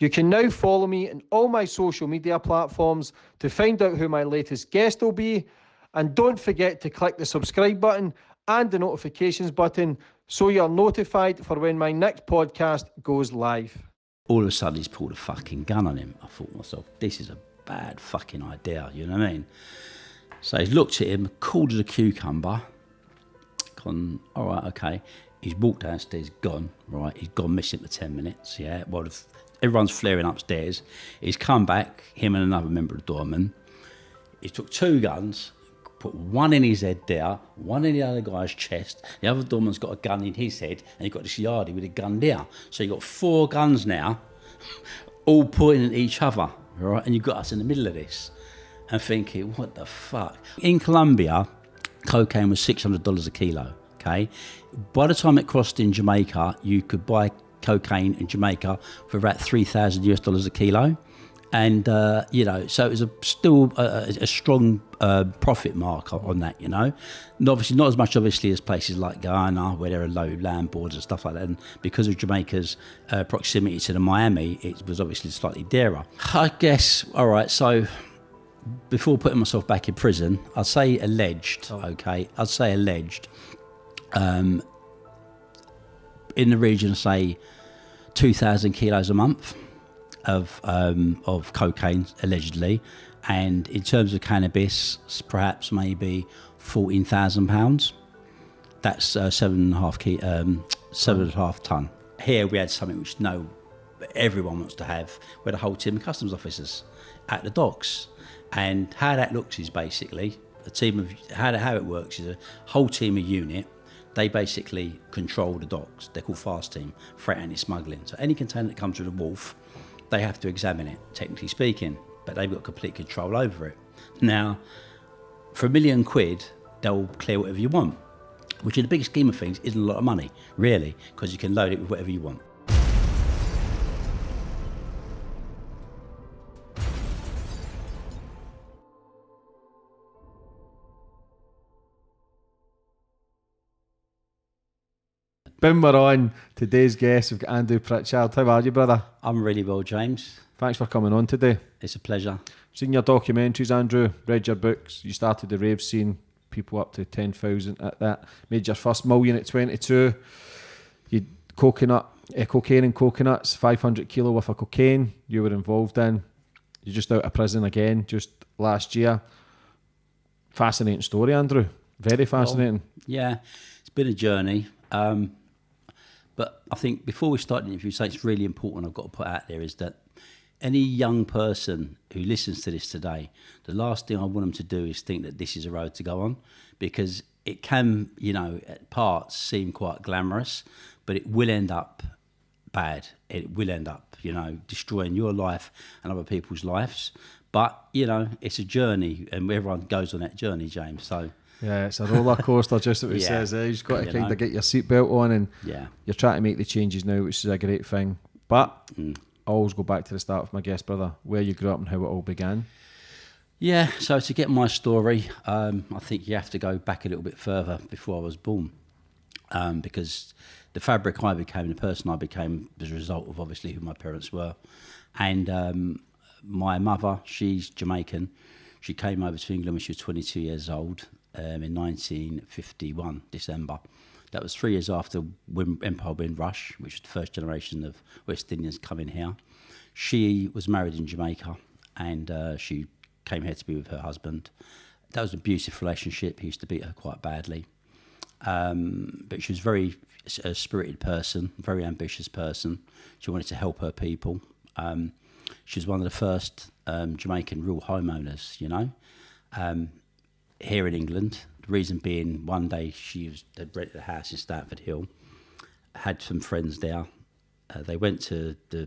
You can now follow me on all my social media platforms to find out who my latest guest will be. And don't forget to click the subscribe button and the notifications button so you're notified for when my next podcast goes live. All of a sudden he's pulled a fucking gun on him. I thought to myself, this is a bad fucking idea, you know what I mean? So he's looked at him, cool as a cucumber, gone, all right, okay. He's walked downstairs, gone, right, he's gone missing for 10 minutes, yeah. Well, everyone's flaring upstairs. He's come back, him and another member of the doorman. He took two guns, put one in his head there, one in the other guy's chest. The other doorman's got a gun in his head, and you've got this yardie with a gun there. So you've got 4 guns now, all pointing at each other, right? And you've got us in the middle of this. And thinking, what the fuck? In Colombia, cocaine was $600 a kilo, okay? By the time it crossed in Jamaica, you could buy cocaine in Jamaica for about $3,000 a kilo. And, you know, so it was still a strong profit mark on that, you know. And obviously not as much, obviously, as places like Ghana, where there are low land boards and stuff like that. And because of Jamaica's proximity to the Miami, it was obviously slightly dearer. I guess, all right, so before putting myself back in prison, I'd say alleged, okay? I'd say alleged. In the region, say, 2,000 kilos a month of cocaine, allegedly, and in terms of cannabis, perhaps maybe £14,000. That's 7.5 tonne. Here we had something which everyone wants to have. We had a whole team of customs officers at the docks, and how that looks is basically a team of how it works is a whole team of unit. They basically control the docks. They're called fast team, freight anti-smuggling. So any container that comes through the wharf, they have to examine it, technically speaking, but they've got complete control over it. Now, for £1 million, they'll clear whatever you want, which in the big scheme of things isn't a lot of money, really, because you can load it with whatever you want. Boom, we're on. Today's guest, we've got Andrew Pritchard. How are you, brother? I'm really well, James. Thanks for coming on today. It's a pleasure. Seen your documentaries, Andrew, read your books. You started the rave scene, people up to 10,000 at that. Made your first million at 22. You cocaine and coconuts, 500 kilo worth of cocaine you were involved in. You're just out of prison again, just last year. Fascinating story, Andrew. Very fascinating. Well, yeah, it's been a journey. But I think before we start the interview, something that's really important I've got to put out there is that any young person who listens to this today, the last thing I want them to do is think that this is a road to go on, because it can, you know, at parts seem quite glamorous, but it will end up bad. It will end up, you know, destroying your life and other people's lives. But, you know, it's a journey, and everyone goes on that journey, James, so... Yeah, it's a roller coaster, just what it says. You just got to kind of get your seatbelt on, and you're trying to make the changes now, which is a great thing. But I always go back to the start of my guest, brother, where you grew up and how it all began. Yeah, so to get my story, I think you have to go back a little bit further before I was born, because the fabric I became, the person I became, was a result of obviously who my parents were. And my mother, she's Jamaican. She came over to England when she was 22 years old. In 1951, December. That was 3 years after Empire Windrush, which was the first generation of West Indians coming here. She was married in Jamaica, and she came here to be with her husband. That was an abusive relationship. He used to beat her quite badly. But she was a spirited person, very ambitious person. She wanted to help her people. She was one of the first Jamaican real homeowners, you know. Here in England, the reason being, one day they'd rented a house in Stamford Hill, had some friends there. They went to the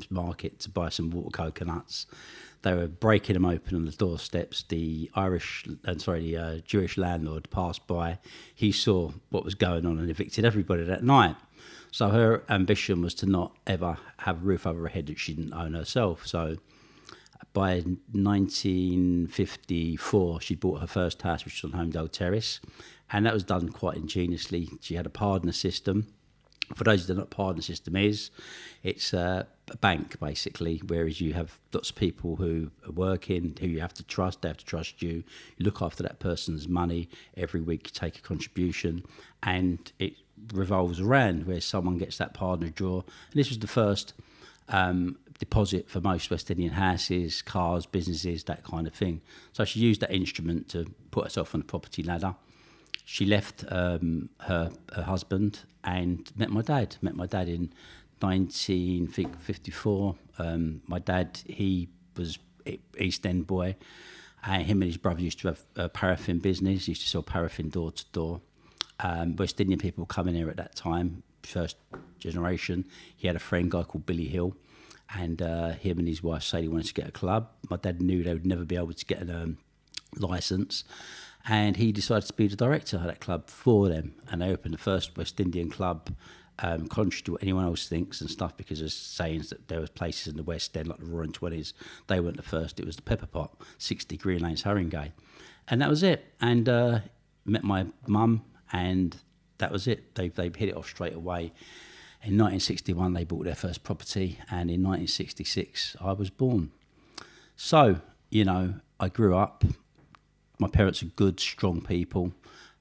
market to buy some water coconuts. They were breaking them open on the doorsteps. The Jewish landlord passed by. He saw what was going on and evicted everybody that night. So her ambition was to not ever have a roof over her head that she didn't own herself. So by 1954, she bought her first house, which was on Homedale Terrace, and that was done quite ingeniously. She had a partner system. For those who don't know what a pardon system is, it's a bank basically, whereas you have lots of people who are working, who you have to trust, they have to trust you. You look after that person's money every week, you take a contribution, and it revolves around where someone gets that pardon draw. And this was the first deposit for most West Indian houses, cars, businesses, that kind of thing. So she used that instrument to put herself on the property ladder. She left her husband and met my dad. Met my dad in 1954. My dad, he was East End boy. Him and his brother used to have a paraffin business. Used to sell paraffin door to door. West Indian people coming here at that time, first generation. He had a friend, guy called Billy Hill, and him and his wife Sadie wanted to get a club. My dad knew they would never be able to get a licence, and he decided to be the director of that club for them. And they opened the first West Indian club, contrary to what anyone else thinks and stuff, because there's sayings that there was places in the West End like the Roaring Twenties. They weren't the first. It was the Pepper Pot, 60 Green Lanes, Haringey, and that was it. And met my mum, and that was it. They hit it off straight away. In 1961, they bought their first property, and in 1966, I was born. So, you know, I grew up. My parents are good, strong people,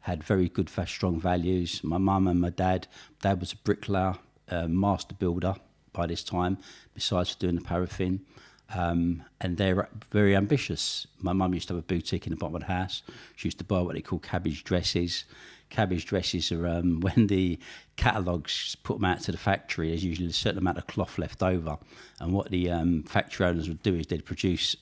had very good, strong values. My mum and my dad was a bricklayer, master builder by this time, besides doing the paraffin. And they're very ambitious. My mum used to have a boutique in the bottom of the house. She used to buy what they call cabbage dresses. Cabbage dresses are when the catalogues put them out to the factory, there's usually a certain amount of cloth left over. And what the factory owners would do is they'd produce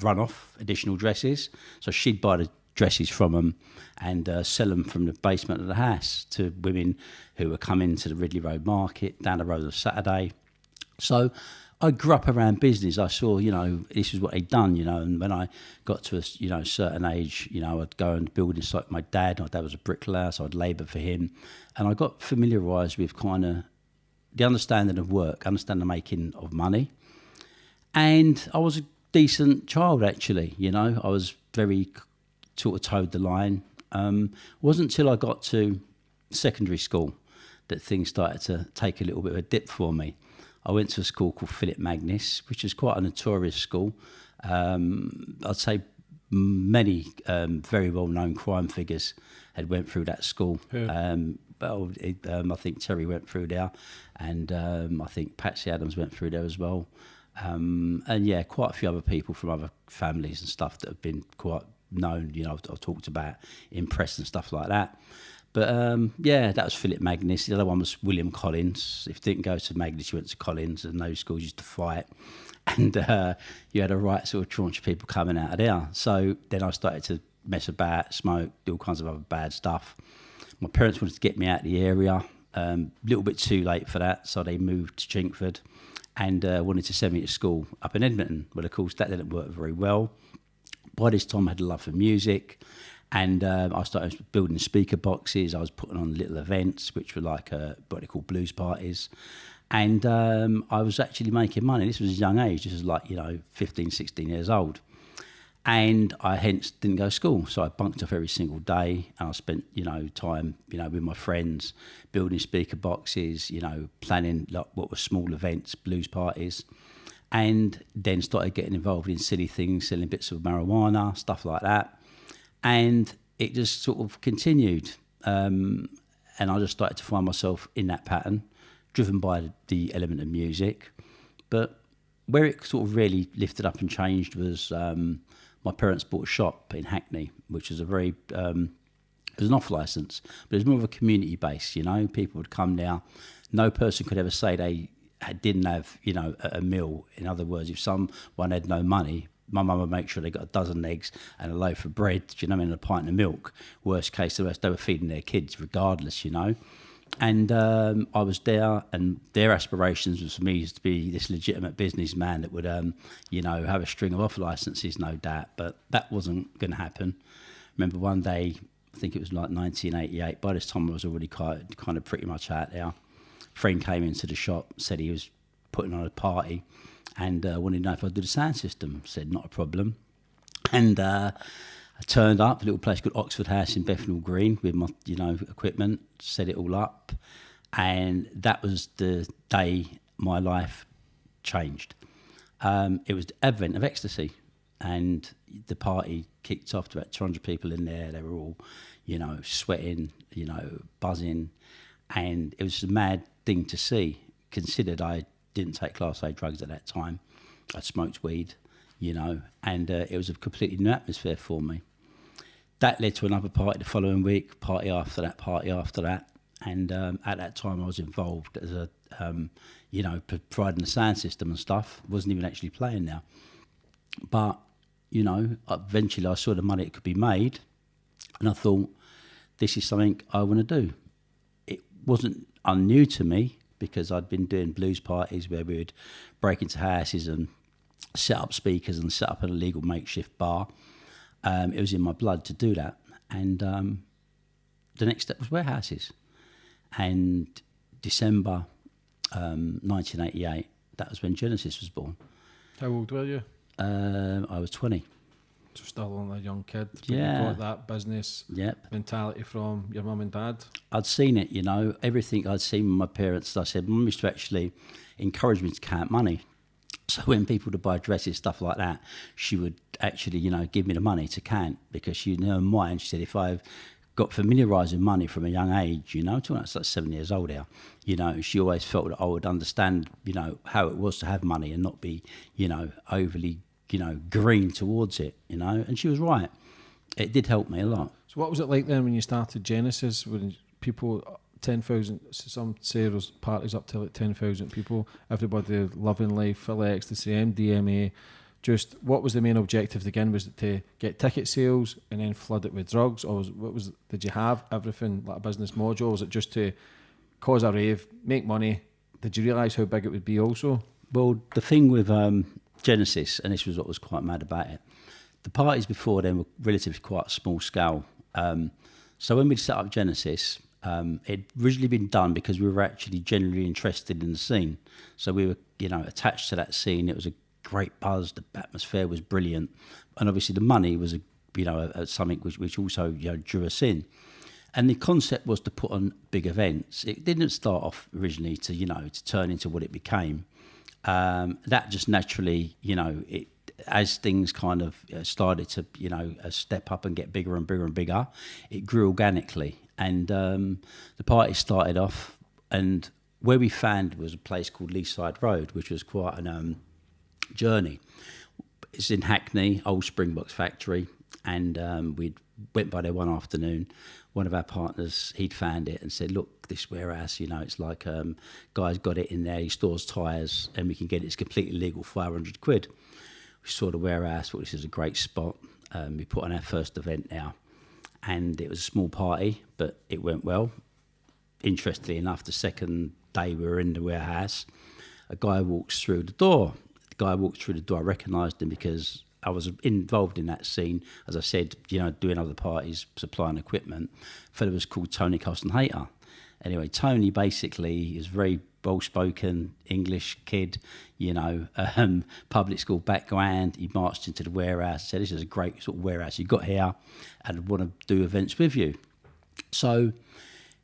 run-off additional dresses. So she'd buy the dresses from them and sell them from the basement of the house to women who were coming to the Ridley Road Market down the road on Saturday. So I grew up around business. I saw, you know, this is what they'd done, you know, and when I got to a, you know, certain age, you know, I'd go and build inside my dad. My dad was a bricklayer, so I'd labour for him. And I got familiarised with kind of the understanding of work, understanding the making of money. And I was a decent child, actually, you know. I was very sort of towed the line. It wasn't until I got to secondary school that things started to take a little bit of a dip for me. I went to a school called Philip Magnus, which is quite a notorious school. I'd say many very well-known crime figures had went through that school. I think Terry went through there, and I think Patsy Adams went through there as well. And yeah, quite a few other people from other families and stuff that have been quite known, you know, I've talked about in press and stuff like that. But yeah, that was Philip Magnus. The other one was William Collins. If you didn't go to Magnus, you went to Collins, and those schools used to fight. And you had a right sort of tranche of people coming out of there. So then I started to mess about, smoke, do all kinds of other bad stuff. My parents wanted to get me out of the area. A little bit too late for that, so they moved to Chinkford and wanted to send me to school up in Edmonton. But of course, that didn't work very well. By this time, I had a love for music. And I started building speaker boxes. I was putting on little events, which were like what they call blues parties. And I was actually making money. This was a young age. This was like, you know, 15, 16 years old. And I hence didn't go to school. So I bunked off every single day. And I spent, you know, time, you know, with my friends, building speaker boxes, you know, planning like what were small events, blues parties. And then started getting involved in silly things, selling bits of marijuana, stuff like that. And it just sort of continued. And I just started to find myself in that pattern, driven by the element of music. But where it sort of really lifted up and changed was my parents bought a shop in Hackney, which was a very, it was an off licence, but it was more of a community base, you know. People would come there. No person could ever say they didn't have, you know, a meal. In other words, if someone had no money, my mum would make sure they got a dozen eggs and a loaf of bread, do you know what I mean, and a pint of milk. Worst case, the rest, they were feeding their kids regardless, you know. And I was there, and their aspirations was for me to be this legitimate businessman that would, you know, have a string of off licences, no doubt. But that wasn't going to happen. Remember one day, I think it was like 1988, by this time I was already kind of pretty much out there. A friend came into the shop, said he was putting on a party, and wanted to know if I'd do the sound system. Said, not a problem. And I turned up, a little place called Oxford House in Bethnal Green with my, you know, equipment, set it all up. And that was the day my life changed. It was the advent of ecstasy, and the party kicked off to about 200 people in there. They were all, you know, sweating, you know, buzzing, and it was a mad thing to see, considered I didn't take Class A drugs at that time. I smoked weed, you know, and it was a completely new atmosphere for me. That led to another party the following week, party after that. And at that time I was involved as a, you know, providing the sound system and stuff. Wasn't even actually playing now. But, you know, eventually I saw the money that could be made, and I thought, this is something I want to do. It wasn't unnew to me, because I'd been doing blues parties where we would break into houses and set up speakers and set up an illegal makeshift bar. It was in my blood to do that. And the next step was warehouses. And December 1988, that was when Genesis was born. How old were you? I was 20. So still only a young kid. Yeah. You got that business mentality from your mum and dad? I'd seen it, you know, everything I'd seen with my parents. I said, Mum used to actually encourage me to count money. So when people would buy dresses, stuff like that, she would actually, you know, give me the money to count, because she knew in mind, she said, if I've got familiarised with money from a young age, you know, talking about like 7 years old now, you know, she always felt that I would understand, you know, how it was to have money and not be, you know, overly, you know, green towards it, you know, and she was right. It did help me a lot. So what was it like then when you started Genesis, when people, 10,000, some say there's parties up to like 10,000 people, everybody loving life, full of ecstasy, MDMA, just what was the main objective again? Was it to get ticket sales and then flood it with drugs, or did you have everything like a business module? Was it just to cause a rave, make money? Did you realise how big it would be also? Well, the thing with Genesis, and this was what was quite mad about it, the parties before then were relatively quite small scale. So when we set up Genesis, it'd originally been done because we were actually genuinely interested in the scene. So we were, you know, attached to that scene. It was a great buzz. The atmosphere was brilliant, and obviously the money was, something which also, you know, drew us in. And the concept was to put on big events. It didn't start off originally to, you know, to turn into what it became. That just naturally, you know, as things kind of started to, you know, step up and get bigger and bigger and bigger, it grew organically. And the party started off, and where we found was a place called Leaside Road, which was quite an journey. It's in Hackney, old Springboks factory, and we went by there one afternoon. One of our partners, he'd found it and said, look, this warehouse, you know, it's like guy's got it in there, he stores tyres, and we can get it, it's completely legal, 500 quid. We saw the warehouse, thought this is a great spot. We put on our first event now, and it was a small party, but it went well. Interestingly enough, the second day we were in the warehouse, a guy walks through the door. The guy walked through the door, I recognised him because I was involved in that scene, as I said, you know, doing other parties, supplying equipment. A fellow was called Tony Costenhater. Anyway, Tony basically is very well-spoken English kid, you know, public school background. He marched into the warehouse, said, this is a great sort of warehouse you got here, and I want to do events with you. So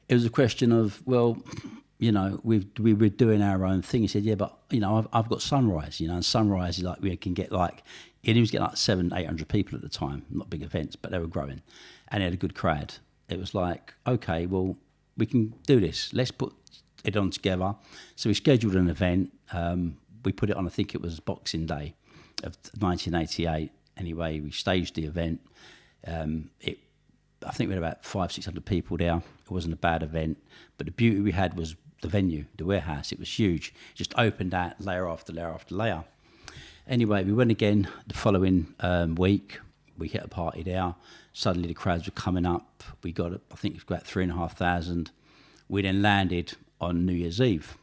it was a question of, well, you know, we were doing our own thing. He said, yeah, but, you know, I've got Sunrise, you know, and Sunrise, like, we can get like, he was getting like 700-800 people at the time, not big events, but they were growing, and he had a good crowd. It was like, okay, well, we can do this. Let's put it on together. So we scheduled an event. We put it on, I think it was Boxing Day of 1988. Anyway, we staged the event. I think we had about 500-600 people there. It wasn't a bad event, but the beauty we had was the venue, the warehouse. It was huge. Just opened out layer after layer after layer. Anyway, we went again the following week. We hit a party there. Suddenly the crowds were coming up. We got, I think it was about 3,500. We then landed on New Year's Eve.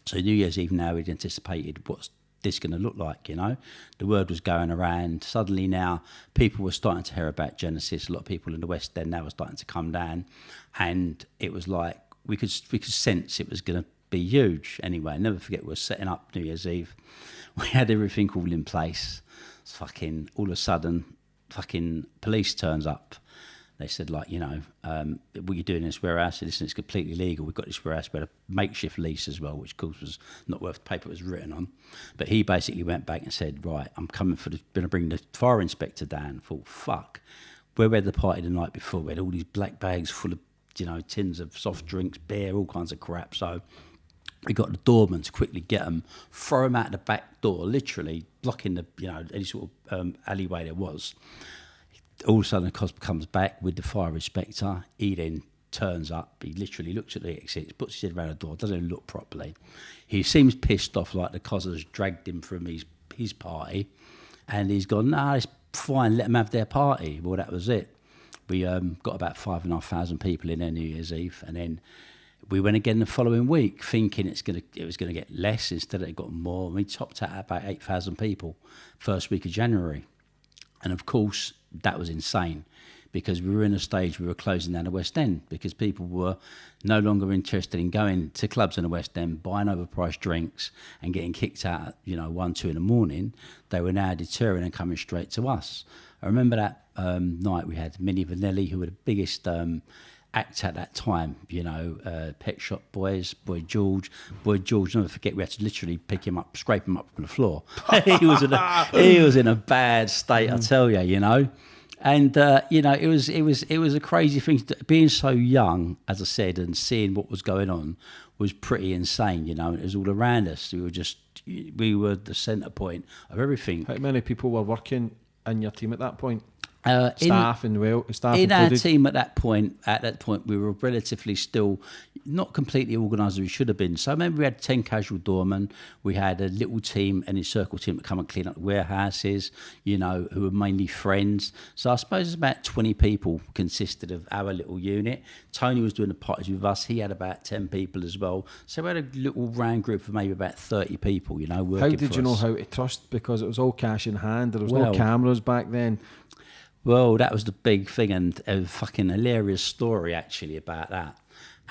So New Year's Eve now we'd anticipated what's this going to look like, you know. The word was going around. Suddenly now people were starting to hear about Genesis. A lot of people in the West End now were starting to come down. And it was like, we could sense it was going to be huge. Anyway, I'll never forget, we were setting up New Year's Eve. We had everything all in place. It's fucking, all of a sudden, fucking police turns up. They said, like, you know, what you're doing in this warehouse, listen, it's completely legal. We've got this warehouse, we had a makeshift lease as well, which of course was not worth the paper it was written on. But he basically went back and said, right, I'm coming going to bring the fire inspector down. I thought, fuck, where we had the party the night before, we had all these black bags full of, you know, tins of soft drinks, beer, all kinds of crap. So we got the doorman to quickly get them, throw them out the back door, literally blocking the, you know, any sort of alleyway there was. All of a sudden, the cop comes back with the fire inspector. He then turns up. He literally looks at the exit, puts his head around the door, doesn't even look properly. He seems pissed off, like the cozzers dragged him from his party, and he's gone, nah, it's fine, let them have their party. Well, that was it. We got about 5,500 people in there New Year's Eve, and then we went again the following week, thinking it was gonna get less. Instead, it got more. We topped out at about 8,000 people first week of January, and of course that was insane because we were in a stage we were closing down the West End because people were no longer interested in going to clubs in the West End, buying overpriced drinks and getting kicked out at, you know, 1, 2 in the morning. They were now deterring and coming straight to us. I remember that night we had Minnie Vanelli, who were the biggest act at that time, you know, Pet Shop Boys, Boy George, never forget, we had to literally pick him up, scrape him up from the floor. he was in a bad state, I tell you, you know. And you know, it was a crazy thing. Being so young, as I said, and seeing what was going on was pretty insane. You know, it was all around us. We were the centre point of everything. How many people were working in your team at that point? Staff in included. Our team at that point, we were relatively still not completely organised as we should have been. So I remember we had 10 casual doormen. We had a little team, an encircle team, that come and clean up the warehouses, you know, who were mainly friends. So I suppose about 20 people consisted of our little unit. Tony was doing the parties with us. He had about 10 people as well. So we had a little round group of maybe about 30 people, you know, working for us. How did you know how to trust? Because it was all cash in hand. There was no cameras back then. Well, that was the big thing, and a fucking hilarious story actually about that.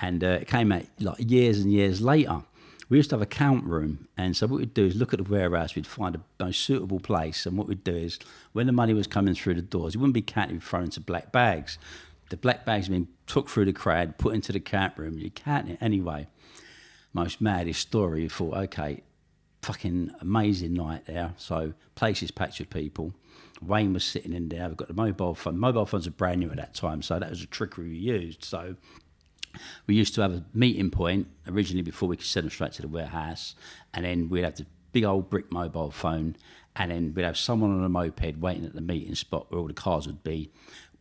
And it came out like years and years later. We used to have a count room, and so what we'd do is look at the warehouse, we'd find a most suitable place, and what we'd do is, when the money was coming through the doors, it wouldn't be counted, thrown into black bags. The black bags had been took through the crowd, put into the count room, you count it anyway. Most maddest story, you thought, okay, fucking amazing night there, so place is packed with people. Wayne was sitting in there. We've got the mobile phone. Mobile phones were brand new at that time, so that was a trickery we used. So we used to have a meeting point originally before we could send them straight to the warehouse, and then we'd have the big old brick mobile phone, and then we'd have someone on a moped waiting at the meeting spot where all the cars would be.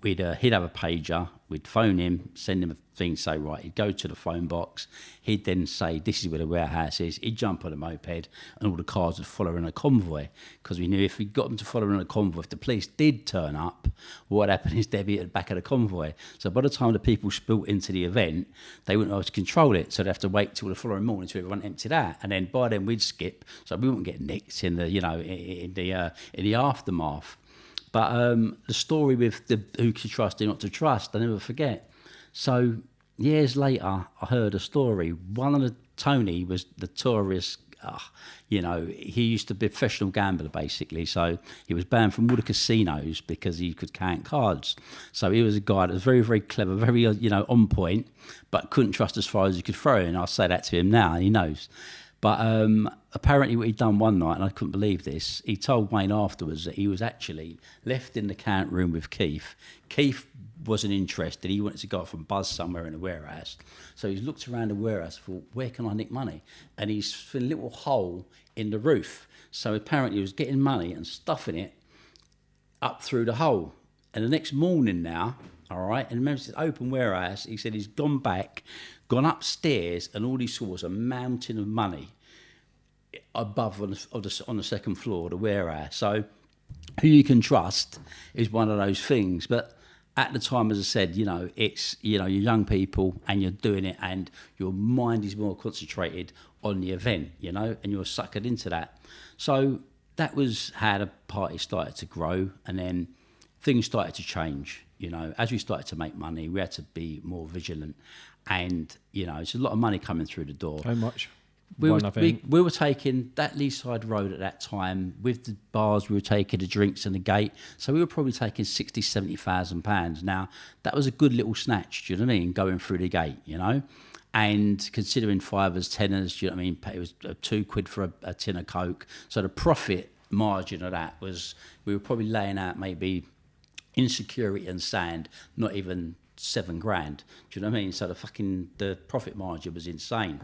He'd have a pager, we'd phone him, send him a thing, say, right, he'd go to the phone box, he'd then say, this is where the warehouse is, he'd jump on a moped, and all the cars would follow in a convoy, because we knew if we got them to follow in a convoy, if the police did turn up, what happened is they'd be at the back of the convoy. So by the time the people spilt into the event, they wouldn't know how to control it, so they'd have to wait till the following morning till everyone emptied out, and then by then we'd skip, so we wouldn't get nicked in the, you know, in the aftermath. But the story with the who to trust, who not to trust, I never forget. So years later, I heard a story. One of the Tony was notorious. You know, he used to be a professional gambler basically. So he was banned from all the casinos because he could count cards. So he was a guy that was very, very clever, very you know on point, but couldn't trust as far as he could throw. And I'll say that to him now, and he knows. But apparently what he'd done one night, and I couldn't believe this, he told Wayne afterwards that he was actually left in the count room with Keith. Keith wasn't interested. He wanted to go off and buzz somewhere in the warehouse. So he's looked around the warehouse and thought, where can I nick money? And he's found a little hole in the roof. So apparently he was getting money and stuffing it up through the hole. And the next morning now, all right, and remember, it's an open warehouse, he said he's gone back, gone upstairs, and all he saw was a mountain of money above on the second floor of the warehouse. So who you can trust is one of those things. But at the time, as I said, you know, it's, you know, you're young people and you're doing it and your mind is more concentrated on the event, you know, and you're suckered into that. So that was how the party started to grow, and then things started to change. You know, as we started to make money, we had to be more vigilant. And, you know, it's a lot of money coming through the door. How much? We event. we were taking that Leaside Road at that time with the bars. We were taking the drinks and the gate, so we were probably taking 60, 70,000 pounds. Now that was a good little snatch. Do you know what I mean? Going through the gate, you know, and considering fivers, tenors. Do you know what I mean? It was £2 for a tin of Coke. So the profit margin of that was we were probably laying out maybe in security and sand, not even £7 grand. Do you know what I mean? So the profit margin was insane.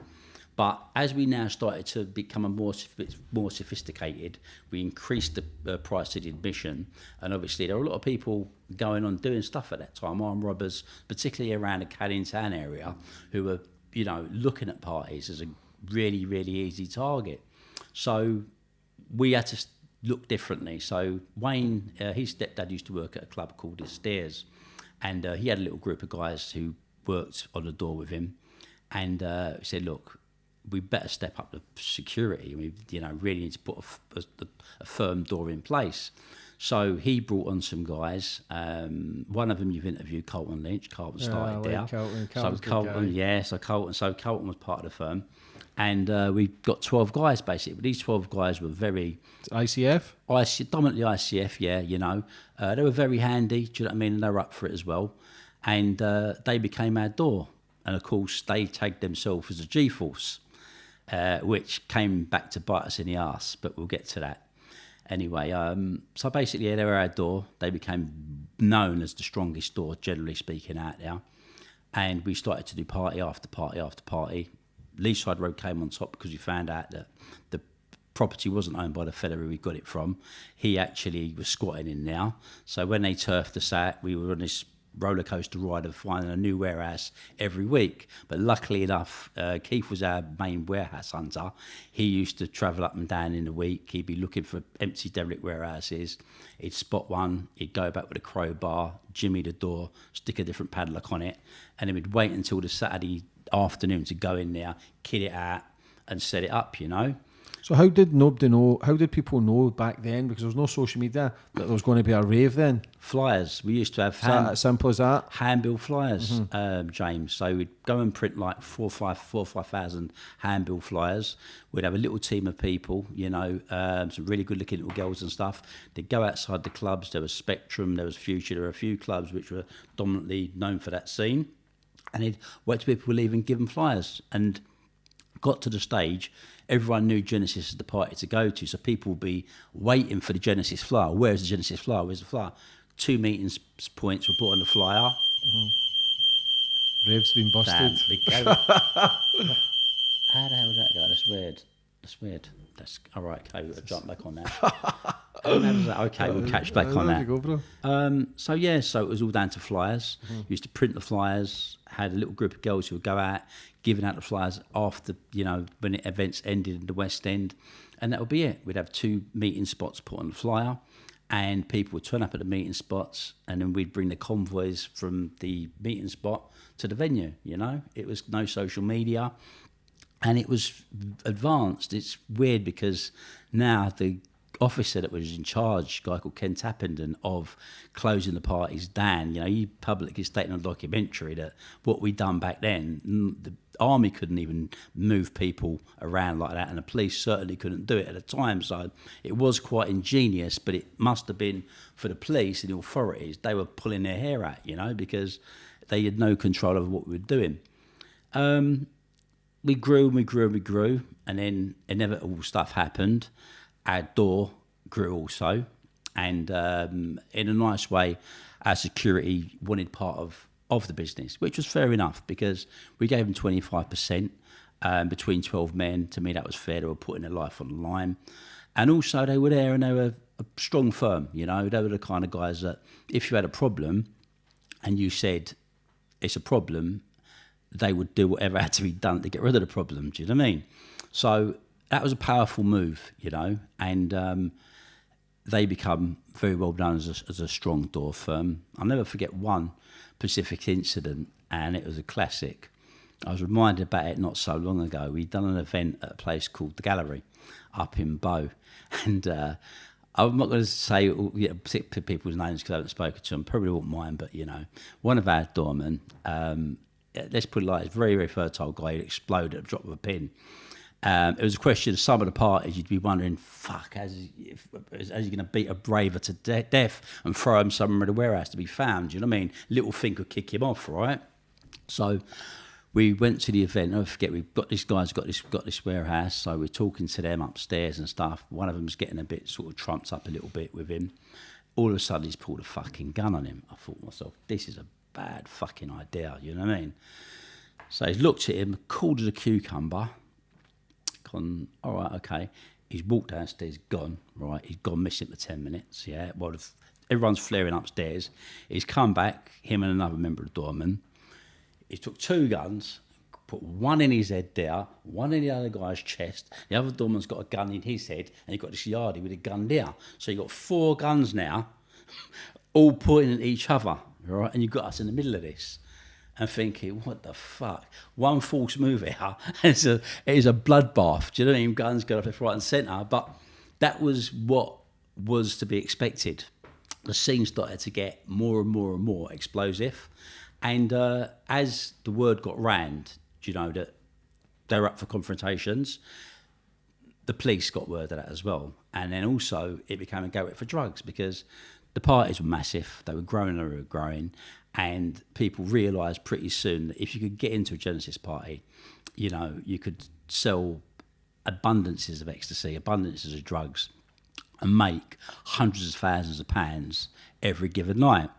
But as we now started to become more sophisticated, we increased the price of the admission, and obviously there were a lot of people going on doing stuff at that time, armed robbers, particularly around the Canning Town area, who were, you know, looking at parties as a really, really easy target. So we had to look differently. So Wayne, his stepdad used to work at a club called The Stairs, and he had a little group of guys who worked on the door with him, and he said, look, we better step up the security. We, you know, really need to put a firm door in place. So he brought on some guys. One of them you've interviewed, Colton Lynch. Colton started there. So Colton was part of the firm, and we got 12 guys basically. But these 12 guys were very ICF, dominantly ICF. Yeah, you know, they were very handy. Do you know what I mean? And they were up for it as well, and they became our door. And of course, they tagged themselves as a G-Force, which came back to bite us in the arse, but we'll get to that. Anyway, so basically, yeah, they were our door. They became known as the strongest door, generally speaking, out there. And we started to do party after party after party. Leaside Road came on top because we found out that the property wasn't owned by the fella who we got it from. He actually was squatting in there. So when they turfed us out, we were on this roller coaster ride of finding a new warehouse every week. But luckily enough, Keith was our main warehouse hunter. He used to travel up and down in the week. He'd be looking for empty derelict warehouses. He'd spot one, he'd go back with a crowbar, jimmy the door, stick a different padlock on it, and then we'd wait until the Saturday afternoon to go in there, kit it out and set it up, you know. So how did nobody know? How did people know back then? Because there was no social media that there was going to be a rave then. Flyers. We used to have As simple as that. Handbill flyers, James. So we'd go and print like 5,000 handbill flyers. We'd have a little team of people, you know, some really good-looking little girls and stuff. They'd go outside the clubs. There was Spectrum, there was Future. There were a few clubs which were dominantly known for that scene, and they'd wait till people would leave and give them flyers. And got to the stage, everyone knew Genesis as the party to go to, so people would be waiting for the Genesis flyer. Where's the Genesis flyer? Where's the flyer? 2 meeting points were put on the flyer. Rave's been busted. Damn, how the hell did that go? That's weird. That's all right. Okay, we've got to jump back on that. How does that? Okay, we'll catch back on that. There you go, bro. So it was all down to flyers. Used to print the flyers. Had a little group of girls who would go out giving out the flyers after, you know, when the events ended in the West End, and that would be it. We'd have 2 meeting spots put on the flyer, and people would turn up at the meeting spots, and then we'd bring the convoys from the meeting spot to the venue. You know, it was no social media, and it was advanced. It's weird because now the officer that was in charge, a guy called Ken Tappenden, of closing the parties down, you know, he publicly stated in a documentary that what we'd done back then, the army couldn't even move people around like that, and the police certainly couldn't do it at the time. So it was quite ingenious, but it must have been for the police and the authorities. They were pulling their hair out, you know, because they had no control over what we were doing. We grew and we grew and we grew, and then inevitable stuff happened. Our door grew also, and in a nice way, our security wanted part of the business, which was fair enough because we gave them 25% between 12 men. To me, that was fair. They were putting their life on the line, and also they were there and they were a strong firm. You know, they were the kind of guys that if you had a problem and you said it's a problem, they would do whatever had to be done to get rid of the problem. Do you know what I mean? So that was a powerful move, you know, and they become very well known as a strong door firm. I'll never forget one Pacific incident, and it was a classic. I was reminded about it not so long ago. We'd done an event at a place called The Gallery up in Bow, and I'm not going to say particular people's names because I haven't spoken to them, probably won't mind, but, you know, one of our doormen, let's put it like, a very, very fertile guy, he'd explode at the drop of a pin. It was a question of some of the parties you'd be wondering, fuck, how's he going to beat a raver to death and throw him somewhere in the warehouse to be found? You know what I mean? Little thing could kick him off, right? So we went to the event. I forget, we've got this guy's got this warehouse, so we're talking to them upstairs and stuff. One of them's getting a bit sort of trumped up a little bit with him. All of a sudden, he's pulled a fucking gun on him. I thought to myself, this is a bad fucking idea. You know what I mean? So he's looked at him, cool as a cucumber. Gone, all right, okay. He's walked downstairs, gone, right. He's gone missing for 10 minutes, yeah. Well, everyone's flaring upstairs. He's come back, him and another member of the doorman. He took 2 guns, put one in his head there, one in the other guy's chest. The other doorman's got a gun in his head, and you've got this yardie with a gun there. So you've got 4 guns now, all pointing at each other, right? And you've got us in the middle of this. And thinking, what the fuck? One false move here, it is a bloodbath. Do you know what I mean? Guns go up left, right and centre. But that was what was to be expected. The scene started to get more and more and more explosive. And as the word got round, you know, that they were up for confrontations, the police got word of that as well. And then also it became a go-at for drugs because the parties were massive. They were growing and they were growing. And people realised pretty soon that if you could get into a Genesis party, you know, you could sell abundances of ecstasy, abundances of drugs, and make hundreds of thousands of pounds every given night.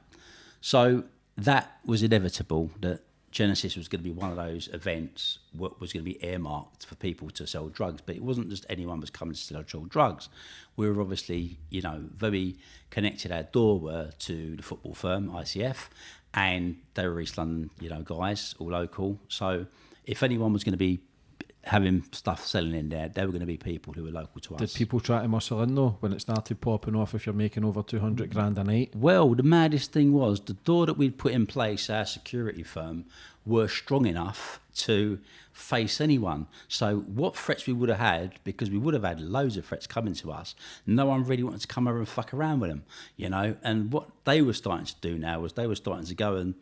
So that was inevitable, that Genesis was going to be one of those events what was going to be earmarked for people to sell drugs. But it wasn't just anyone was coming to sell drugs. We were obviously, you know, very connected. Our door were to the football firm, ICF, and they were East London, you know, guys, all local. So if anyone was going to be having stuff selling in there, they were going to be people who were local to us. Did people try to muscle in though when it started popping off if you're making over 200 grand a night? Well, the maddest thing was the door that we'd put in place, our security firm, were strong enough to face anyone. So what threats we would have had, because we would have had loads of threats coming to us, no one really wanted to come over and fuck around with them, you know. And what they were starting to do now was they were starting to go and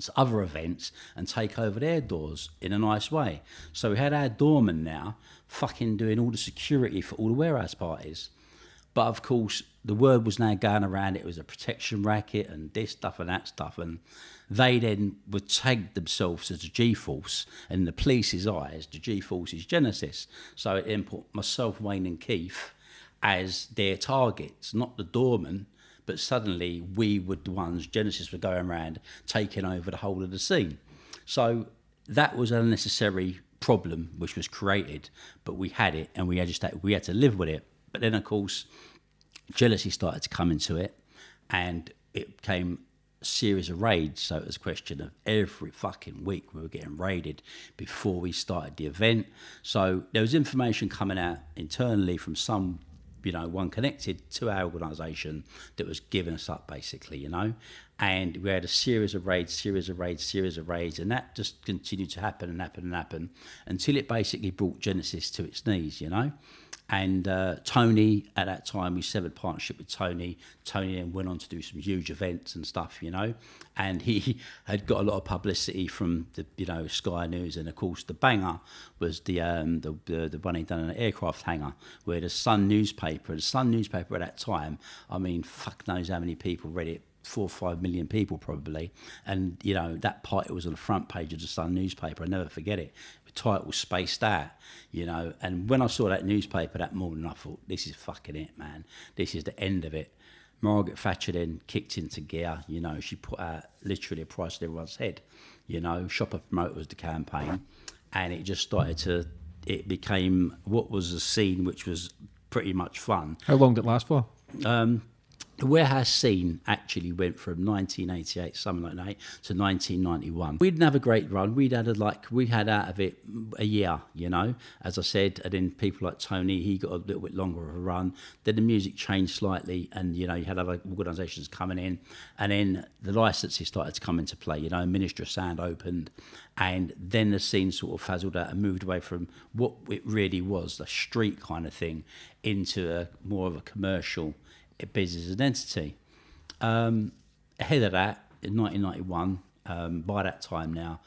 to other events and take over their doors in a nice way. So we had our doorman now fucking doing all the security for all the warehouse parties. But of course, the word was now going around it was a protection racket and this stuff and that stuff. And they then would tag themselves as the G-Force, and in the police's eyes, the G-Force is Genesis. So it then put myself, Wayne and Keith as their targets, not the doorman, but suddenly we were the ones, Genesis were going around taking over the whole of the scene. So that was an unnecessary problem which was created, but we had it and we had to live with it. But then, of course, jealousy started to come into it and it became a series of raids. So it was a question of every fucking week we were getting raided before we started the event. So there was information coming out internally from some, you know, one connected to our organisation that was giving us up, basically, you know. And we had a series of raids, and that just continued to happen until it basically brought Genesis to its knees, you know. And Tony, at that time, we severed partnership with Tony. Tony then went on to do some huge events and stuff, you know. And he had got a lot of publicity from the, you know, Sky News. And of course, the banger was the one he'd done in an aircraft hangar, where the Sun newspaper at that time, I mean, fuck knows how many people read it. 4 or 5 million people probably, and you know that part, it was on the front page of the Sun newspaper. I never forget it. The title was spaced out, you know. And when I saw that newspaper that morning, I thought, this is fucking it, man. This is the end of it. Margaret Thatcher then kicked into gear. You know, she put out literally a price on everyone's head. You know, Shopper Promoter was the campaign, and it just started to. It became what was a scene which was pretty much fun. How long did it last for? The warehouse scene actually went from 1988, something like that, to 1991. We didn't have a great run. We had out of it a year, you know, as I said. And then people like Tony, he got a little bit longer of a run. Then the music changed slightly, and you know, you had other organisations coming in, and then the licences started to come into play. You know, Ministry of Sound opened, and then the scene sort of fizzled out and moved away from what it really was, the street kind of thing, into a more of a commercial business identity. Ahead of that, in 1991, by that time now,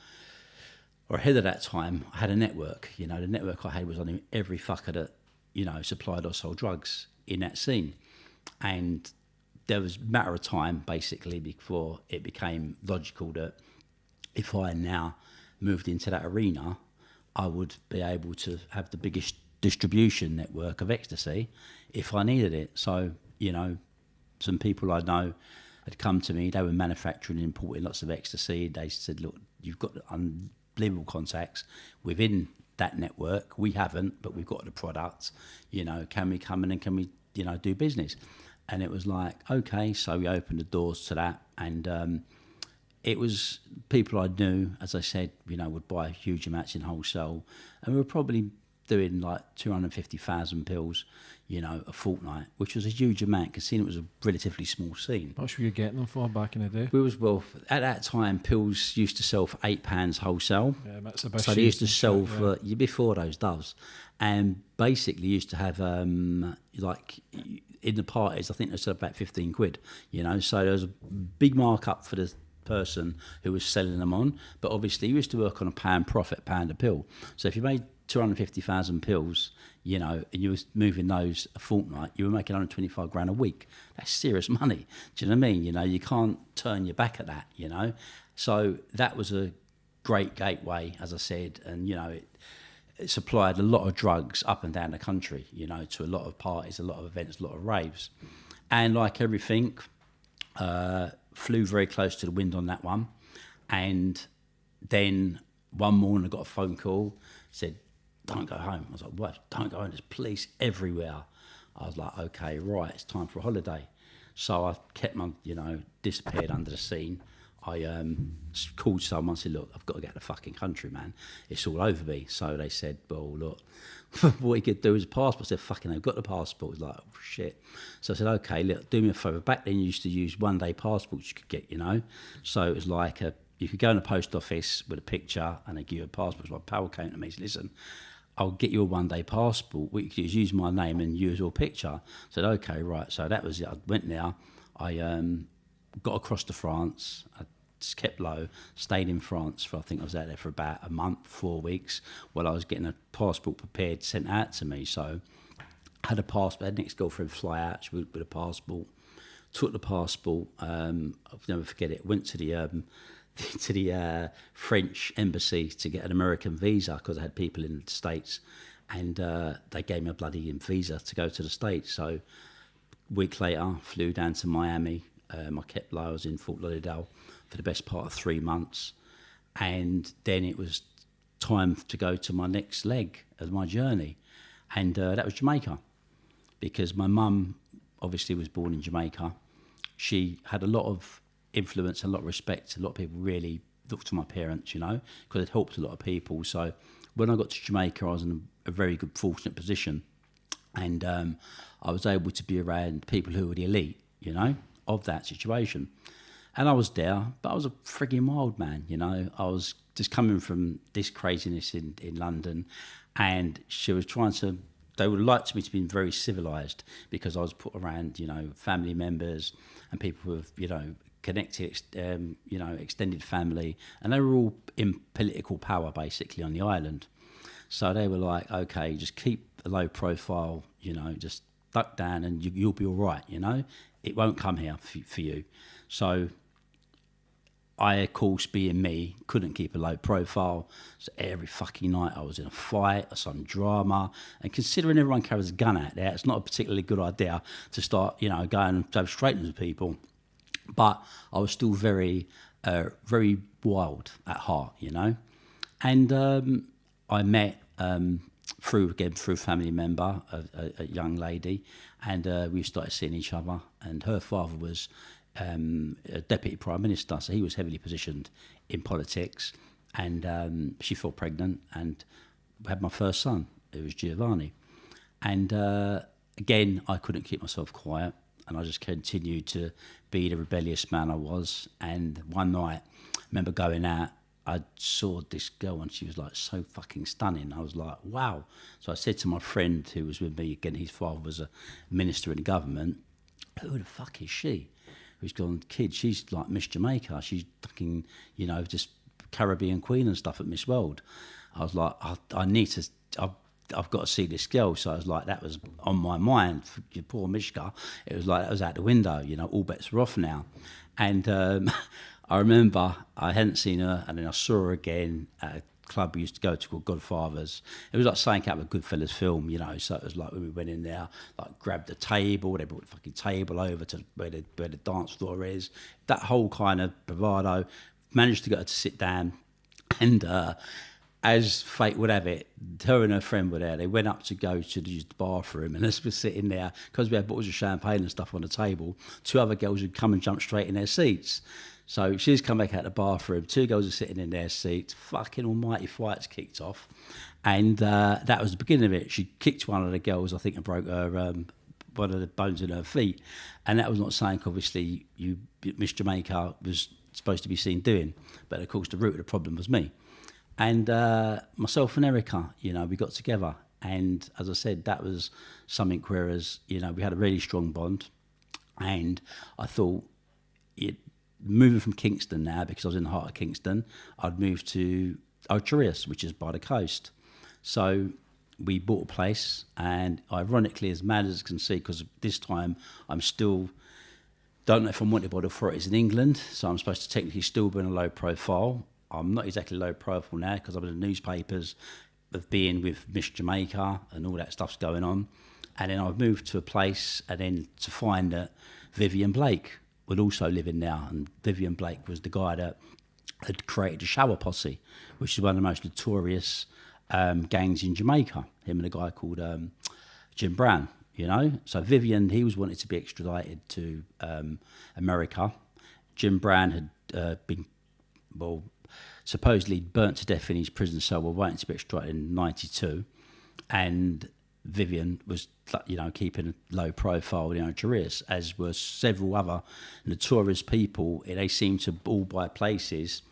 or ahead of that time, I had a network. You know, the network I had was on every fucker that, you know, supplied or sold drugs in that scene. And there was a matter of time, basically, before it became logical that if I now moved into that arena, I would be able to have the biggest distribution network of ecstasy if I needed it. So, you know, some people I know had come to me, they were manufacturing and importing lots of ecstasy. They said, look, you've got unbelievable contacts within that network. We haven't, but we've got the product. You know, can we come in and can we, you know, do business? And it was like, okay, so we opened the doors to that. And it was people I knew, as I said, you know, would buy huge amounts in wholesale. And we were probably doing like 250,000 pills, you know, a fortnight, which was a huge amount, considering it was a relatively small scene. What were you getting them for back in the day? Well, at that time, pills used to sell for £8 wholesale. Yeah, that's about so they used to sell for, before those doves. And basically used to have, like, in the parties, I think they sold about 15 quid, you know. So there was a big markup for the person who was selling them on. But obviously, you used to work on a pound profit, pound a pill. So if you made 250,000 pills, you know, and you was moving those a fortnight, you were making 125 grand a week. That's serious money. Do you know what I mean? You know, you can't turn your back at that, you know. So that was a great gateway, as I said, and, you know, it supplied a lot of drugs up and down the country, you know, to a lot of parties, a lot of events, a lot of raves. And like everything, flew very close to the wind on that one. And then one morning I got a phone call, said, don't go home. I was like, what? Don't go home. There's police everywhere. I was like, okay, right, it's time for a holiday. So I kept my, you know, disappeared under the scene. I called someone and said, look, I've got to get out of the fucking country, man. It's all over me. So they said, well, look, what you could do is a passport. I said, fucking, I've got the passport. It was like, oh, shit. So I said, okay, look, do me a favour. Back then you used to use one-day passports you could get, you know. So it was like, you could go in the post office with a picture and they give you a passport. So my pal came to me and said, listen, I'll get you a one-day passport. What you could do is use my name and use your picture. I said, okay, right. So that was it. I went there. I got across to France. I just kept low, stayed in France for, I think I was out there for about a month, 4 weeks, while I was getting a passport prepared, sent out to me. So I had a passport. I had an ex-girlfriend fly out with a passport. Took the passport. I'll never forget it. Went to the French embassy to get an American visa because I had people in the States, and they gave me a bloody visa to go to the States. So a week later, flew down to Miami. I kept low. I was in Fort Lauderdale for the best part of 3 months, and then it was time to go to my next leg of my journey, and that was Jamaica, because my mum obviously was born in Jamaica. She had a lot of influence, a lot of respect. A lot of people really looked to my parents, you know, because it helped a lot of people. So when I got to Jamaica, I was in a very good, fortunate position, and I was able to be around people who were the elite, you know, of that situation. And I was there, but I was a frigging wild man, you know. I was just coming from this craziness in London, and she was trying to, they would like me to be very civilised, because I was put around, you know, family members and people with, you know, connected, you know, extended family, and they were all in political power basically on the island. So they were like, okay, just keep a low profile, you know, just duck down and you'll be all right, you know. It won't come here for you. So I, of course, being me, couldn't keep a low profile. So every fucking night I was in a fight or some drama. And considering everyone carries a gun out there, it's not a particularly good idea to start, you know, going and have straight with people. But I was still very, very wild at heart, you know. And I met through a family member, a young lady, and we started seeing each other. And her father was a deputy prime minister, so he was heavily positioned in politics. And she fell pregnant and had my first son, who was Giovanni. And again, I couldn't keep myself quiet, and I just continued to be the rebellious man I was. And one night, I remember going out, I saw this girl and she was like so fucking stunning. I was like, wow. So I said to my friend who was with me, again, his father was a minister in the government, who the fuck is she? Who's gone, kid, she's like Miss Jamaica. She's fucking, you know, just Caribbean Queen and stuff at Miss World. I was like, I need to, I've got to see this girl. So I was like, that was on my mind. For your poor Mishka, it was like, that was out the window, you know, all bets were off now. And I remember I hadn't seen her, and then I saw her again at a club we used to go to called Godfathers. It was like saying out of a Goodfellas film, you know. So it was like when we went in there, like grabbed the table, they brought the fucking table over to where the dance floor is. That whole kind of bravado. Managed to get her to sit down, and as fate would have it, her and her friend were there. They went up to go to use the bathroom, and as we're sitting there, because we had bottles of champagne and stuff on the table, two other girls had come and jumped straight in their seats. So she's come back out the bathroom, two girls are sitting in their seats, fucking almighty fights kicked off. And that was the beginning of it. She kicked one of the girls, I think, and broke her one of the bones in her feet. And that was not something, obviously, Miss Jamaica was supposed to be seen doing. But, of course, the root of the problem was me. And myself and Erica, you know, we got together. And, as I said, that was something whereas, you know, we had a really strong bond. And I thought moving from Kingston now, because I was in the heart of Kingston, I'd moved to Ocherius, which is by the coast. So we bought a place, and ironically, as mad as I can see, because this time I'm still, don't know if I'm wanted by the authorities in England, so I'm supposed to technically still be in a low profile. I'm not exactly low profile now, because I'm in the newspapers of being with Miss Jamaica and all that stuff's going on. And then I've moved to a place, and then to find that Vivian Blake would also live in there, and Vivian Blake was the guy that had created the Shower Posse, which is one of the most notorious gangs in Jamaica. Him and a guy called Jim Brown, you know. So Vivian, he was wanted to be extradited to America. Jim Brown had been, well, supposedly burnt to death in his prison cell while waiting to be extradited in '92, and Vivian was, you know, keeping a low profile, you know, careers, as were several other notorious people. They seemed to all buy places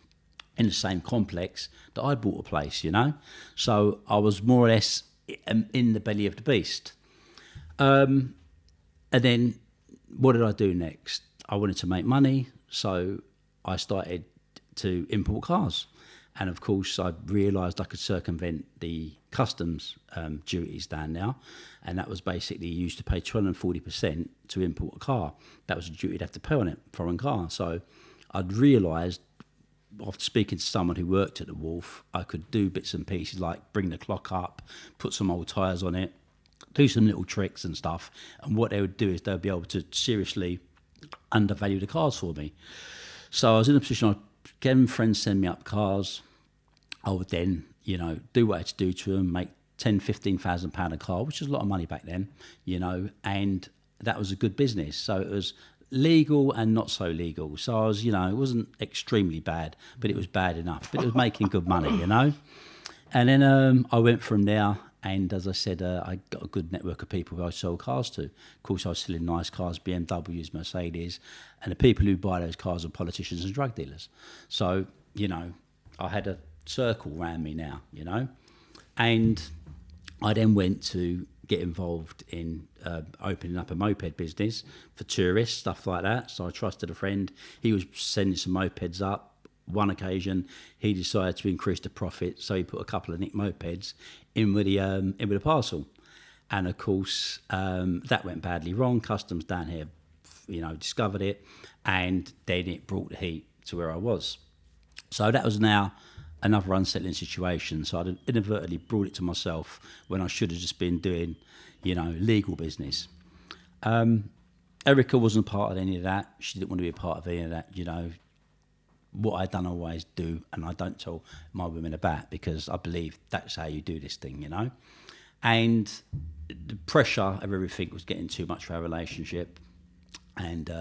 in the same complex that I'd bought a place, you know. So I was more or less in the belly of the beast. And then what did I do next? I wanted to make money, so I started to import cars. And of course, I realised I could circumvent the customs duties down there, and that was basically you used to pay 240% to import a car. That was a duty you'd have to pay on it, foreign car. So I'd realised, after speaking to someone who worked at the wharf, I could do bits and pieces like bring the clock up, put some old tyres on it, do some little tricks and stuff. And what they would do is they'd be able to seriously undervalue the cars for me. So I was in a position, getting friends send me up cars. I would then, you know, do what I had to do to them, make £10,000-15,000 a car, which was a lot of money back then, you know, and that was a good business. So it was legal and not so legal. So I was, you know, it wasn't extremely bad, but it was bad enough. But it was making good money, you know. And then I went from there, and as I said, I got a good network of people who I sold cars to. Of course, I was selling nice cars, BMWs, Mercedes, and the people who buy those cars are politicians and drug dealers. So, you know, I had a circle around me now, you know. And I then went to get involved in opening up a moped business for tourists, stuff like that. So I trusted a friend. He was sending some mopeds up. One occasion, he decided to increase the profit, so he put a couple of nicked mopeds in with the parcel. And of course, that went badly wrong. Customs down here, you know, discovered it, and then it brought the heat to where I was. So that was now another unsettling situation. So I'd inadvertently brought it to myself when I should have just been doing, you know, legal business. Erica wasn't part of any of that. She didn't want to be a part of any of that, you know. What I'd done, I always do, and I don't tell my women about, because I believe that's how you do this thing, you know. And the pressure of everything was getting too much for our relationship, and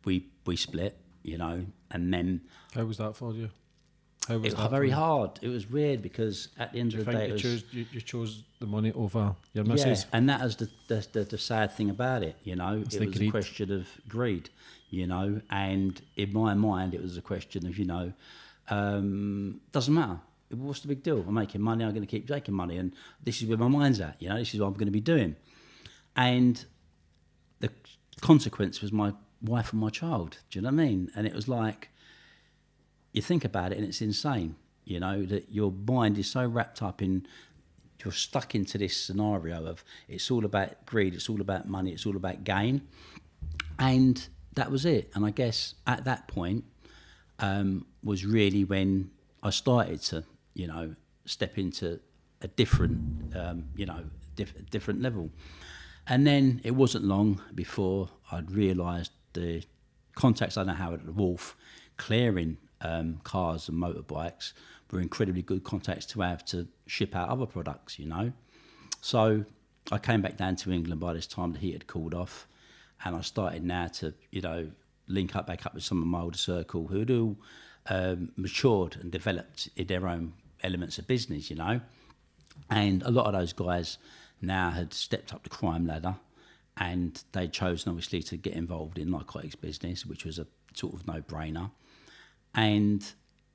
we split, you know. And then how was that for you? How was it was very hard. It was weird, because at the end of the day, you chose the money over your missus. Yeah, and that was the sad thing about it, you know. It was a question of greed, you know, and in my mind, it was a question of, you know, doesn't matter. What's the big deal? I'm making money, I'm going to keep making money, and this is where my mind's at, you know, this is what I'm going to be doing. And the consequence was my wife and my child, do you know what I mean? And it was like, you think about it and it's insane, you know, that your mind is so wrapped up in, you're stuck into this scenario of it's all about greed, it's all about money, it's all about gain. And that was it. And I guess at that point was really when I started to, you know, step into a different, different level. And then it wasn't long before I'd realised the contacts I now had at the wharf, clearing cars and motorbikes, were incredibly good contacts to have to ship out other products, you know. So I came back down to England by this time. The heat had cooled off, and I started now to, you know, link up back up with some of my older circle who'd all matured and developed in their own elements of business, you know. And a lot of those guys now had stepped up the crime ladder, and they'd chosen obviously to get involved in narcotics business, which was a sort of no-brainer. And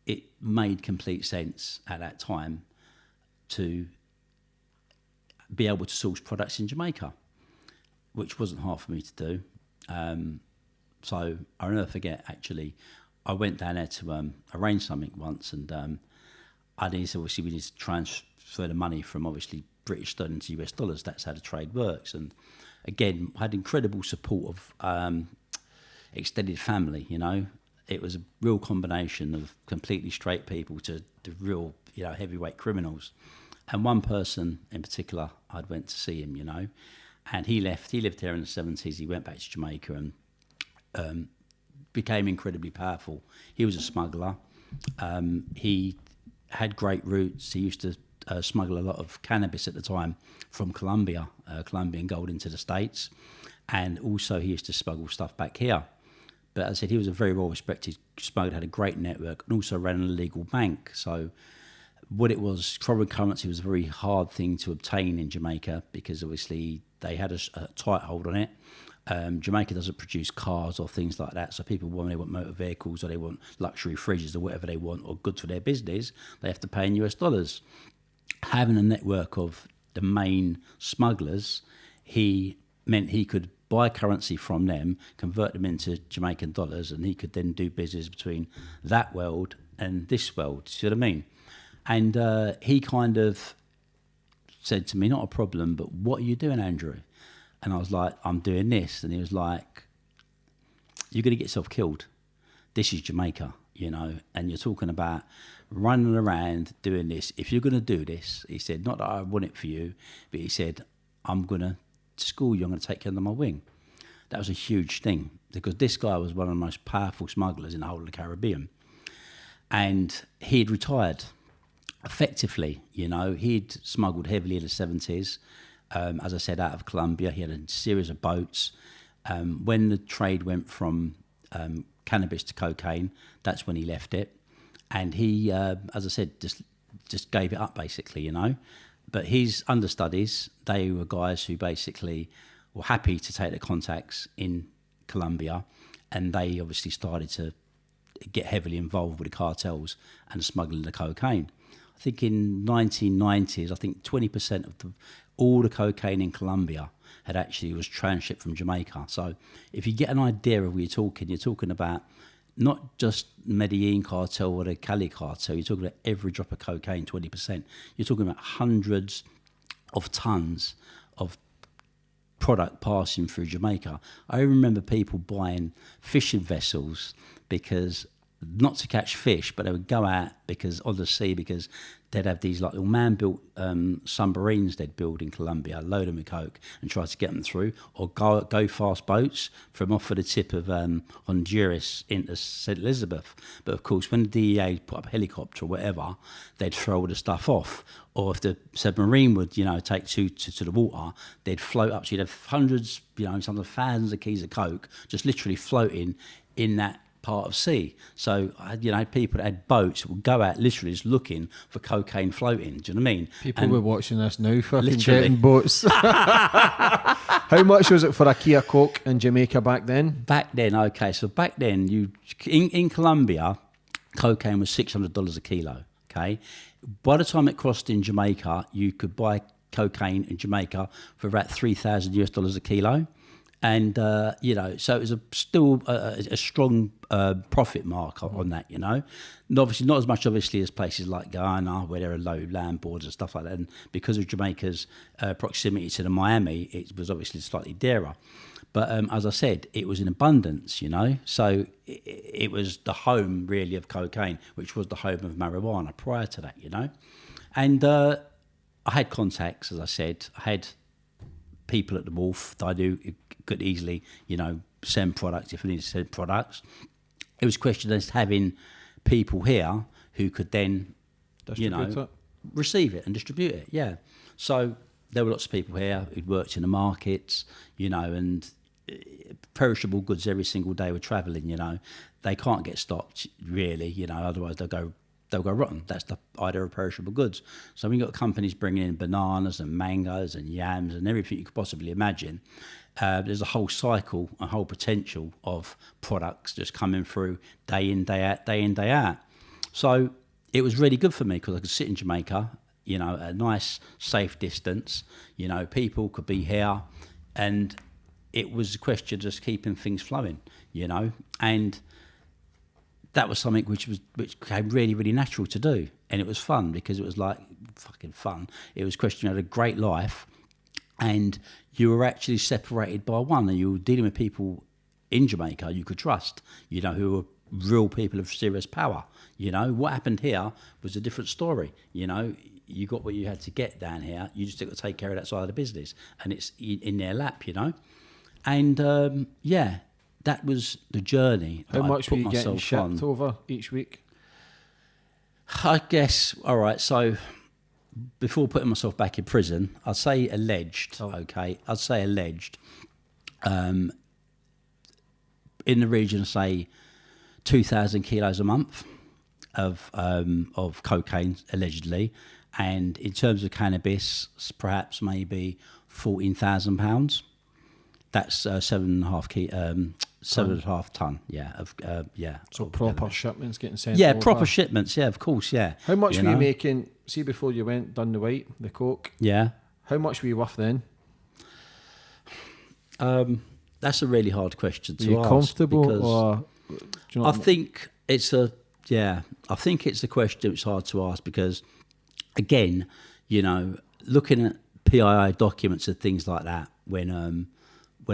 it made complete sense at that time to be able to source products in Jamaica, which wasn't hard for me to do. So I'll never forget, actually, I went down there to arrange something once, and we need to transfer the money from obviously British sterling to US dollars. That's how the trade works. And again, I had incredible support of extended family, you know. It was a real combination of completely straight people to the real, you know, heavyweight criminals. And one person in particular, I'd went to see him, you know, and he lived there in the 70s. He went back to Jamaica and became incredibly powerful. He was a smuggler. He had great roots. He used to smuggle a lot of cannabis at the time from Colombia, Colombian gold into the States. And also he used to smuggle stuff back here. But as I said, he was a very well-respected smuggler, had a great network, and also ran an illegal bank. So what it was, foreign currency was a very hard thing to obtain in Jamaica because obviously they had a tight hold on it. Jamaica doesn't produce cars or things like that, so people, when they want motor vehicles or they want luxury fridges or whatever they want or goods for their business, they have to pay in US dollars. Having a network of the main smugglers, he meant he could buy currency from them, convert them into Jamaican dollars, and he could then do business between that world and this world. Do you see what I mean? And he kind of said to me, not a problem, but what are you doing, Andrew? And I was like, I'm doing this. And he was like, you're going to get yourself killed. This is Jamaica, you know, and you're talking about running around doing this. If you're going to do this, he said, not that I want it for you, but he said, I'm going to school you, I'm going to take you under my wing. That was a huge thing because this guy was one of the most powerful smugglers in the whole of the Caribbean. And he'd retired effectively, you know. He'd smuggled heavily in the 70s. As I said, out of Colombia, he had a series of boats. When the trade went from cannabis to cocaine, that's when he left it. And he, as I said, just gave it up basically, you know. But his understudies, they were guys who basically were happy to take the contacts in Colombia, and they obviously started to get heavily involved with the cartels and smuggling the cocaine. I think in 1990s, I think 20% of all the cocaine in Colombia was transshipped from Jamaica. So if you get an idea of what you're talking about not just Medellin cartel or the Cali cartel, you're talking about every drop of cocaine, 20%. You're talking about hundreds of tons of product passing through Jamaica. I remember people buying fishing vessels because, not to catch fish, but they would go out because on the sea because they'd have these like little man-built submarines they'd build in Colombia, load them with coke and try to get them through, or go fast boats from off of the tip of Honduras into St. Elizabeth. But of course, when the DEA put up a helicopter or whatever, they'd throw all the stuff off. Or if the submarine would, take to the water, they'd float up. So you'd have hundreds, sometimes thousands of keys of coke just literally floating in that part of sea. So people that had boats would go out literally just looking for cocaine floating. Do you know what I mean? People were watching this now, fucking getting boats. How much was it for a key of coke in Jamaica back then? Back then, in Colombia, cocaine was $600 a kilo. Okay, by the time it crossed in Jamaica, you could buy cocaine in Jamaica for about $3,000 US a kilo. And, you know, so it was still a strong profit mark on that, you know. And obviously, not as much, obviously, as places like Ghana, where there are low land boards and stuff like that. And because of Jamaica's proximity to the Miami, it was obviously slightly dearer. But as I said, it was in abundance, you know. So it was the home, really, of cocaine, which was the home of marijuana prior to that, you know. And I had contacts, as I said. I had people at the wharf that I knew could easily, you know, send products if I needed to send products. It was a question of having people here who could then, receive it and distribute it, yeah. So there were lots of people here who'd worked in the markets, you know, and perishable goods every single day were travelling, you know. They can't get stopped, really, you know, otherwise they'll go rotten. That's the idea of perishable goods. So we've got companies bringing in bananas and mangoes and yams and everything you could possibly imagine. There's a whole cycle, a whole potential of products just coming through day in, day out, day in, day out. So it was really good for me because I could sit in Jamaica, you know, at a nice, safe distance. You know, people could be here, and it was a question of just keeping things flowing, you know. And that was something which became really, really natural to do. And it was fun because it was like fucking fun. It was a question of a great life, and you were actually separated by one, and you were dealing with people in Jamaica you could trust, you know, who were real people of serious power. You know, what happened here was a different story. You know, you got what you had to get down here. You just got to take care of that side of the business, and it's in their lap, you know. And yeah, that was the journey. How much were you getting shipped over each week? I guess, all right, so before putting myself back in prison, I'd say alleged, okay? I'd say alleged. In the region, say, 2,000 kilos a month of cocaine, allegedly. And in terms of cannabis, perhaps maybe £14,000. That's 7.5 ton, yeah. So proper shipments getting sent. Yeah, over. proper shipments. Yeah, of course. Yeah. How much were you making? See, before you went done the white, the coke. Yeah. How much were you worth then? That's a really hard question to ask. Are you comfortable, or do you know I think it's a question that's hard to ask because, again, you know, looking at PII documents and things like that when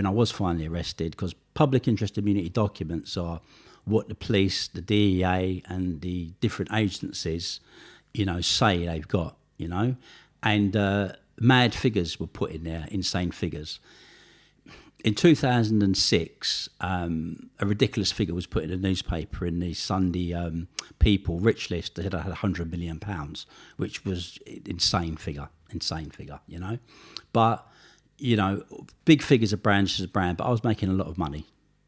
I was finally arrested, because public interest immunity documents are what the police, the DEA and the different agencies, you know, say they've got, you know, and mad figures were put in there, insane figures. In 2006, a ridiculous figure was put in a newspaper in the Sunday People Rich List that had £100 million, which was insane figure, you know. But, you know, big figures are brand as a brand, but I was making a lot of money,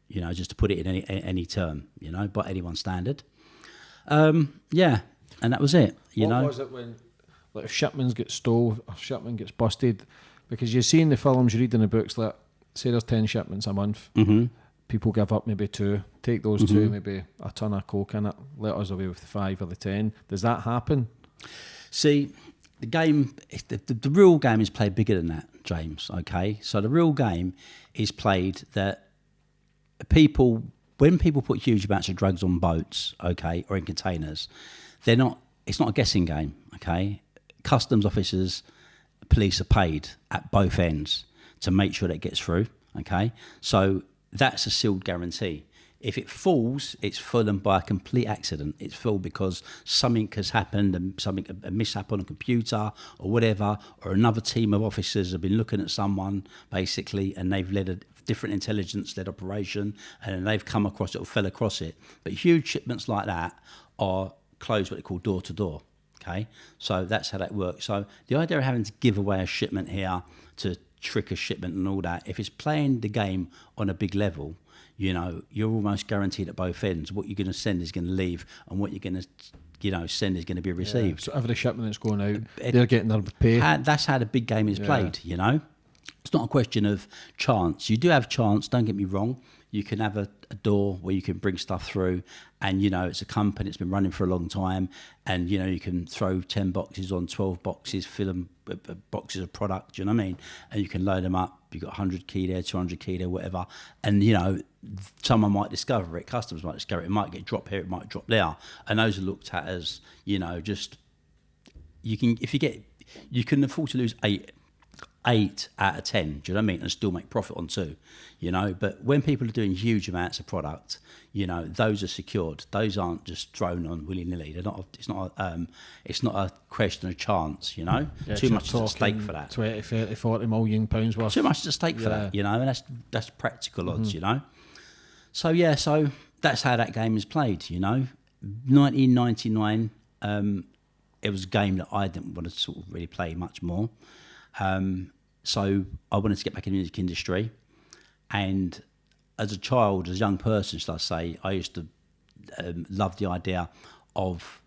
you know, just to put it in any term, you know, by anyone's standard. Yeah, and that was it, you know. What was it when, like, if shipments get stole, or shipment gets busted? Because you see in the films, you read in the books, like, say there's 10 shipments a month, people give up maybe 2, take those 2, maybe a ton of coke in it, let us away with the 5 or the 10. Does that happen? See, the game, the real game is played bigger than that, James, okay? So the real game is played that when people put huge amounts of drugs on boats, okay, or in containers, it's not a guessing game, okay? Customs officers, police are paid at both ends to make sure that it gets through, okay? So that's a sealed guarantee. If it falls, it's fallen by a complete accident. It's fallen because something has happened, a mishap on a computer or whatever, or another team of officers have been looking at someone, basically, and they've led a different intelligence-led operation, and they've come across it or fell across it. But huge shipments like that are closed what they call door-to-door, okay? So that's how that works. So the idea of having to give away a shipment here to trick a shipment and all that, if it's playing the game on a big level, you know, you're almost guaranteed at both ends. What you're going to send is going to leave, and what you're going to, you know, send is going to be received. So every shipment that's going out, they're getting their pay. That's how the big game is played, you know. It's not a question of chance. You do have chance, don't get me wrong. You can have a door where you can bring stuff through, and you know it's a company that's been running for a long time, and you know you can throw 10 boxes on 12 boxes, fill them with boxes of product, do you know what I mean? And you can load them up. You've got 100 key there, 200 key there, whatever, and you know someone might discover it, customers might discover it. It might get dropped here, it might drop there, and those are looked at as, you know, just you can afford to lose eight out of 10, do you know what I mean, and still make profit on 2, you know. But when people are doing huge amounts of product, you know, those are secured. Those aren't just thrown on willy-nilly. They're not. It's not a question of chance, you know. Yeah, too much at stake for that. 20, 30, 40 million pounds worth. Too much at stake for that, you know, and that's practical odds, you know. So yeah, so that's how that game is played, you know. 1999, it was a game that I didn't want to sort of really play much more. So I wanted to get back in the music industry, and as a child, as a young person, shall I say, I used to love the idea of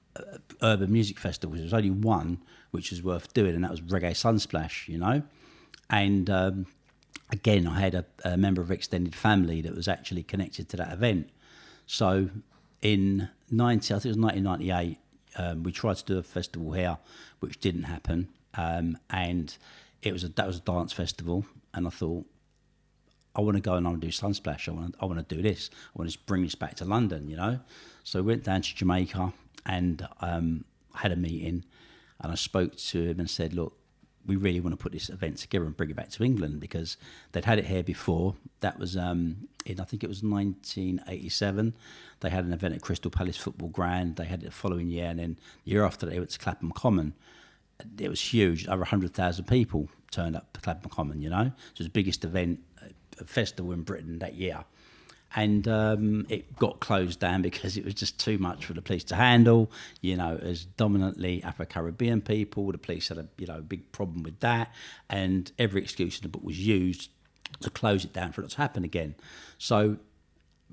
urban music festivals. There was only one which was worth doing, and that was Reggae Sunsplash, you know. And again, I had a member of extended family that was actually connected to that event. So in I think it was 1998, we tried to do a festival here, which didn't happen. And that was a dance festival, and I thought, I want to go and I want to do Sunsplash. I want to do this. I want to just bring this back to London, you know. So I went down to Jamaica and had a meeting, and I spoke to him and said, look, we really want to put this event together and bring it back to England, because they'd had it here before. That was in, I think it was 1987. They had an event at Crystal Palace Football Ground. They had it the following year, and then the year after they went to Clapham Common. It was huge. Over 100,000 people turned up to Clapham Common, you know. So it was the biggest event, festival in Britain that year. And it got closed down because it was just too much for the police to handle. You know, as dominantly Afro-Caribbean people, the police had a big problem with that. And every excuse in the book was used to close it down for it to happen again. So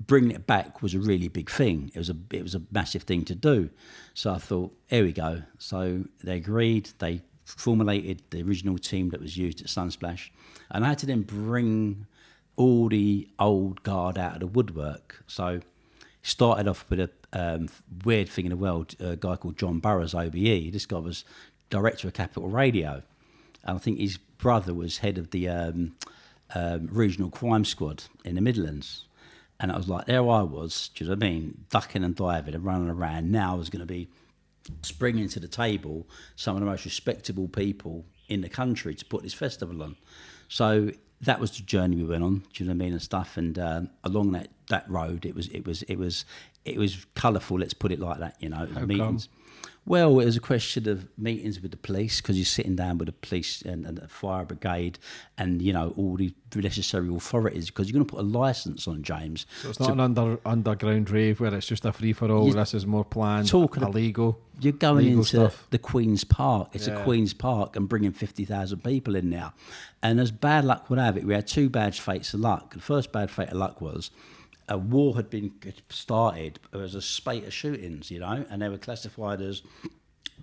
bringing it back was a really big thing. It was a massive thing to do. So I thought, here we go. So they agreed. They formulated the original team that was used at Sunsplash, and I had to then bring all the old guard out of the woodwork. So started off with a weird thing in the world. A guy called John Burroughs, OBE. This guy was director of Capital Radio, and I think his brother was head of the regional crime squad in the Midlands. And I was like, there I was, do you know what I mean, ducking and diving and running around. Now I was going to be springing to the table some of the most respectable people in the country to put this festival on. So that was the journey we went on, do you know what I mean, and stuff. And along that road, it was colourful. Let's put it like that, you know. How meetings. come? Well, it was a question of meetings with the police, because you're sitting down with the police and the fire brigade and, you know, all the necessary authorities, because you're going to put a licence on, James. So it's not an underground rave where it's just a free-for-all. This is more planned, illegal. You're going into stuff. The Queen's Park. It's a Queen's Park, and bringing 50,000 people in there. And as bad luck would have it, we had 2 bad fates of luck. The first bad fate of luck was a war had been started. There was a spate of shootings, you know, and they were classified as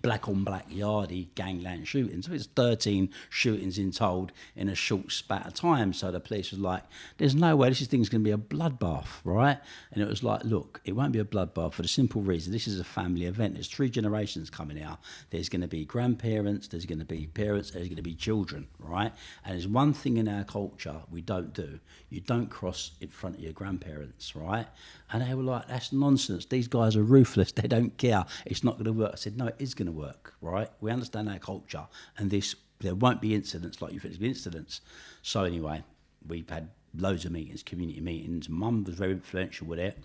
black on black yardie gangland shootings. So it's 13 shootings in told in a short spat of time. So the police was like, there's no way this thing's going to be a bloodbath, right? And it was like, look, it won't be a bloodbath for the simple reason this is a family event. There's 3 generations coming out. There's going to be grandparents, there's going to be parents, there's going to be children, right? And there's one thing in our culture we don't do. You don't cross in front of your grandparents, right? And they were like, that's nonsense. These guys are ruthless. They don't care. It's not going to work. I said, no, it is going to work, right? We understand our culture, and there won't be incidents like you think there's been incidents. So anyway, we've had loads of meetings, community meetings. Mum was very influential with it,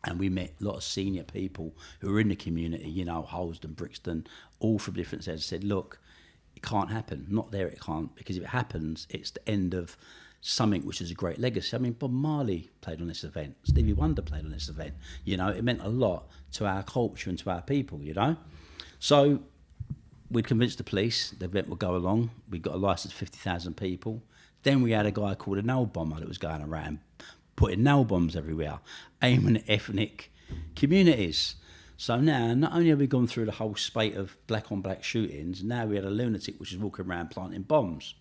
and we met a lot of senior people who were in the community, you know, Holston, Brixton, all from different sets. Said, look, it can't happen. Not there, it can't, because if it happens, it's the end of something which is a great legacy. I mean, Bob Marley played on this event. Stevie Wonder played on this event. You know, it meant a lot to our culture and to our people, you know. So we'd convinced the police the event would go along. We got a licence, 50,000 people. Then we had a guy called a nail bomber that was going around putting nail bombs everywhere, aiming at ethnic communities. So now, not only have we gone through the whole spate of black on black shootings, now we had a lunatic which is walking around planting bombs.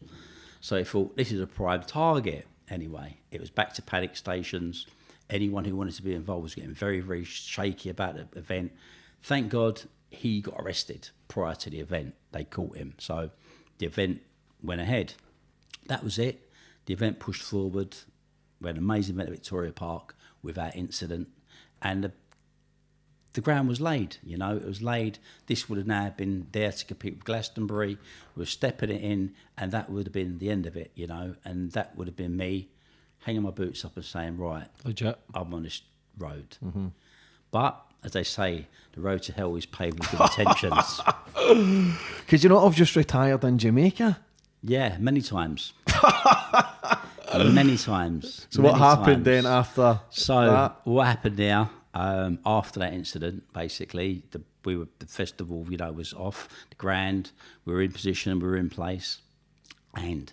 So he thought, this is a prime target. Anyway, it was back to panic stations. Anyone who wanted to be involved was getting very, very shaky about the event. Thank God he got arrested prior to the event. They caught him. So the event went ahead. That was it. The event pushed forward. We had an amazing event at Victoria Park without incident. And the ground was laid, you know, it was laid. This would have now been there to compete with Glastonbury. We were stepping it in, and that would have been the end of it, you know, and that would have been me hanging my boots up and saying, right, legit, I'm on this road. Mm-hmm. But, as they say, the road to hell is paved with good intentions. Could you not have just retired in Jamaica? Yeah, many times. Many times. So what happened then after that? What happened there? After that incident, basically, the festival, you know, was off. The grand, we were in position, we were in place, and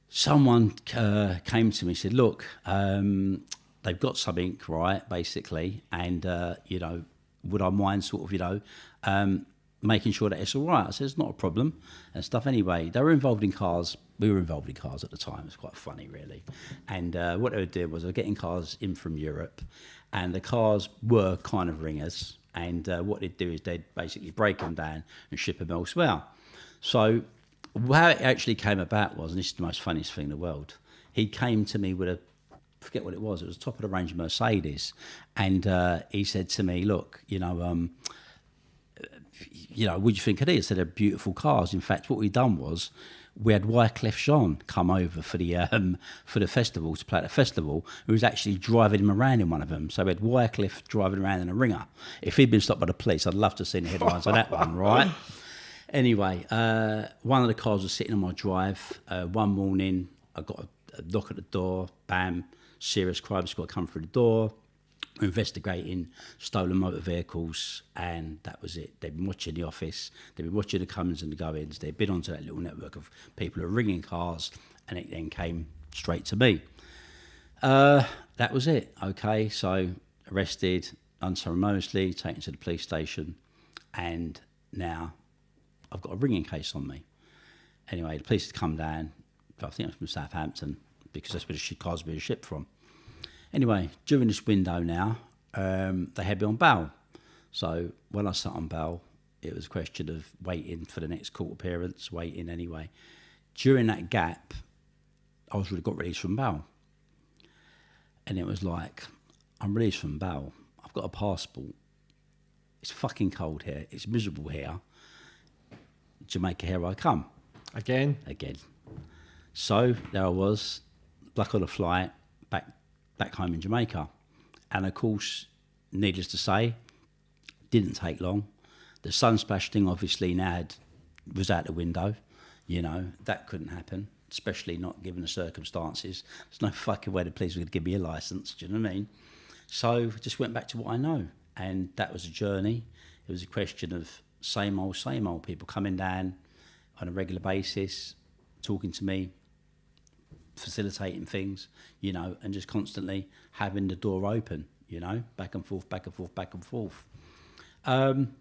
someone came to me and said, "Look, they've got something right, basically, and you know, would I mind sort of, you know, making sure that it's all right?" I said, "It's not a problem," and stuff. Anyway, they were involved in cars. We were involved in cars at the time. It was quite funny, really. And what they would do was they were getting cars in from Europe, and the cars were kind of ringers. And what they'd do is they'd basically break them down and ship them elsewhere. So how it actually came about was, and this is the most funniest thing in the world, he came to me with a, forget what it was a top of the range Mercedes, and he said to me, "Look, you know, what do you think of these?" I said, "They're beautiful cars. In fact, what we done was we had Wyclef Jean come over for the festival, to play at the festival, who was actually driving him around in one of them. So we had Wyclef driving around in a ringer. If he'd been stopped by the police, I'd love to have seen the headlines on that one, right?" Anyway, one of the cars was sitting on my drive. One morning, I got a knock at the door, bam, serious crime squad come through the door. We're investigating stolen motor vehicles, and that was it. They'd been watching The Office, they'd been watching the comings and the goings, they'd been onto that little network of people who were ringing cars, and it then came straight to me. That was it. Okay, so arrested unceremoniously, taken to the police station, and now I've got a ringing case on me. Anyway, the police had come down, I think it was from Southampton, because that's where the cars were being shipped from. Anyway, during this window now, they had me on bail. So when I sat on bail, it was a question of waiting for the next court appearance, waiting anyway. During that gap, I got released from bail. And it was like, I'm released from bail. I've got a passport. It's fucking cold here. It's miserable here. Jamaica, here I come. Again. So there I was, back on a flight, back home in Jamaica. And of course, needless to say, didn't take long. The sunsplash thing obviously now was out the window. You know, that couldn't happen, especially not given the circumstances. There's no fucking way the police were going to give me a licence, do you know what I mean? So just went back to what I know. And that was a journey. It was a question of same old people coming down on a regular basis, talking to me, facilitating things, you know, and just constantly having the door open, you know, back and forth. And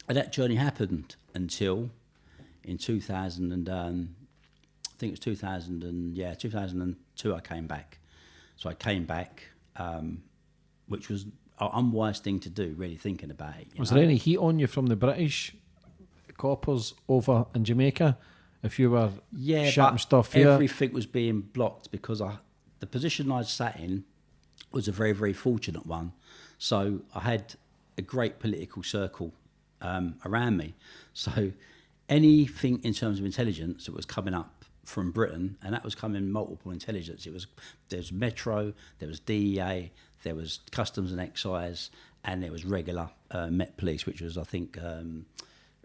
that journey happened until in 2000 and I think it was 2002 I came back. So I came back, which was an unwise thing to do, really thinking about it. Was there any heat on you from the British coppers over in Jamaica? If you were shutting stuff here? Everything was being blocked because the position I sat in was a very, very fortunate one. So I had a great political circle around me. So anything in terms of intelligence that was coming up from Britain, and that was coming multiple intelligence. There was Metro, there was DEA, there was Customs and Excise, and there was regular Met Police, which was, I think,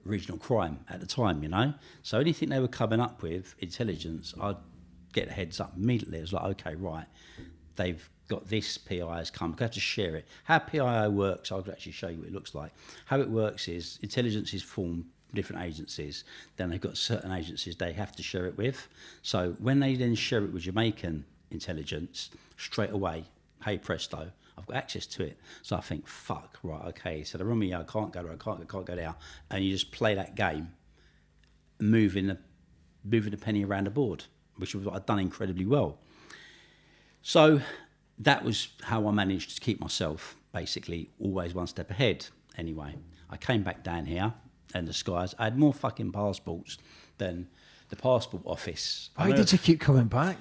regional crime at the time, you know. So anything they were coming up with, intelligence, I'd get a heads up immediately. It was like, okay, right, they've got this PI has come. I have to share it. How PIO works, I'll actually show you what it looks like. How it works is intelligence is formed different agencies. Then they've got certain agencies they have to share it with. So when they then share it with Jamaican intelligence, straight away, hey presto, I've got access to it. So I think, fuck, right, okay, so they're on me, I can't go there, I can't go there. And you just play that game, moving moving a penny around the board, which was what I'd done incredibly well. So that was how I managed to keep myself basically always one step ahead. Anyway, I came back down here and the skies. I had more fucking passports than the passport office. Why did you keep coming back?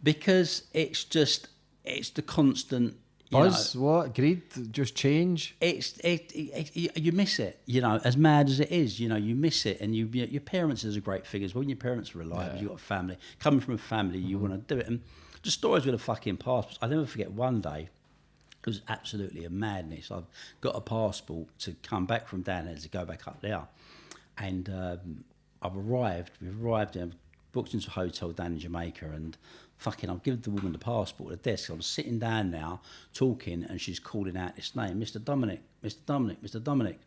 Because it's the constant Buzz, what? Greed? Just change? You miss it, as mad as it is, you miss it. And your parents is a great thing as well. When your parents are alive, you've got a family. Coming from a family, you want to do it. And just stories with a fucking passport. I'll never forget one day, it was absolutely a madness. I've got a passport to come back from down there to go back up there. And we've arrived there, booked into a hotel down in Jamaica, and I've given the woman the passport at the desk. I was sitting down now, talking, and she's calling out this name, Mr. Dominic, Mr. Dominic, Mr. Dominic.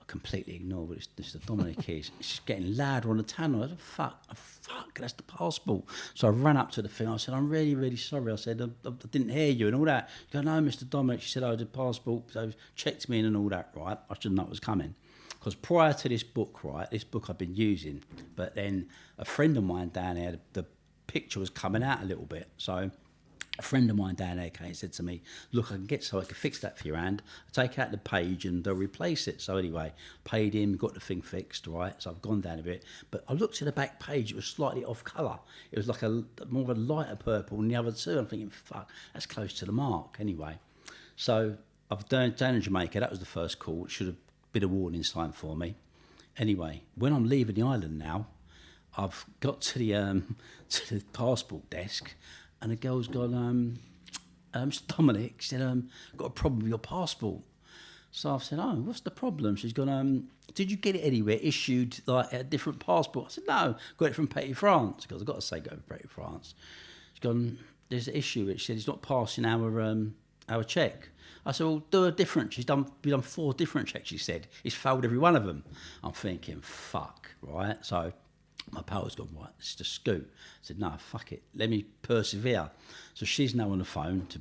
I completely ignored what Mr. Dominic is. She's getting louder on the tannoy. I said, fuck, that's the passport. So I ran up to the thing. I said, I'm really, really sorry. I said, I didn't hear you and all that. She goes, no, Mr. Dominic. She said, oh, the passport. So checked me in and all that, right? I should know it was coming. Because prior to this book, this book I've been using, but then a friend of mine down there, the picture was coming out a little bit. So a friend of mine down there came and said to me, look, I can fix that for your hand. I take out the page and they'll replace it. So anyway, paid him, got the thing fixed, right? So I've gone down a bit. But I looked at the back page, it was slightly off colour. It was like more of a lighter purple than the other two. I'm thinking, fuck, that's close to the mark anyway. So I've down in Jamaica, that was the first call. It should have been a warning sign for me. Anyway, when I'm leaving the island now, I've got to the passport desk, and the girl's gone, Mr. Dominic, she said, got a problem with your passport. So I've said, oh, what's the problem? She's gone, did you get it anywhere issued like a different passport? I said, no, got it from Petty France. Because I've got to say go from Petty France. She's gone, there's an issue. She said, it's not passing our check. I said, well, do a different. We've done 4 different checks, she said. It's failed every one of them. I'm thinking, fuck, right? So my pal's gone, right, it's just scoot. I said, no, fuck it, let me persevere. So she's now on the phone to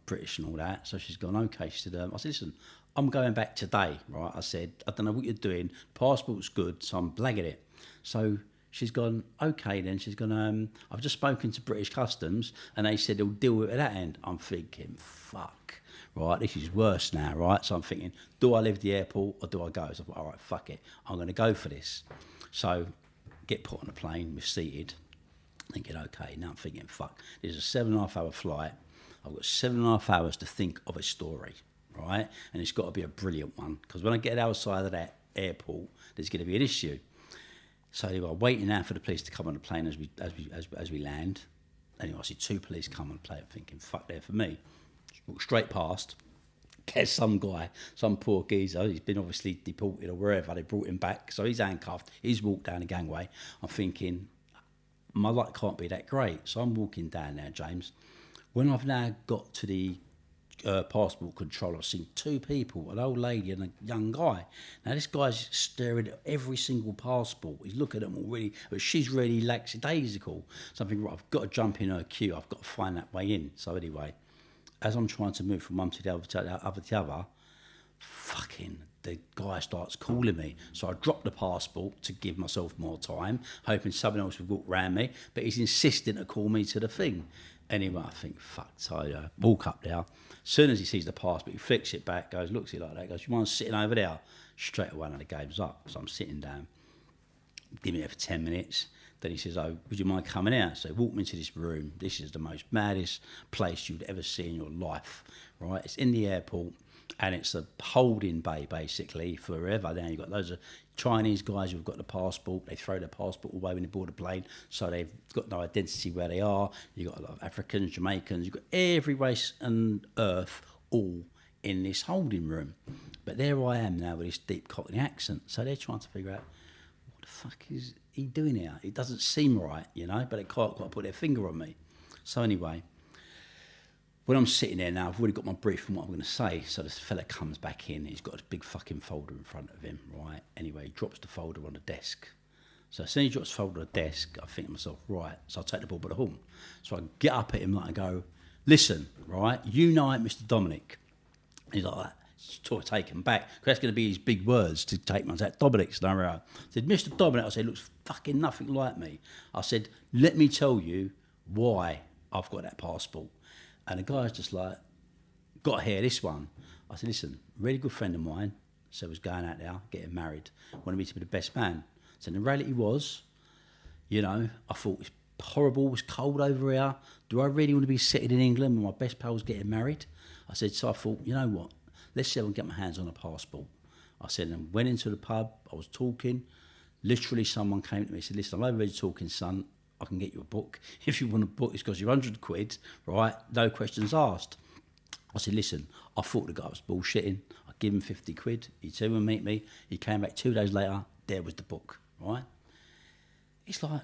British and all that. So she's gone, okay. She said, I said, listen, I'm going back today, right? I said, I don't know what you're doing. Passport's good, so I'm blagging it. So she's gone, okay then. She's gone, I've just spoken to British Customs and they said they'll deal with it at that end. I'm thinking, fuck, right, this is worse now, right? So I'm thinking, do I leave the airport or do I go? So I thought, all right, fuck it, I'm going to go for this. So get put on a plane, we're seated, thinking, okay, now I'm thinking, fuck, there's a 7.5 hour flight. I've got 7.5 hours to think of a story, right? And it's got to be a brilliant one, because when I get outside of that airport, there's going to be an issue. So anyway, I'm waiting now for the police to come on the plane as we land. Anyway, I see 2 police come on the plane, thinking, fuck, they're for me. Walk straight past. There's some guy, some poor geezer, he's been obviously deported or wherever, they brought him back, so he's handcuffed, he's walked down the gangway. I'm thinking, my luck can't be that great. So I'm walking down now, James. When I've now got to the passport control, I've seen 2 people, an old lady and a young guy. Now this guy's staring at every single passport, he's looking at them all really, but she's really lackadaisical. So I'm thinking, right, I've got to jump in her queue, I've got to find that way in. So anyway, as I'm trying to move from one to the other, fucking the guy starts calling me. So I drop the passport to give myself more time, hoping someone else would walk round me, but he's insisting to call me to the thing. Anyway, I think, fuck, so I walk up there. As soon as he sees the passport, he flicks it back, looks at it like that, goes, you mind sitting over there? Straight away, now the game's up. So I'm sitting down, give me there for 10 minutes. Then he says, oh, would you mind coming out? So he walked me into this room. This is the most maddest place you'd ever see in your life, right? It's in the airport, and it's a holding bay, basically, forever. Now you've got loads of Chinese guys who've got the passport. They throw their passport away when they board a plane, so they've got no identity where they are. You've got a lot of Africans, Jamaicans. You've got every race on earth all in this holding room. But there I am now with this deep Cockney accent. So they're trying to figure out, what the fuck is he doing here? It doesn't seem right, but they can't quite put their finger on me. So anyway, when I'm sitting there now, I've already got my brief on what I'm going to say. So this fella comes back in. He's got a big fucking folder in front of him, right? Anyway, he drops the folder on the desk. So as soon as he drops the folder on the desk, I think to myself, right, so I take the ball by the horn. So I get up at him and go, listen, right, you know it, Mr. Dominic. He's like that. sort of taken back, because that's going to be his big words to take me. I said, Dominic, I said, Mr. Dominic, I said, looks fucking nothing like me. I said, let me tell you why I've got that passport. And the guy's just like, got to hear this one. I said, listen, really good friend of mine, so was going out there, getting married, wanted me to be the best man. So the reality was, you know, I thought it's horrible, it's cold over here. Do I really want to be sitting in England when my best pal's getting married? I said, so I thought, you know what, let's see if I can get my hands on a passport. I said, and went into the pub, I was talking. Literally someone came to me and said, listen, I'm already talking, son. I can get you a book. If you want a book, it's because you're 100 quid, right? No questions asked. I said, listen, I thought the guy was bullshitting. I give him 50 quid. He said, well, meet me. He came back 2 days later. There was the book, right? It's like,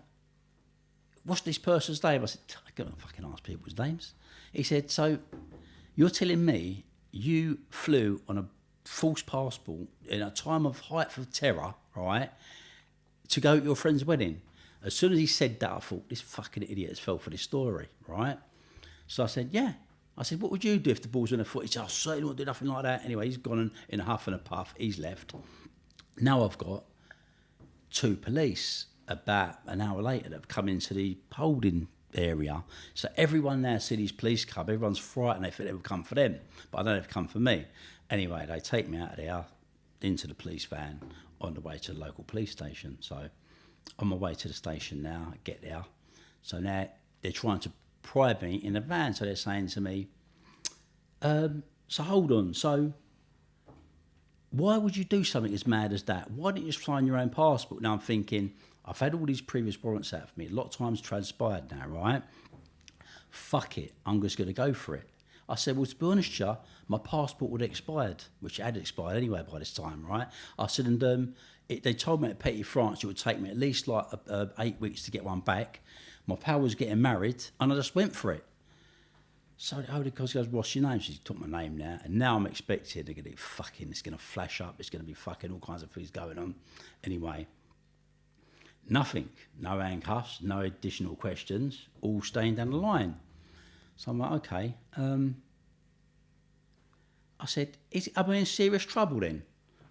what's this person's name? I said, I can't fucking ask people's names. He said, so you're telling me you flew on a false passport in a time of height of terror, right, to go to your friend's wedding? As soon as he said that, I thought, this fucking idiot has fell for this story, right? So I said, yeah. I said, what would you do if the ball's on the foot? He said, I certainly won't do nothing like that. Anyway, he's gone in a huff and a puff. He's left. Now I've got 2 police about an hour later that have come into the holding area. So everyone now sees these police come. Everyone's frightened. They think they would come for them. But I don't know if they've come for me. Anyway, they take me out of there into the police van on the way to the local police station. So on my way to the station now, I get there. So now they're trying to pry me in the van. So they're saying to me, so hold on, so why would you do something as mad as that? Why didn't you just sign your own passport? Now I'm thinking, I've had all these previous warrants out for me. A lot of times transpired now, right? Fuck it, I'm just going to go for it. I said, well, to be honest, with you, my passport would have expired, which had expired anyway by this time, right? I said, and they told me at Petit France it would take me at least like 8 weeks to get one back. My pal was getting married, and I just went for it. So the older guy goes, what's your name? She took my name now, and now I'm expecting they're going to fucking, it's going to flash up, it's going to be fucking all kinds of things going on. Anyway, nothing, no handcuffs, no additional questions, all staying down the line. So I'm like, okay. I said, am I in serious trouble then?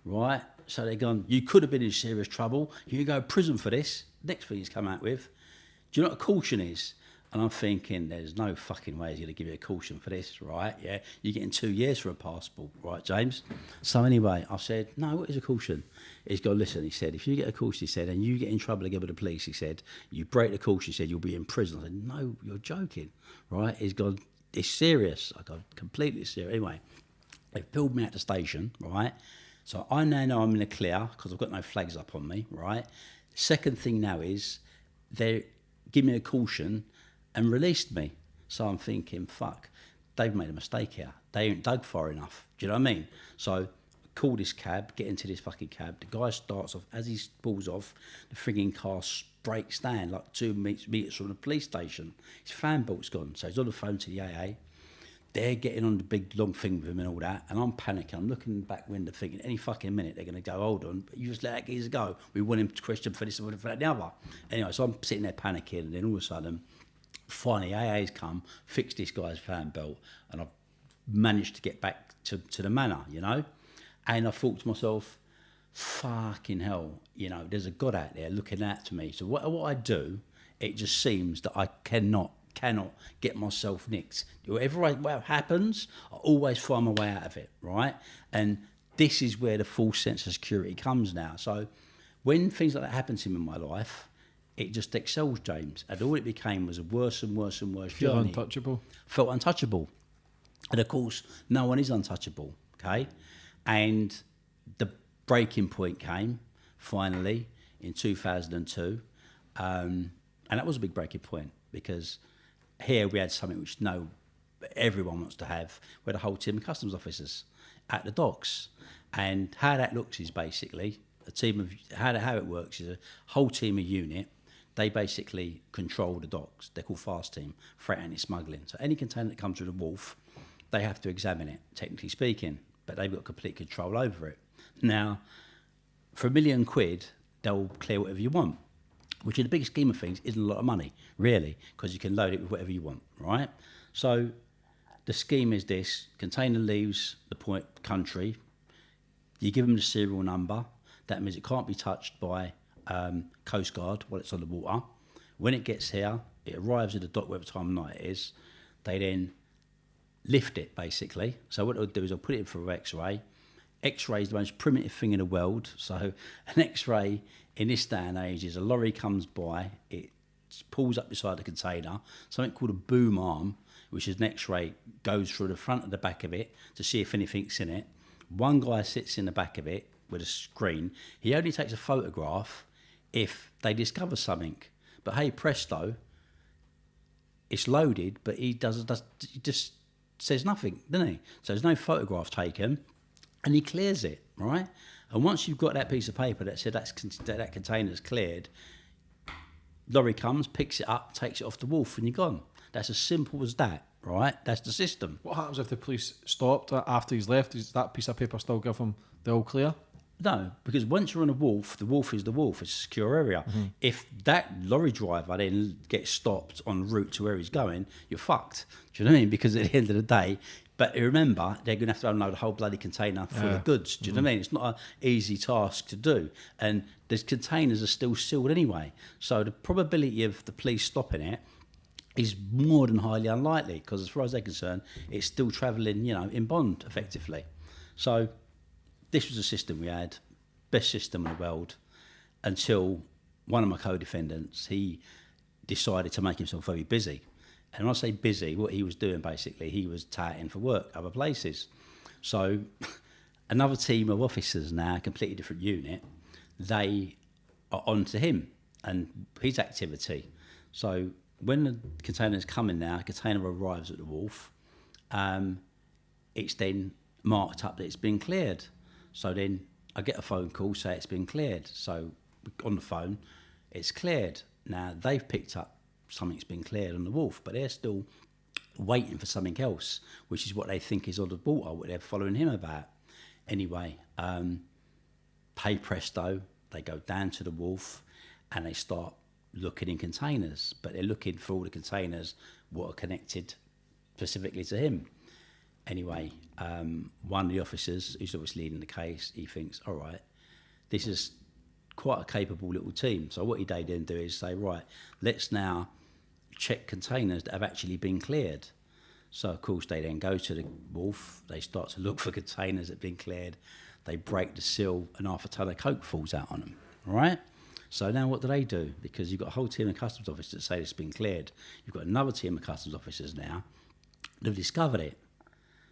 Right? So they're gone, you could have been in serious trouble. You can go to prison for this. Next thing he's come out with, do you know what a caution is? And I'm thinking, there's no fucking way he's going to give you a caution for this, right? Yeah, you're getting 2 years for a passport, right, James? So anyway, I said, no, what is a caution? He's gone, listen, he said, if you get a caution, he said, and you get in trouble again with the police, he said, you break the caution, he said, you'll be in prison. I said, no, you're joking, right? He's gone, it's serious. I go, completely serious. Anyway, they've pulled me out the station, right? So I now know I'm in the clear because I've got no flags up on me, right? Second thing now is they give me a caution and released me. So I'm thinking, fuck, they've made a mistake here. They ain't dug far enough. Do you know what I mean? So I call this cab, get into this fucking cab. The guy starts off, as he pulls off, the frigging car breaks down like 2 metres from the police station. His fan belt's gone. So he's on the phone to the AA. They're getting on the big long thing with him and all that, and I'm panicking. I'm looking in the back window thinking any fucking minute they're going to go, hold on, but you just let that geezer go. We want him to question for this and for that and the other. Anyway, so I'm sitting there panicking, and then all of a sudden, finally AA's come, fixed this guy's fan belt, and I've managed to get back to the manor, you know? And I thought to myself, fucking hell, you know, there's a God out there looking out to me. So what I do, it just seems that I cannot get myself nicked. Whatever happens, I always find my way out of it, right? And this is where the false sense of security comes now. So when things like that happen to me in my life, it just excels James. And all it became was a worse and worse and worse journey. Feel untouchable. Felt untouchable. And of course, no one is untouchable, okay? And the breaking point came, finally, in 2002. And that was a big breaking point because here we had something which everyone wants to have. We had a whole team of customs officers at the docks. And how that looks is basically a team of, how it works is a whole team of unit. They basically control the docks. They're called fast team, freight anti-smuggling. So any container that comes through the wharf, they have to examine it, technically speaking, but they've got complete control over it. Now, for £1 million, they'll clear whatever you want, which in the big scheme of things isn't a lot of money, really, because you can load it with whatever you want, right? So the scheme is this: container leaves the point country. You give them the serial number. That means it can't be touched by Coast Guard while it's on the water. When it gets here, it arrives at the dock whatever time of night it is. They then lift it, basically. So what they'll do is they'll put it in for X-ray. X-ray is the most primitive thing in the world. So an X-ray in this day and age is a lorry comes by, it pulls up beside the container, something called a boom arm, which is an X-ray, goes through the front and the back of it to see if anything's in it. One guy sits in the back of it with a screen. He only takes a photograph if they discover something. But hey, presto, it's loaded, but he just says nothing, doesn't he? So there's no photograph taken, and he clears it, right? And once you've got that piece of paper that said that container's cleared, lorry comes, picks it up, takes it off the wharf, and you're gone. That's as simple as that, right? That's the system. What happens if the police stopped after he's left? Does that piece of paper still give him the all clear? No, because once you're on the wharf is the wharf. It's a secure area. Mm-hmm. If that lorry driver then gets stopped en route to where he's going, you're fucked. Do you know what I mean? Because at the end of the day, but remember, they're going to have to unload a whole bloody container full of goods. Do you know what I mean? It's not an easy task to do. And the containers are still sealed anyway. So the probability of the police stopping it is more than highly unlikely, because as far as they're concerned, it's still travelling, in bond, effectively. So this was a system we had, best system in the world, until one of my co-defendants, he decided to make himself very busy. And when I say busy, what he was doing basically, he was touting for work other places. So another team of officers now, a completely different unit, they are on to him and his activity. So when the container's coming now, a container arrives at the wharf, it's then marked up that it's been cleared. So then I get a phone call, say it's been cleared. So on the phone, it's cleared. Now they've picked up something's been cleared on the wharf, but they're still waiting for something else, which is what they think is on the water, what they're following him about. Anyway, hey presto, they go down to the wharf and they start looking in containers, but they're looking for all the containers what are connected specifically to him. Anyway, one of the officers, who's obviously leading the case, he thinks, all right, this is quite a capable little team. So what they then do is say, right, let's now check containers that have actually been cleared. So, of course, they then go to the wharf, they start to look for containers that have been cleared, they break the seal, and half a ton of coke falls out on them, all right? So now what do? Because you've got a whole team of customs officers that say it's been cleared. You've got another team of customs officers now that have discovered it.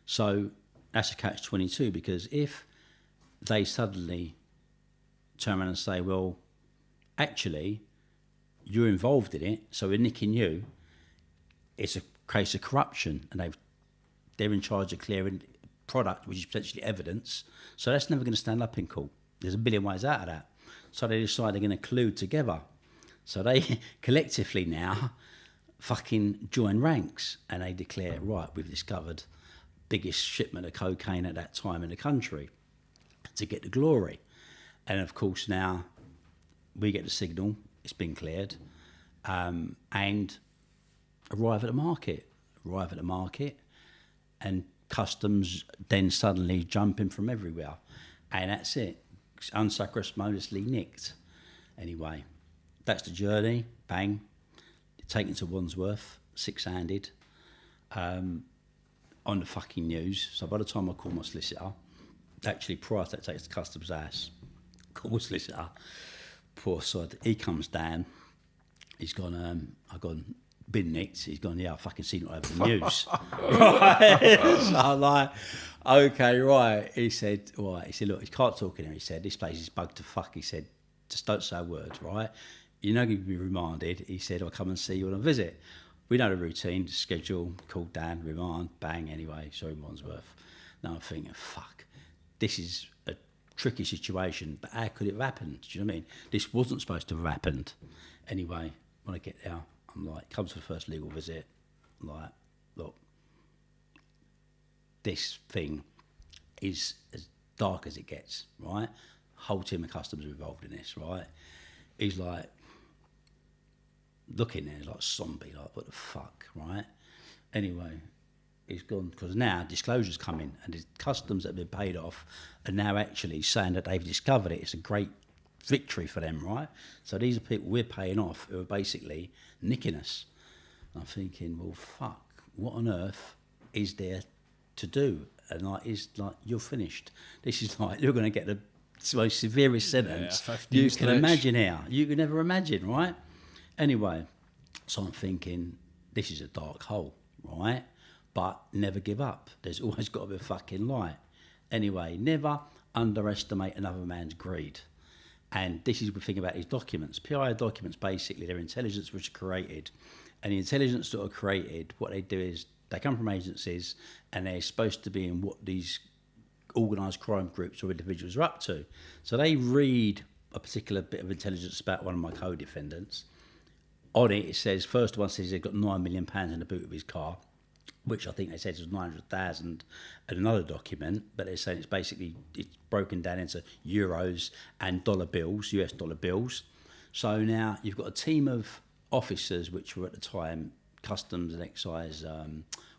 So that's a catch-22, because if they suddenly turn around and say, well, actually, you're involved in it, so we're nicking you, it's a case of corruption, and they're in charge of clearing product, which is potentially evidence, so that's never going to stand up in court. There's a billion ways out of that. So they decide they're going to collude together. So they collectively now fucking join ranks, and they declare, right, we've discovered biggest shipment of cocaine at that time in the country to get the glory. And of course now we get the signal, it's been cleared, and arrive at the market, and customs then suddenly jump in from everywhere, and that's it, unceremoniously nicked. Anyway, that's the journey, bang, taken to Wandsworth, six-handed, on the fucking news. So by the time I call my solicitor, actually prior to that takes the customs ass, call solicitor, poor sod, he comes down, he's gone, I've gone, been nicked, he's gone, yeah, I fucking seen it over the news. Right? So I'm like, okay, right. He said, look, he can't talk in here. He said, this place is bugged to fuck. He said, just don't say a word, right? You're not going to be remanded. He said, I'll come and see you on a visit. We know the routine, schedule, call down, remand, bang, anyway, sorry, Wandsworth. Now I'm thinking, fuck, this is a tricky situation, but how could it have happened? Do you know what I mean? This wasn't supposed to have happened. Anyway, when I get there, I'm like, comes for the first legal visit, I'm like, look, this thing is as dark as it gets, right? Whole team of customs are involved in this, right? He's like, looking there like zombie, like what the fuck, right? Anyway, it's gone, because now disclosures come in, and the customs that have been paid off are now actually saying that they've discovered it. It's a great victory for them, right? So these are people we're paying off who are basically nicking us. And I'm thinking, well, fuck, what on earth is there to do? And like, is like, you're finished. This is like, you're going to get the most severest sentence you can imagine here. You can never imagine, right? Anyway, so I'm thinking, this is a dark hole, right? But never give up. There's always got to be a fucking light. Anyway, never underestimate another man's greed. And this is the thing about these documents. PIO documents, basically, they're intelligence which are created. And the intelligence that are created, what they do is they come from agencies and they're supposed to be in what these organised crime groups or individuals are up to. So they read a particular bit of intelligence about one of my co-defendants. On it, it says, first one says they've got £9 million in the boot of his car, which I think they said was 900,000 in another document, but they're saying it's broken down into euros and dollar bills, US dollar bills. So now you've got a team of officers, which were at the time customs and excise,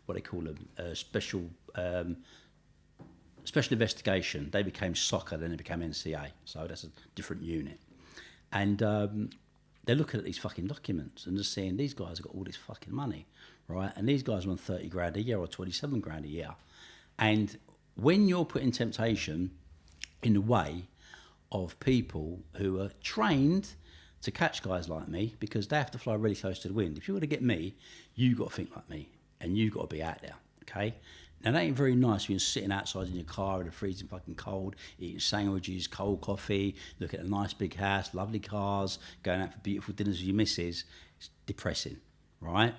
what they call them, special investigation. They became SOCA, then they became NCA, so that's a different unit. And they're looking at these fucking documents and just seeing these guys have got all this fucking money, right? And these guys are on 30 grand a year or 27 grand a year. And when you're putting temptation in the way of people who are trained to catch guys like me, because they have to fly really close to the wind. If you were to get me, you've got to think like me and you've got to be out there, okay? Now, that ain't very nice when you're sitting outside in your car in the freezing fucking cold, eating sandwiches, cold coffee, looking at a nice big house, lovely cars, going out for beautiful dinners with your missus. It's depressing, right?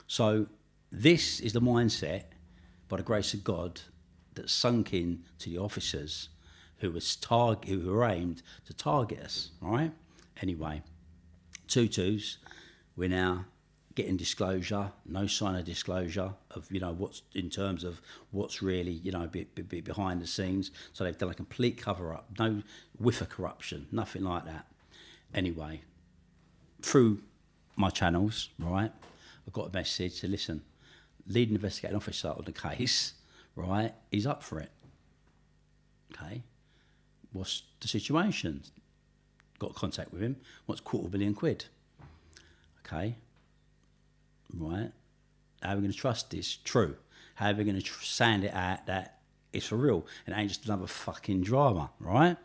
So this is the mindset, by the grace of God, that sunk in to the officers who were aimed to target us, right? Anyway, 2-2s, we're now getting disclosure, no sign of disclosure of, what's in terms of what's really, be behind the scenes. So they've done a complete cover-up, no whiff of corruption, nothing like that. Anyway, through my channels, right, I've got a message to listen, lead investigating officer on the case, right, he's up for it. Okay, what's the situation? Got contact with him, wants £250,000. Okay. Right, how are we going to trust this? True. How are we going to sand it out that it's for real and it ain't just another fucking drama, right?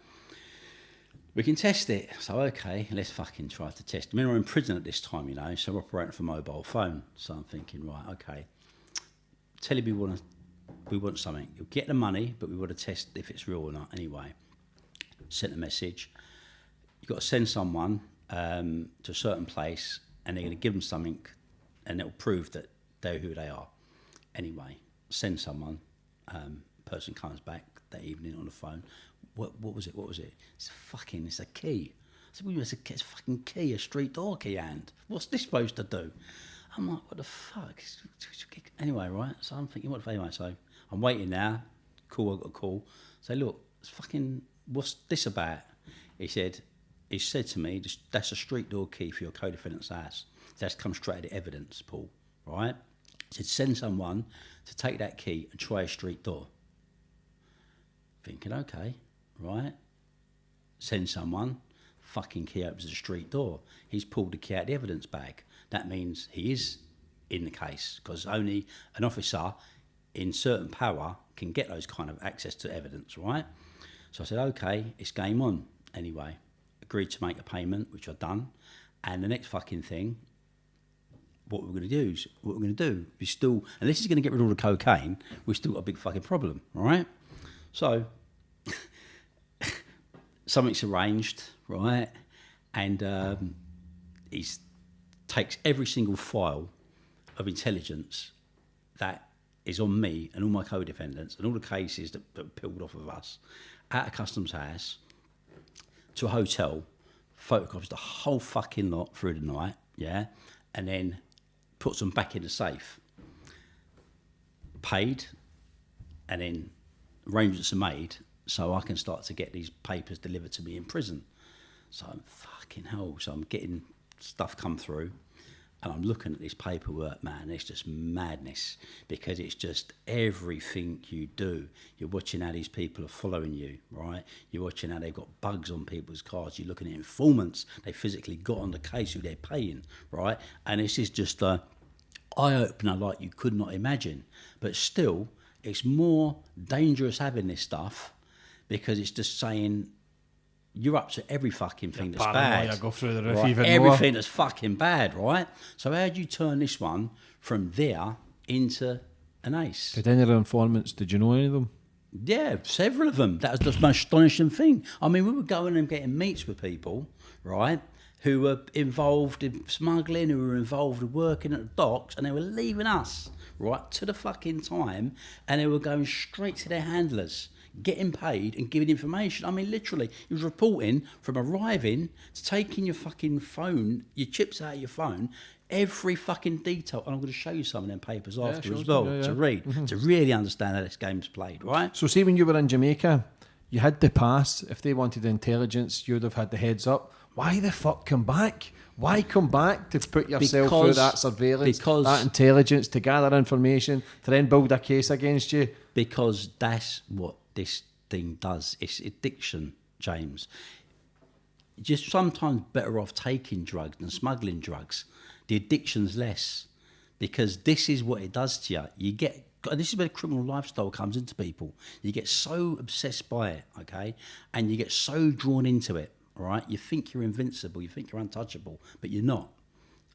We can test it. So, okay, let's fucking try to test it. I mean, we're in prison at this time, so we're operating from a mobile phone. So I'm thinking, right, okay, tell him we want something. You'll get the money, but we want to test if it's real or not. Anyway, sent a message. You've got to send someone to a certain place and they're going to give them something and it'll prove that they're who they are. Anyway, send someone. Person comes back that evening on the phone. What was it? It's a key. I said, well, it's a fucking key, a street door key, and what's this supposed to do? I'm like, what the fuck? Anyway, right? So I'm thinking, anyway, so I'm waiting now. Cool, I got a call. Say, look, what's this about? He said to me, that's a street door key for your co-defendant's house. That's come straight out of evidence, Paul, right? He said, send someone to take that key and try a street door. Thinking, okay, right? Send someone, fucking key opens the street door. He's pulled the key out of the evidence bag. That means he is in the case, because only an officer in certain power can get those kind of access to evidence, right? So I said, okay, it's game on. Anyway, agreed to make a payment, which I've done. And the next fucking thing, what we're going to do, we still, and this is going to get rid of all the cocaine, we've still got a big fucking problem, right? So, something's arranged, right? And he takes every single file of intelligence that is on me and all my co-defendants and all the cases that were peeled off of us at a customs house to a hotel, photocopies the whole fucking lot through the night, yeah, and then puts them back in the safe. Paid, and then arrangements are made so I can start to get these papers delivered to me in prison. So I'm fucking hell. So I'm getting stuff come through. And I'm looking at this paperwork, man, it's just madness, because it's just everything you do. You're watching how these people are following you, right? You're watching how they've got bugs on people's cars. You're looking at informants they physically got on the case who they're paying, right? And this is just a eye-opener like you could not imagine. But still, it's more dangerous having this stuff, because it's just saying you're up to every fucking thing that's bad. Go through the roof right? even Everything more. that's fucking bad, right? So how do you turn this one from there into an ace? Did any of the informants, did you know any of them? Yeah, several of them. That was the most astonishing thing. I mean, we were going and getting meets with people, right, who were involved in smuggling, who were involved in working at the docks, and they were leaving us, right, to the fucking time, and they were going straight to their handlers, getting paid and giving information. I mean, literally, he was reporting from arriving to taking your fucking phone, your chips out of your phone, every fucking detail. And I'm going to show you some of them papers after as well to read, to really understand how this game's played, right? So see, when you were in Jamaica, you had the pass. If they wanted intelligence, you'd have had the heads up. Why the fuck come back? Why come back to put yourself through that surveillance, that intelligence, to gather information, to then build a case against you? Because that's what this thing does. It's addiction, James. You're sometimes better off taking drugs than smuggling drugs. The addiction's less, because this is what it does to you. You get, and this is where the criminal lifestyle comes into people. You get so obsessed by it, okay, and you get so drawn into it, right? You think you're invincible, you think you're untouchable, but you're not,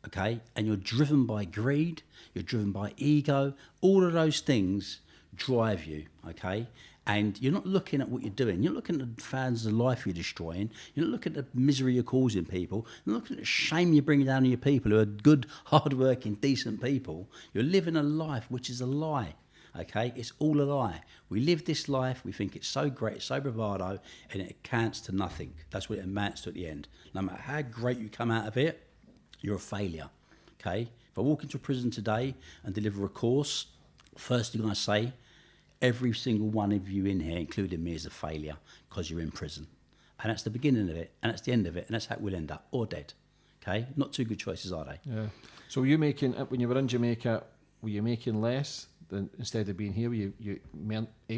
okay? And you're driven by greed, you're driven by ego. All of those things drive you, okay? And you're not looking at what you're doing. You're not looking at the thousands of life you're destroying. You're not looking at the misery you're causing people. You're not looking at the shame you're bringing down on your people who are good, hard-working, decent people. You're living a life which is a lie, okay? It's all a lie. We live this life, we think it's so great, it's so bravado, and it counts to nothing. That's what it amounts to at the end. No matter how great you come out of it, you're a failure, okay? If I walk into a prison today and deliver a course, first thing I say, every single one of you in here, including me, is a failure because you're in prison. And that's the beginning of it, and that's the end of it, and that's how we'll end up, or dead. Okay? Not two good choices, are they? Yeah. So were you making, when you were in Jamaica, were you making less than, instead of being here? Were you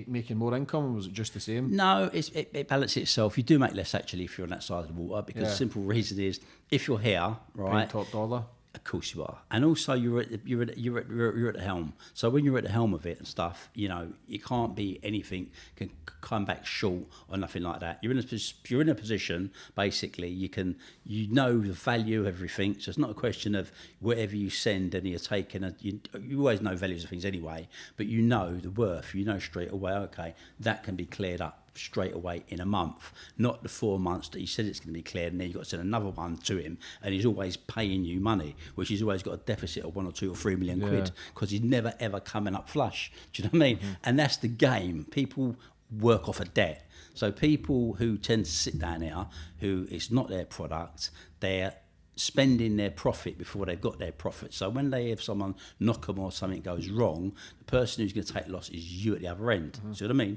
making more income, or was it just the same? No, it balances itself. You do make less, actually, if you're on that side of the water, because the simple reason is, if you're here, right? Top dollar. Of course you are, and also you're at the helm. So when you're at the helm of it and stuff, you know, you can't be anything can come back short or nothing like that. You're in a position, basically, you know the value of everything. So it's not a question of whatever you send and you're taking. You always know values of things anyway, but you know the worth. You know straight away. Okay, that can be cleared up straight away in a month, not the 4 months that he said it's going to be cleared, and then you've got to send another one to him, and he's always paying you money, which he's always got a deficit of 1 or 2 or 3 million quid, because he's never ever coming up flush. Do you know what I mean? And that's the game. People work off a debt. So people who tend to sit down here, who it's not their product, they're spending their profit before they've got their profit. So when they have someone knock them or something goes wrong, the person who's going to take loss is you at the other end. See what I mean?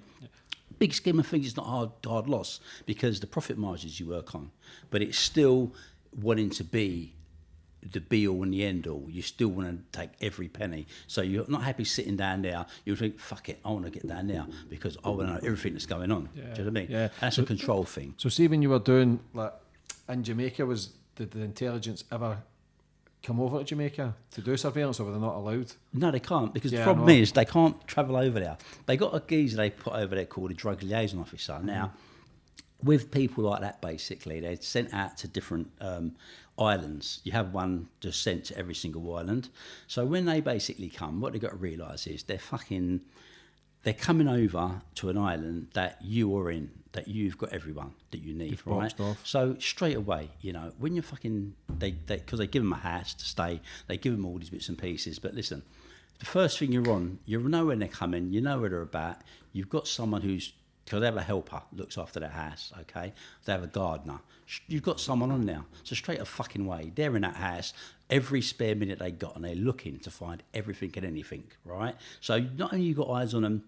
Big scheme of things, it's not hard loss, because the profit margins you work on, but it's still wanting to be the be all and the end all. You still want to take every penny. So you're not happy sitting down there. You think, fuck it, I want to get down there because I want to know everything that's going on. Do you know what I mean? Yeah. That's a control thing. So see, when you were doing, like, in Jamaica, did the intelligence ever come over to Jamaica to do surveillance, or were they not allowed? No, they can't, because the problem is they can't travel over there. They got a geezer they put over there called a drug liaison officer. Now, with people like that, basically, they're sent out to different islands. You have one just sent to every single island. So when they basically come, what they've got to realise is they're coming over to an island that you are in, that you've got everyone that you need, just right? So straight away, you know, when you're because they give them a house to stay, they give them all these bits and pieces. But listen, the first thing you know when they're coming, you know where they're about. You've got someone because they have a helper, looks after their house, okay? They have a gardener. You've got someone on now. So straight a fucking way, they're in that house every spare minute they got, and they're looking to find everything and anything, right? So not only you got eyes on them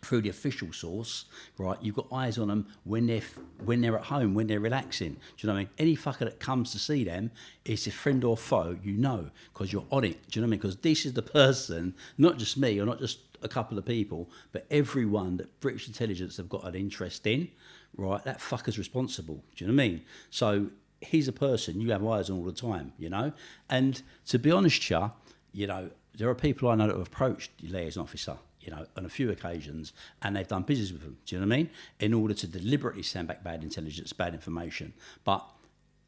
through the official source, right? You've got eyes on them when they're at home, when they're relaxing. Do you know what I mean? Any fucker that comes to see them, it's a friend or foe, you know, because you're on it. Do you know what I mean? Because this is the person, not just me or not just a couple of people, but everyone that British intelligence have got an interest in, right? That fucker's responsible. Do you know what I mean? So he's a person you have eyes on all the time, you know? And to be honest, you know, there are people I know that have approached the liaison officer, you know, on a few occasions, and they've done business with them, do you know what I mean? In order to deliberately send back bad intelligence, bad information. But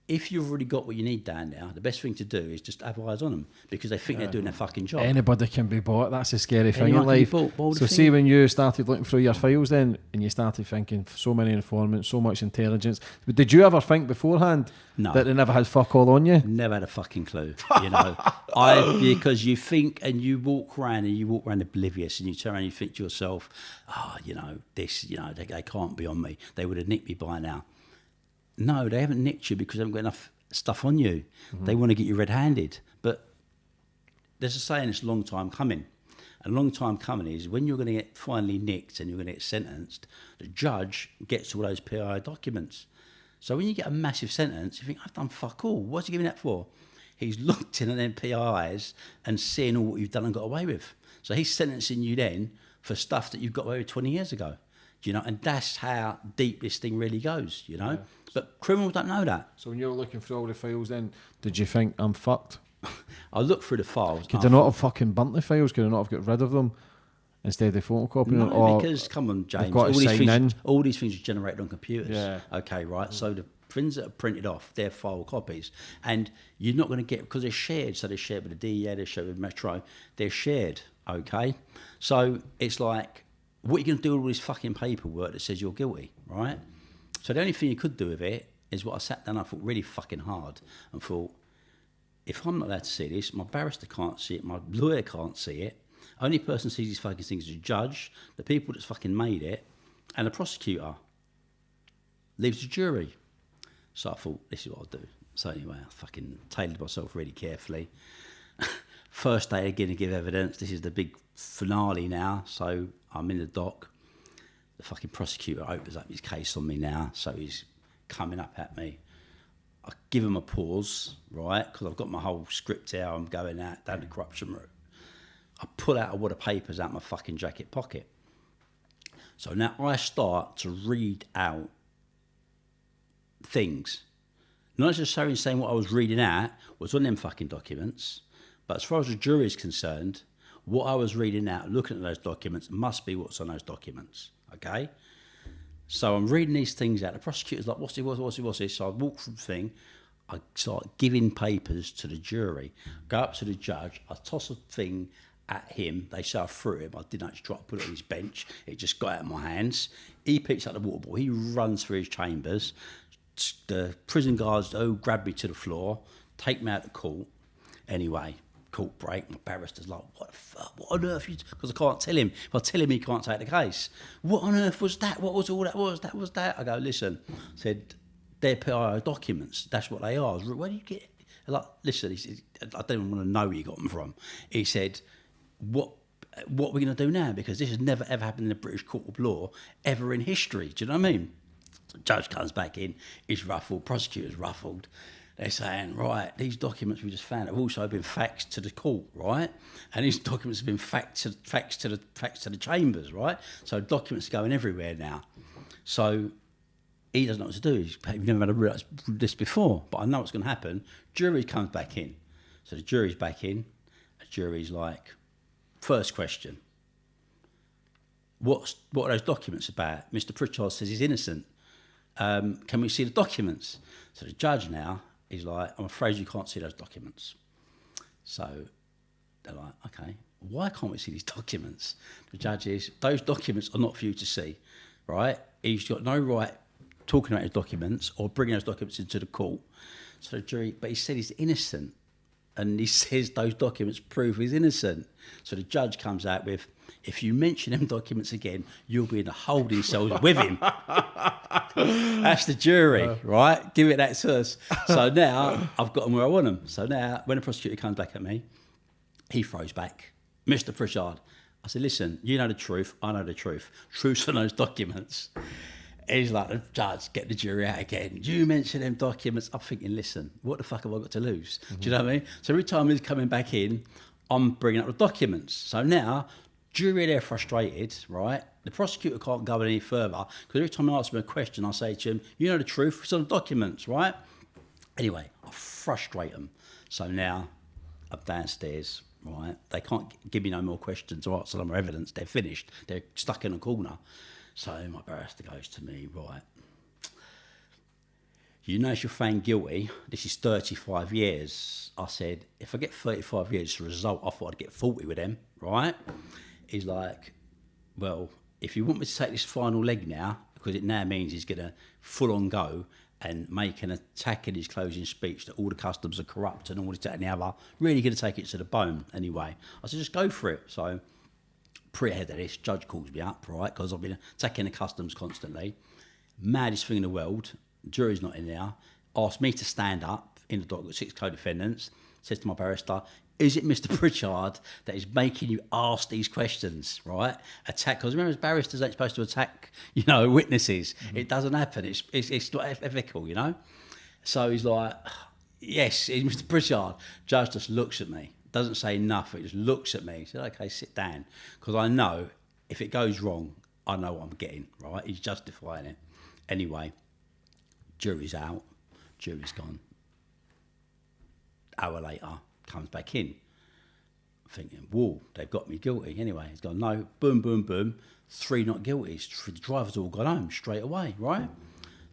if you've already got what you need down there, the best thing to do is just have eyes on them, because they think they're doing their fucking job. Anybody can be bought. That's a scary thing Anyone in life. can be bought. So see, when you started looking through your files then, and you started thinking so many informants, so much intelligence, but did you ever think beforehand No. that they never had fuck all on you? Never had a fucking clue, you know. Because you think and you walk around oblivious, and you turn around and you think to yourself, you know, this, you know, they can't be on me. They would have nicked me by now. No, they haven't nicked you because they haven't got enough stuff on you. Mm-hmm. They want to get you red-handed. But there's a saying, it's a long time coming. A long time coming is when you're going to get finally nicked and you're going to get sentenced, the judge gets all those PI documents. So when you get a massive sentence, you think, I've done fuck all. What's he giving that for? He's looked in at them PIs and seeing all what you've done and got away with. So he's sentencing you then for stuff that you've got away with 20 years ago. Do you know? And that's how deep this thing really goes, you know? Yeah. But criminals don't know that. So when you were looking through all the files then, did you think, I'm fucked? I looked through the files. Could they not have fucking burnt the files? Could they not have got rid of them instead of photocopying them? No, because, come on, James, all these things are generated on computers. Yeah. Okay, right? So the things that are printed off, they're file copies. And you're not going to get, because they're shared, so they're shared with the DEA, they're shared with Metro, they're shared, okay? So it's like, what are you going to do with all this fucking paperwork that says you're guilty, right? So the only thing you could do with it is what I sat down, I thought really fucking hard, and thought, if I'm not allowed to see this, my barrister can't see it, my lawyer can't see it, only person sees these fucking things is the judge, the people that's fucking made it, and the prosecutor. Leaves the jury. So I thought, this is what I'll do. So anyway, I fucking tailored myself really carefully. First day again to give evidence. This is the big finale now. So I'm in the dock. The fucking prosecutor opens up his case on me now. So he's coming up at me. I give him a pause, right? Because I've got my whole script here. I'm going out down the corruption route. I pull out a wad of papers out my fucking jacket pocket. So now I start to read out things. Not necessarily saying what I was reading out was on them fucking documents, but as far as the jury is concerned, what I was reading out, looking at those documents, must be what's on those documents, okay? So I'm reading these things out. The prosecutor's like, what's this? So I walk through the thing, I start giving papers to the jury, go up to the judge, I toss a thing at him, they say I threw him, I didn't actually try to put it on his bench, it just got out of my hands. He picks up the water bottle, he runs through his chambers, the prison guards grab me to the floor, take me out to court. Anyway, court break, my barrister's like, what the fuck, what on earth, because I can't tell him, if I tell him he can't take the case. What on earth was that, what was all that was that? I go, listen, I said, they're PIO documents, that's what they are. Where do you get it? Like, listen, he said, I don't even want to know where you got them from. He said, what are we going to do now? Because this has never ever happened in the British court of law, ever in history, do you know what I mean? The judge comes back in, he's ruffled, prosecutor's ruffled. They're saying, right, these documents we just found have also been faxed to the court, right? And these documents have been faxed to the chambers, right? So documents are going everywhere now. So he doesn't know what to do. He's never had realised this before, but I know what's going to happen. Jury comes back in. So the jury's back in. The jury's like, first question, what are those documents about? Mr. Pritchard says he's innocent. Can we see the documents? So the judge now is like, I'm afraid you can't see those documents. So they're like, okay, why can't we see these documents? The judge is, those documents are not for you to see, right? He's got no right talking about his documents or bringing those documents into the court. So the jury, but he said he's innocent. And he says those documents prove he's innocent. So the judge comes out with, if you mention them documents again, you'll be in the holding cells with him. That's the jury, right? Give it that to us. So now I've got them where I want them. So now when the prosecutor comes back at me, he throws back, Mr. Pritchard, I said, listen, you know the truth, I know the truth. Truth's on those documents. He's like, the judge, get the jury out again. You mention them documents. I'm thinking, listen, what the fuck have I got to lose? Do you know what I mean? So every time he's coming back in, I'm bringing up the documents. So now, jury, they're frustrated, right? The prosecutor can't go any further because every time I ask him a question, I say to him, you know the truth, it's on the documents, right? Anyway, I frustrate them. So now, I'm downstairs, right? They can't give me no more questions or answer no more evidence. They're finished. They're stuck in a corner. So my barrister goes to me, right, you know if you're found guilty, this is 35 years. I said, if I get 35 years as a result, I thought I'd get 40 with them, right? He's like, well, if you want me to take this final leg now, because it now means he's going to full on go and make an attack in his closing speech that all the customs are corrupt and all this, that and the other, really going to take it to the bone anyway. I said, just go for it. So pre-ahead of this, judge calls me up, right, because I've been attacking the customs constantly. Maddest thing in the world, jury's not in there, asked me to stand up in the dock with 6 co-defendants, says to my barrister, is it Mr. Pritchard that is making you ask these questions, right? Attack, because remember, barristers ain't supposed to attack, witnesses. Mm-hmm. It doesn't happen. It's not ethical, So he's like, yes, it's Mr. Pritchard. Judge just looks at me, doesn't say nothing, just looks at me. He said, okay, sit down, because I know if it goes wrong, I know what I'm getting, right? He's justifying it. Anyway, jury's out, jury's gone. Hour later, comes back in, thinking, whoa, they've got me guilty. Anyway, he's gone, no, boom, boom, boom, 3 not guilty. The drivers all gone home straight away, right?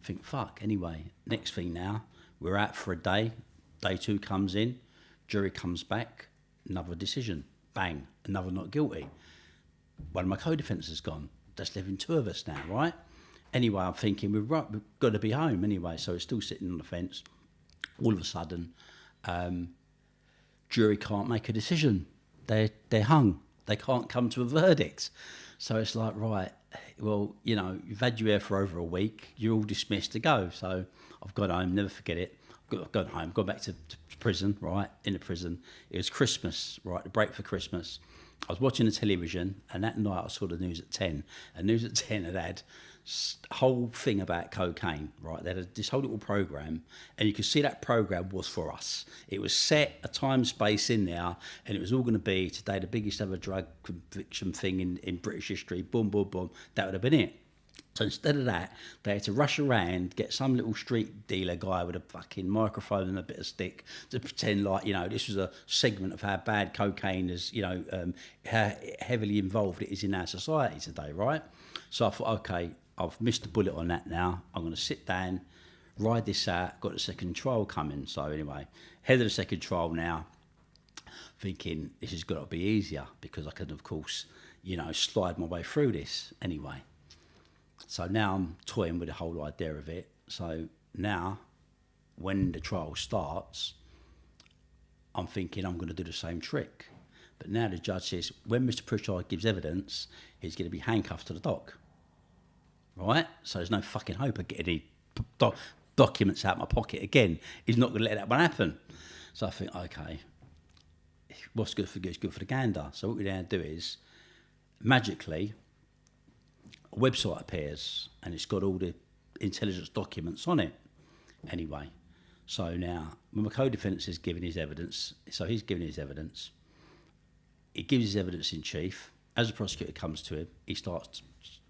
Think, fuck. Anyway, next thing now, we're out for a day. Day 2 comes in, jury comes back, another decision. Bang, another not guilty. One of my co-defendants has gone. That's leaving 2 of us now, right? Anyway, I'm thinking, we've got to be home anyway, so we're still sitting on the fence. All of a sudden, jury can't make a decision. They're hung. They can't come to a verdict. So it's like, right, well, you've had you here for over a week. You're all dismissed to go. So I've gone home, never forget it. I've gone home, gone back to prison, right, in the prison. It was Christmas, right, the break for Christmas. I was watching the television, and that night I saw the news at 10. And news at 10 had a whole thing about cocaine, right? They had this whole little program, and you could see that program was for us. It was set a time space in there, and it was all going to be today the biggest ever drug conviction thing in British history. Boom, boom, boom. That would have been it. So instead of that, they had to rush around, get some little street dealer guy with a fucking microphone and a bit of stick to pretend like, this was a segment of how bad cocaine is, how heavily involved it is in our society today, right? So I thought, okay, I've missed the bullet on that now. I'm going to sit down, ride this out, got the second trial coming. So anyway, head of the second trial now, thinking this has got to be easier because I can, of course, slide my way through this anyway. So now I'm toying with the whole idea of it. So now, when the trial starts, I'm thinking I'm going to do the same trick. But now the judge says, when Mr. Pritchard gives evidence, he's going to be handcuffed to the dock. Right? So there's no fucking hope of getting any documents out of my pocket again. He's not going to let that one happen. So I think, okay, what's good for good is good for the gander. So what we're going to do is, magically, a website appears and it's got all the intelligence documents on it. Anyway, so now when my co-defendant is giving his evidence, so he's giving his evidence, he gives his evidence in chief. As the prosecutor comes to him, he starts to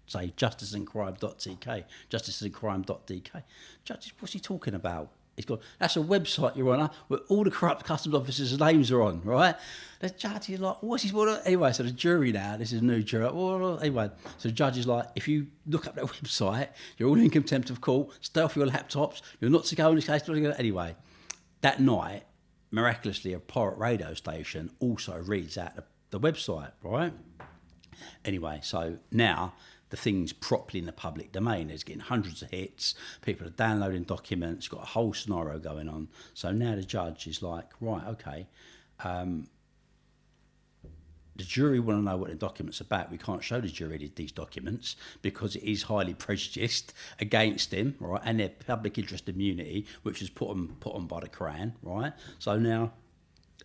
say justiceandcrime.tk, justiceandcrime.tk. Judge, what's he talking about? He's gone, that's a website, Your Honour, where all the corrupt customs officers' names are on, right? The judge is like, what's his... Anyway, so the jury now, this is a new jury. Anyway, so the judge is like, if you look up that website, you're all in contempt of court, stay off your laptops, you're not to go in this case. Anyway, that night, miraculously, a pirate radio station also reads out the website, right? Anyway, so now the thing's properly in the public domain. It's getting hundreds of hits. People are downloading documents, got a whole scenario going on. So now the judge is like, right, okay, the jury want to know what the document's about. We can't show the jury these documents because it is highly prejudiced against him, right? And their public interest immunity, which is put on by the Crown, right? So now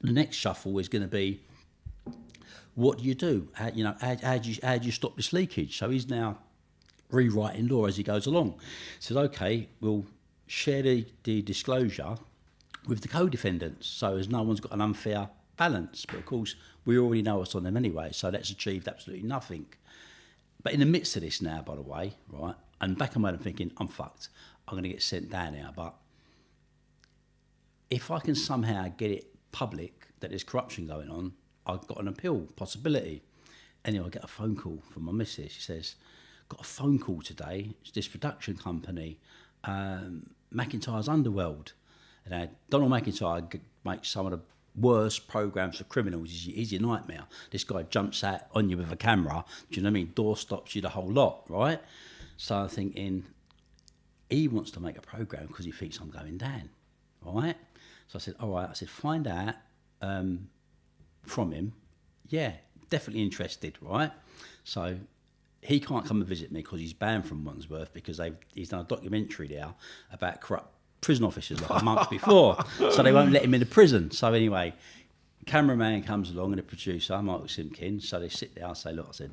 the next shuffle is going to be, what do you do? How do you stop this leakage? So he's now rewriting law as he goes along. Says, okay, we'll share the disclosure with the co-defendants, so as no one's got an unfair balance. But of course, we already know what's on them anyway, so that's achieved absolutely nothing. But in the midst of this now, by the way, right, and back in my head I'm thinking, I'm fucked. I'm going to get sent down now. But if I can somehow get it public that there's corruption going on, I've got an appeal possibility. Anyway, I get a phone call from my missus. She says, got a phone call today. It's this production company, McIntyre's Underworld. And Donald McIntyre makes some of the worst programmes for criminals. He's your nightmare. This guy jumps out on you with a camera. Do you know what I mean? Door stops you, the whole lot, right? So I'm thinking, he wants to make a programme because he thinks I'm going down, right? So I said, all right. I said, find out from him. Yeah, definitely interested, right? So he can't come and visit me because he's banned from Wandsworth because he's done a documentary there about corrupt prison officers like a month before, so they won't let him into prison. So anyway, cameraman comes along and the producer, Michael Simpkins, so they sit there. I say, look, I said,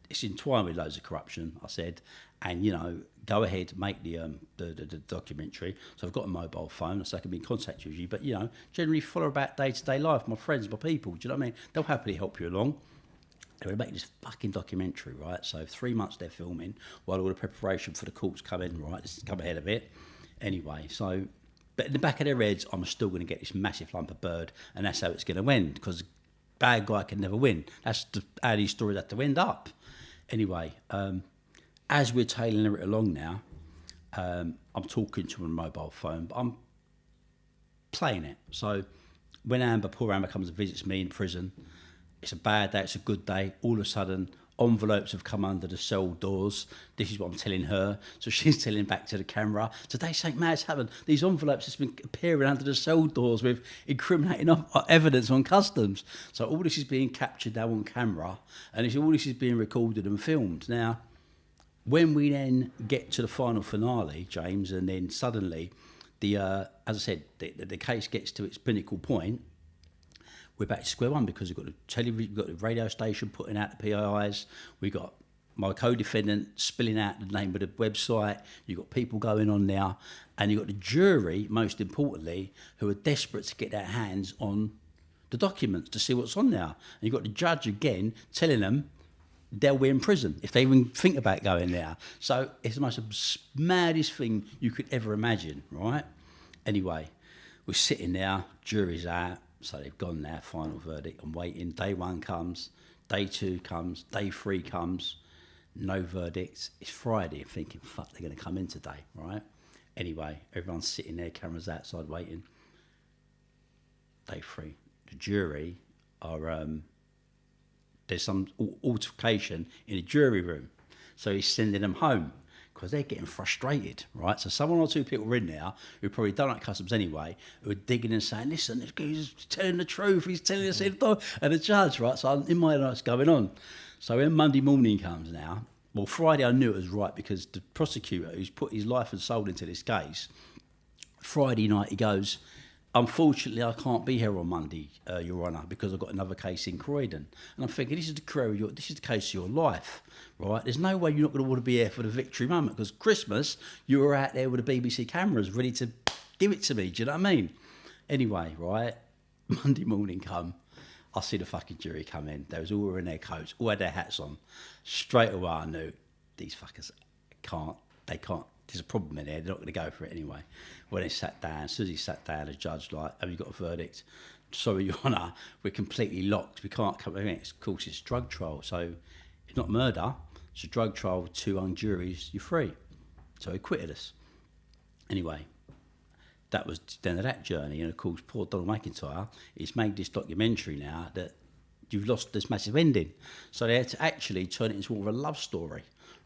it's entwined with loads of corruption. I said, and go ahead, make the documentary. So I've got a mobile phone, so I can be in contact with you. But generally follow about day-to-day life, my friends, my people. Do you know what I mean? They'll happily help you along. They were making this fucking documentary, right? So 3 months they're filming while all the preparation for the courts come in, right? This has come ahead of it. Anyway, so, but in the back of their heads, I'm still going to get this massive lump of bird, and that's how it's going to end, because bad guy can never win. That's how these stories have to end up. Anyway, as we're tailing it along now, I'm talking to a mobile phone, but I'm playing it. So when poor Amber comes and visits me in prison, it's a bad day, it's a good day, all of a sudden envelopes have come under the cell doors. This is what I'm telling her. So she's telling back to the camera, today something mad's happened. These envelopes have been appearing under the cell doors with incriminating evidence on customs. So all this is being captured now on camera, and all this is being recorded and filmed. Now, when we then get to the final finale, James, and then suddenly, as I said, the case gets to its pinnacle point, we're back to square one because we've got the television, we've got the radio station putting out the PIIs, we've got my co-defendant spilling out the name of the website, you've got people going on now, and you've got the jury, most importantly, who are desperate to get their hands on the documents to see what's on there. And you've got the judge again telling them they'll be in prison if they even think about going there. So it's the most maddest thing you could ever imagine, right? Anyway, we're sitting there, jury's out, so they've gone there, final verdict, I'm waiting. Day 1 comes, day 2 comes, day 3 comes, no verdict. It's Friday, I'm thinking, fuck, they're going to come in today, right? Anyway, everyone's sitting there, cameras outside waiting. Day 3, the jury are, there's some altercation in the jury room. So he's sending them home because they're getting frustrated, right? So someone or two people were in there who probably don't like customs anyway, who are digging and saying, listen, this guy's telling the truth, he's telling us it, and the judge, right? So in my head, what's going on? So when Monday morning comes now, well, Friday I knew it was right because the prosecutor who's put his life and soul into this case, Friday night he goes, unfortunately, I can't be here on Monday, Your Honour, because I've got another case in Croydon. And I'm thinking, this is the case of your life, right? There's no way you're not going to want to be here for the victory moment, because Christmas, you were out there with the BBC cameras ready to give it to me. Do you know what I mean? Anyway, right, Monday morning come, I see the fucking jury come in. They was all wearing their coats, all had their hats on. Straight away, I knew these fuckers can't. There's a problem in there. They're not going to go for it anyway. When they sat down, as soon as he sat down, the judge have you got a verdict? Sorry, Your Honour, we're completely locked. We can't come in. Of course, it's drug trial, so it's not murder. It's a drug trial with 2 hung juries. You're free. So he acquitted us. Anyway, that was the end of that journey. And of course, poor Donald McIntyre, he's made this documentary now that you've lost this massive ending. So they had to actually turn it into more of a love story,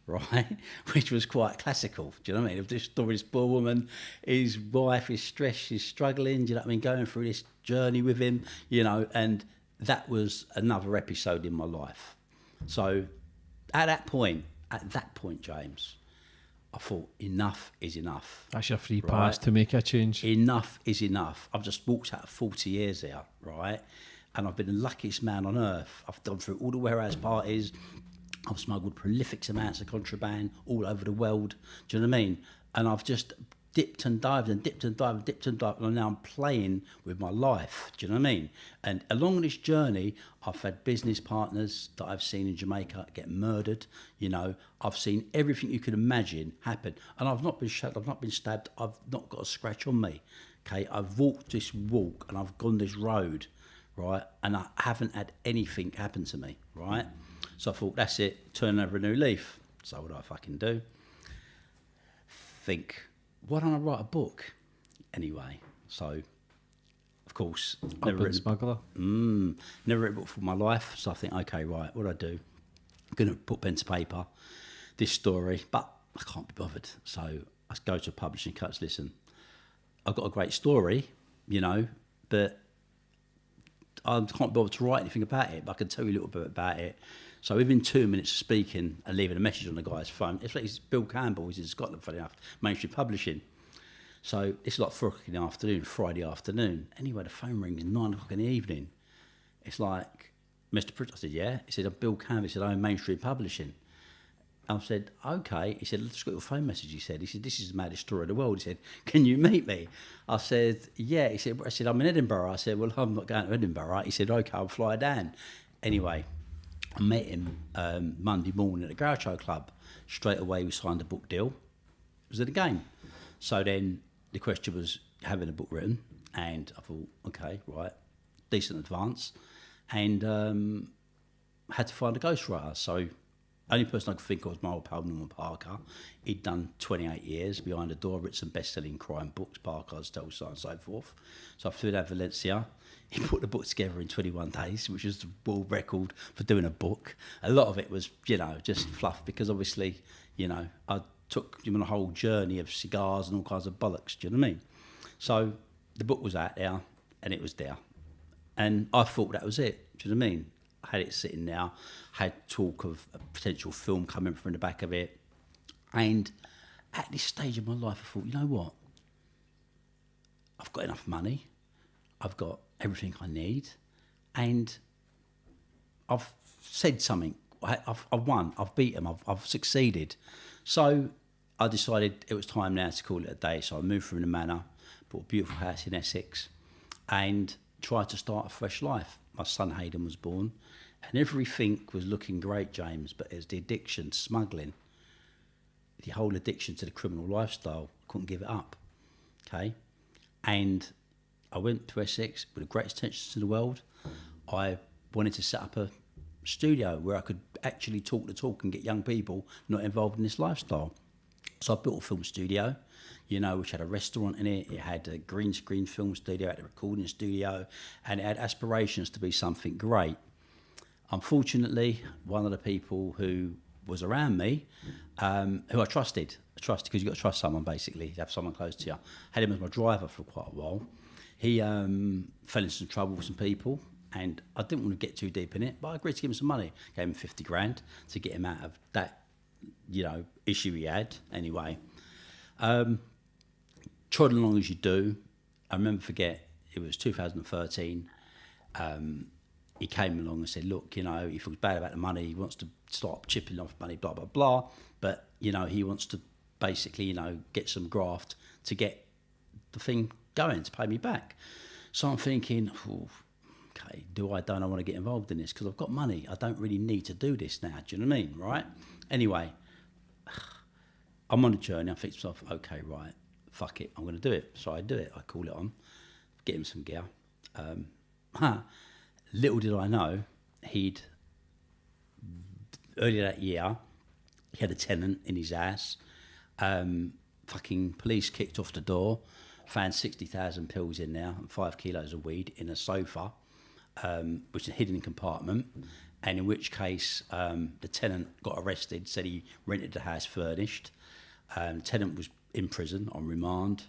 right? Which was quite classical. Do you know what I mean? Of this story, this poor woman, his wife is stressed, she's struggling, do you know what I mean? Going through this journey with him, and that was another episode in my life. So at that point, James, I thought enough is enough. That's your free pass to make a change. Enough is enough. I've just walked out of 40 years here, right? and I've been the luckiest man on earth. I've gone through all the warehouse parties. I've smuggled prolific amounts of contraband all over the world. Do you know what I mean? And I've just dipped and dived and dipped and dived and dipped and dived, and now I'm playing with my life. Do you know what I mean? And along this journey, I've had business partners that I've seen in Jamaica get murdered. You know, I've seen everything you could imagine happen, and I've not been shot, I've not been stabbed, I've not got a scratch on me. Okay, I've walked this walk and I've gone this road, right? And I haven't had anything happen to me, right? So I thought, that's it, turn over a new leaf. So what do I fucking do? Think, why don't I write a book? Anyway, so, of course, Smuggler. Never written a book for my life. So I think, okay, right, what do I do? I'm going to put pen to paper, this story, but I can't be bothered. So I go to a publishing coach, listen, I've got a great story, you know, but I can't bother to write anything about it, but I can tell you a little bit about it. So within 2 minutes of speaking and leaving a message on the guy's phone, it's Bill Campbell, he's in Scotland, funny enough, Mainstream Publishing. So it's like 4 o'clock in the afternoon, Friday afternoon. Anyway, the phone rings 9 o'clock in the evening. It's like, Mr. Pritchard, I said, yeah. He said, I'm Bill Campbell. He said, I'm Mainstream Publishing. I said, okay. He said, let's got your phone message. He said, this is the maddest story of the world. He said, can you meet me? I said, yeah. He said, I'm in Edinburgh. I said, well, I'm not going to Edinburgh. He said, okay, I'll fly down. Anyway, I met him Monday morning at the Groucho Club. Straight away, we signed a book deal. It was at a game. So then the question was having a book written, and I thought, okay, right, decent advance, and had to find a ghostwriter. So only person I could think of was my old pal Norman Parker. He'd done 28 years behind the door, written some best-selling crime books, Parker's, Telstar, and so forth. So I flew down to Valencia. He put the book together in 21 days, which was the world record for doing a book. A lot of it was, you know, just fluff, because obviously, you know, I took him on a whole journey of cigars and all kinds of bollocks, do you know what I mean? So the book was out there, and it was there. And I thought that was it, do you know what I mean? I had it sitting there, had talk of a potential film coming from the back of it. And at this stage of my life, I thought, you know what? I've got enough money. I've got everything I need. And I've said something. I've won. I've beat them. I've succeeded. So I decided it was time now to call it a day. So I moved from the manor, bought a beautiful house in Essex, and tried to start a fresh life. My son Hayden was born, and everything was looking great, James, but it was the addiction, smuggling, the whole addiction to the criminal lifestyle. I couldn't give it up, okay? And I went to Essex with the greatest intentions in the world. I wanted to set up a studio where I could actually talk the talk and get young people not involved in this lifestyle. So I built a film studio, you know, which had a restaurant in it. It had a green screen film studio, it had a recording studio, and it had aspirations to be something great. Unfortunately, one of the people who was around me, who I trusted because you've got to trust someone, basically, to have someone close to you. I had him as my driver for quite a while. He fell into some trouble with some people, and I didn't want to get too deep in it, but I agreed to give him some money. Gave him 50 grand to get him out of that, you know, issue he had. Anyway, trod along as you do. I remember, it was 2013. He came along and said, look, you know, he feels bad about the money. He wants to start chipping off money, blah, blah, blah. But, you know, he wants to basically, you know, get some graft to get the thing going, to pay me back. So I'm thinking, okay, don't I want to get involved in this? Because I've got money. I don't really need to do this now. Do you know what I mean? Right? Anyway, I'm on a journey. I think to myself, okay, right, fuck it, I'm going to do it. So I do it. I call it on, get him some gear. Little did I know, earlier that year, he had a tenant in his house. Fucking police kicked off the door, found 60,000 pills in there and 5 kilos of weed in a sofa, which is a hidden compartment. And in which case, the tenant got arrested, said he rented the house furnished. The tenant was in prison on remand.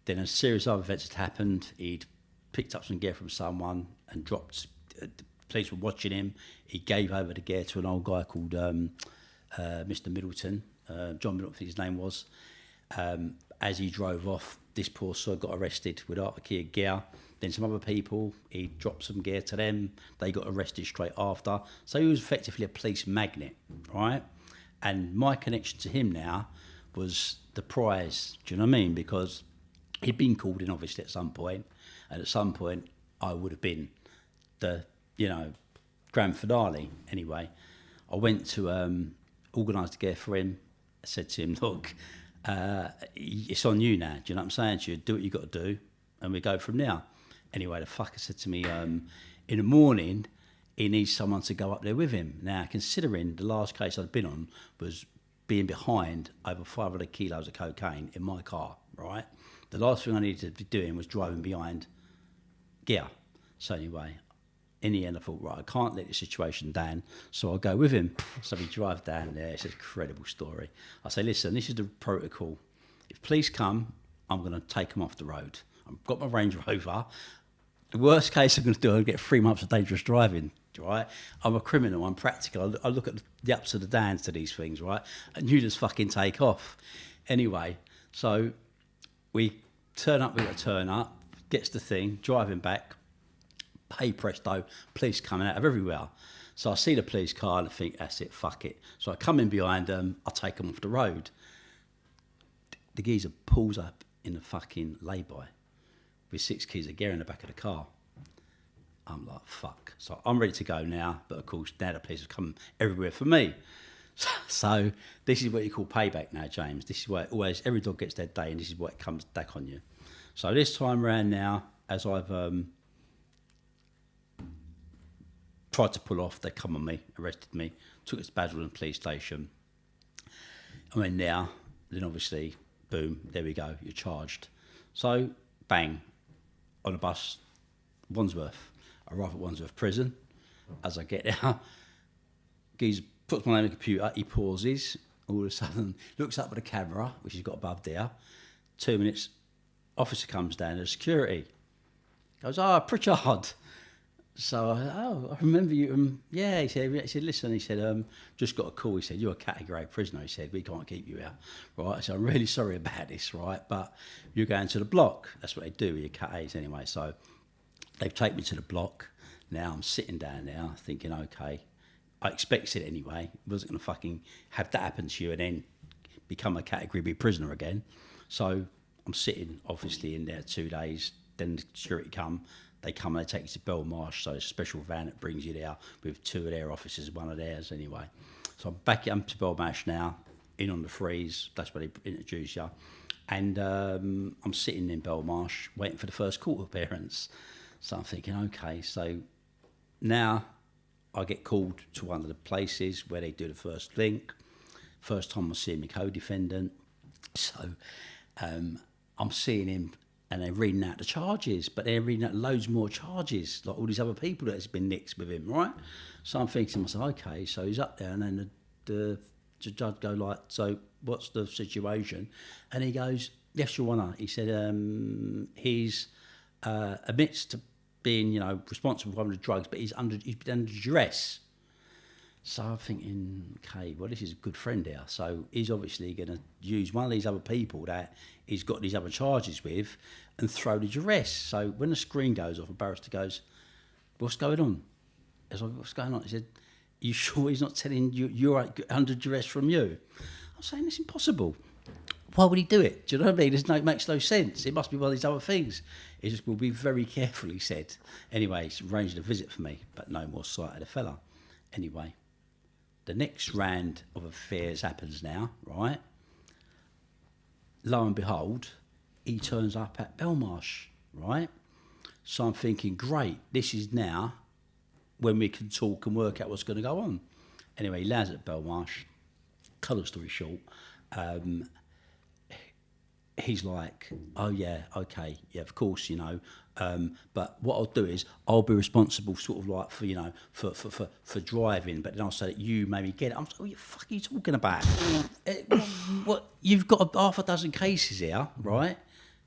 Then a series of other events had happened. He'd picked up some gear from someone and dropped. The police were watching him. He gave over the gear to an old guy called Mr. Middleton, John Middleton, I think his name was. As he drove off, this poor sod got arrested with half a key of gear. Then some other people, he dropped some gear to them. They got arrested straight after. So he was effectively a police magnet, right? And my connection to him now was the prize. Do you know what I mean? Because he'd been called in, obviously, at some point. And at some point, I would have been the, grand finale. Anyway, I went to organise the gear for him. I said to him, look, it's on you now. Do you know what I'm saying to you? Do what you got to do, and we go from there. Anyway, the fucker said to me, in the morning, he needs someone to go up there with him. Now, considering the last case I'd been on was being behind over 500 kilos of cocaine in my car, right? The last thing I needed to be doing was driving behind gear. So anyway, in the end, I thought, right, I can't let the situation down, so I'll go with him. So we drive down there. It's an incredible story. I say, listen, this is the protocol. If police come, I'm going to take them off the road. I've got my Range Rover. The worst case I'm going to do, I'll get 3 months of dangerous driving, right? I'm a criminal. I'm practical. I look at the ups and the downs to these things, right? And you just fucking take off. Anyway, so we turn up, gets the thing, driving back. Hey presto, police coming out of everywhere. So I see the police car and I think, that's it, fuck it. So I come in behind them, I take them off the road. The geezer pulls up in the fucking lay-by with 6 keys of gear in the back of the car. I'm like, fuck. So I'm ready to go now, but of course now the police have come everywhere for me. So this is what you call payback now, James. This is where always every dog gets their day, and this is what it comes back on you. So this time around now, as I've tried to pull off, they come on me, arrested me, took us to Basildon police station. I went there, then obviously, boom, there we go, you're charged. So, bang, on a bus, Wandsworth. I arrive at Wandsworth prison. As I get there, Geezer puts my name on the computer, he pauses, all of a sudden looks up at the camera, which he's got above there. 2 minutes, officer comes down, there's security. Goes, Pritchard. So, I remember you. Yeah, he said, listen, he said, just got a call. He said, you're a category A prisoner. He said, we can't keep you here. Right, so I'm really sorry about this, right? But you're going to the block. That's what they do with your Cat A's anyway. So they've taken me to the block. Now I'm sitting down there thinking, okay, I expected it anyway. I wasn't going to fucking have that happen to you and then become a category B prisoner again. So I'm sitting, obviously, in there 2 days. Then the security come. They come and they take you to Belmarsh, so it's a special van that brings you there with 2 of their officers, 1 of theirs anyway. So I'm back up to Belmarsh now, in on the freeze, that's where they introduce you. And I'm sitting in Belmarsh waiting for the first court appearance. So I'm thinking, okay, so now I get called to one of the places where they do the first link. First time I'm seeing my co-defendant. So I'm seeing him, and they're reading out the charges, but they're reading out loads more charges, like all these other people that's been nicked with him, right? So I'm thinking to myself, okay, so he's up there, and then the judge go like, so what's the situation? And he goes, yes, Your Honour. He said he's admits to being, responsible for one of the drugs, but he's been under duress. So I'm thinking, okay, well, this is a good friend here. So he's obviously going to use one of these other people that he's got these other charges with and throw the duress. So when the screen goes off, a barrister goes, what's going on? I was like, what's going on? He said, you sure he's not telling you you're under duress from you? I'm saying, it's impossible. Why would he do it? Do you know what I mean? It makes no sense. It must be one of these other things. He just will be very careful, he said. Anyway, he's arranged a visit for me, but no more sight of the fella. Anyway. The next round of affairs happens now, right? Lo and behold, he turns up at Belmarsh, right? So I'm thinking, great, this is now when we can talk and work out what's going to go on. Anyway, he lands at Belmarsh. Cut a story short, he's like, oh yeah, okay, yeah, of course, but what I'll do is I'll be responsible sort of like for, for driving, but then I'll say that you maybe get it. I'm like, what the fuck are you talking about? What, you've got half a dozen cases here, right?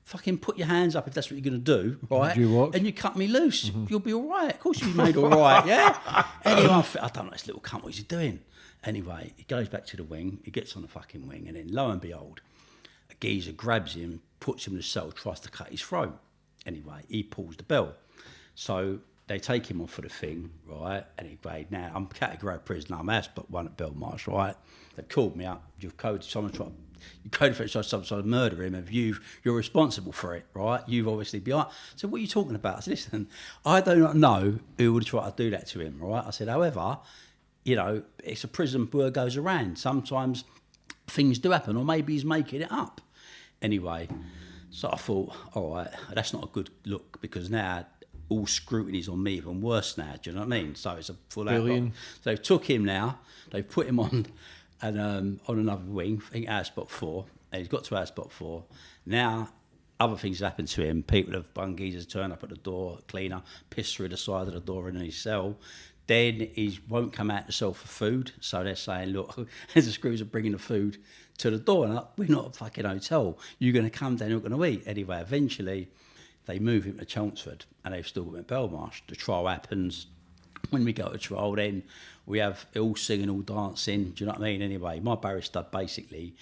Fucking put your hands up if that's what you're going to do, right? And you cut me loose. Mm-hmm. You'll be all right. Of course you'll be made all right, yeah? Anyway, I don't know this little cunt, what he's doing. Anyway, he goes back to the wing, he gets on the fucking wing, and then lo and behold, a geezer grabs him, puts him in the cell, tries to cut his throat. Anyway, he pulls the bell. So they take him off for the thing, right? Anyway, now I'm category prisoner. I'm house block 1 at Belmarsh, right? They've called me up. You coded for some sort of murder him, and you're responsible for it, right? You've obviously been. So what are you talking about? I said, listen, I do not know who would try to do that to him, right? I said, however, you know, it's a prison, word goes around. Sometimes things do happen, or maybe he's making it up. Anyway, so I thought, all right, that's not a good look, because now all scrutiny's on me, even worse now. Do you know what I mean? So it's a full out. So they've took him now. They've put him on on another wing. I think house spot 4. And he's got to house spot 4. Now other things have happened to him. People have bungeezers turn up at the door, cleaner, piss through the side of the door in his cell. Then he won't come out to sell for food. So they're saying, look, as the screws are bringing the food to the door, and we're not a fucking hotel. You're going to come down, you're going to eat. Anyway, eventually they move him to Chelmsford, and they've still got him at Belmarsh. The trial happens. When we go to trial, then we have all singing, all dancing. Do you know what I mean? Anyway, my barrister basically,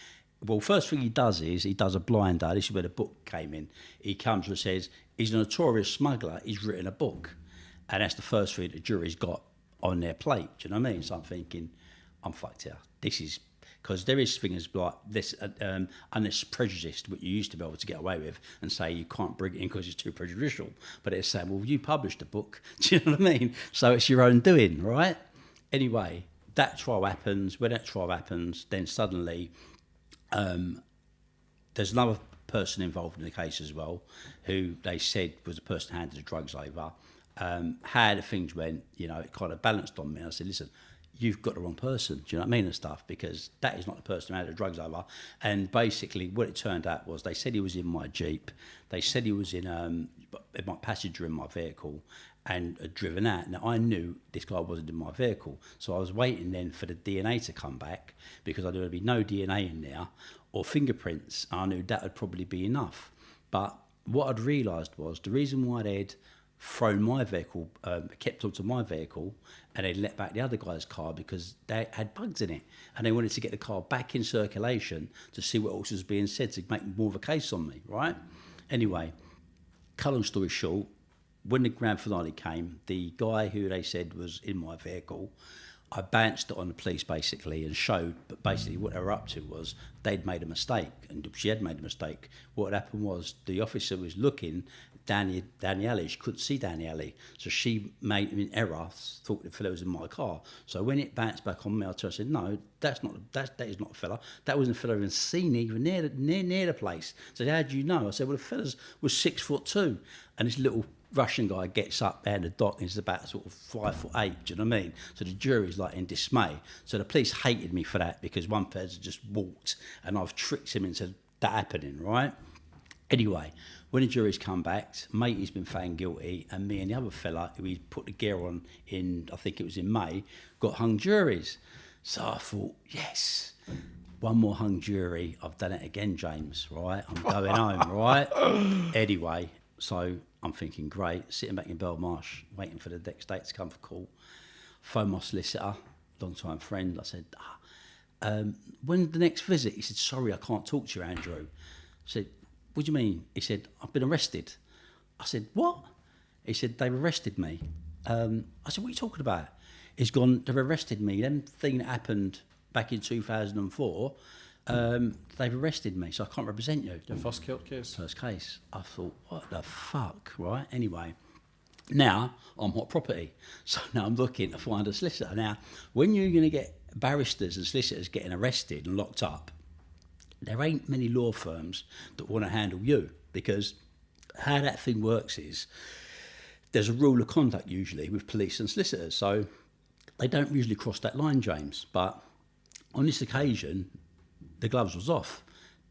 well, first thing he does is he does a blinder. This is where the book came in. He comes and says he's a notorious smuggler. He's written a book, and that's the first thing the jury's got on their plate. Do you know what I mean? So I'm thinking, I'm fucked here. This is because there is things like this, unless prejudiced, what you used to be able to get away with, and say you can't bring it in because it's too prejudicial. But it's saying, well, you published a book. Do you know what I mean? So it's your own doing, right? Anyway, that trial happens. When that trial happens, then suddenly there's another person involved in the case as well, who they said was the person who handed the drugs over. How the things went, you know, it kind of balanced on me. I said, listen, you've got the wrong person, do you know what I mean, and stuff, because that is not the person who handed the drugs over. And basically what it turned out was they said he was in my Jeep. They said he was in my passenger in my vehicle and had driven out. Now, I knew this guy wasn't in my vehicle, so I was waiting then for the DNA to come back, because I knew there'd be no DNA in there or fingerprints. I knew that would probably be enough. But what I'd realised was the reason why they'd thrown my vehicle, kept onto my vehicle, and they let back the other guy's car because they had bugs in it, and they wanted to get the car back in circulation to see what else was being said to make more of a case on me, right? Anyway, cut long story short, when the grand finale came, the guy who they said was in my vehicle, I bounced it on the police basically and showed, but basically what they were up to was they'd made a mistake, and she had made a mistake. What happened was the officer was looking down the alley. She couldn't see down the alley, so she made an error, thought the fella was in my car. So when it bounced back on me, I said, no, that is not a fella. That wasn't a fella even seen even near the place. So how do you know? I said, well, the fella was 6'2", and this little Russian guy gets up there in the dock and he's about sort of 5'8", do you know what I mean? So the jury's like in dismay. So the police hated me for that, because one person just walked and I've tricked him into that happening, right? Anyway, when the jury's come back, matey's been found guilty, and me and the other fella who he put the gear on in, I think it was in May, got hung juries. So I thought, yes, one more hung jury. I've done it again, James, right? I'm going home, right? Anyway, so I'm thinking, great, sitting back in Belmarsh, waiting for the next date to come for court. Phone my solicitor, long-time friend. I said, when's the next visit? He said, sorry, I can't talk to you, Andrew. I said, what do you mean? He said, I've been arrested. I said, what? He said, they've arrested me. I said, what are you talking about? He's gone, they've arrested me. Them thing that happened back in 2004, they've arrested me, so I can't represent you. Your first court case? First case. I thought, what the fuck, right? Anyway, now I'm hot property. So now I'm looking to find a solicitor. Now, when you're going to get barristers and solicitors getting arrested and locked up, there ain't many law firms that want to handle you, because how that thing works is there's a rule of conduct usually with police and solicitors, so they don't usually cross that line, James. But on this occasion, the gloves was off.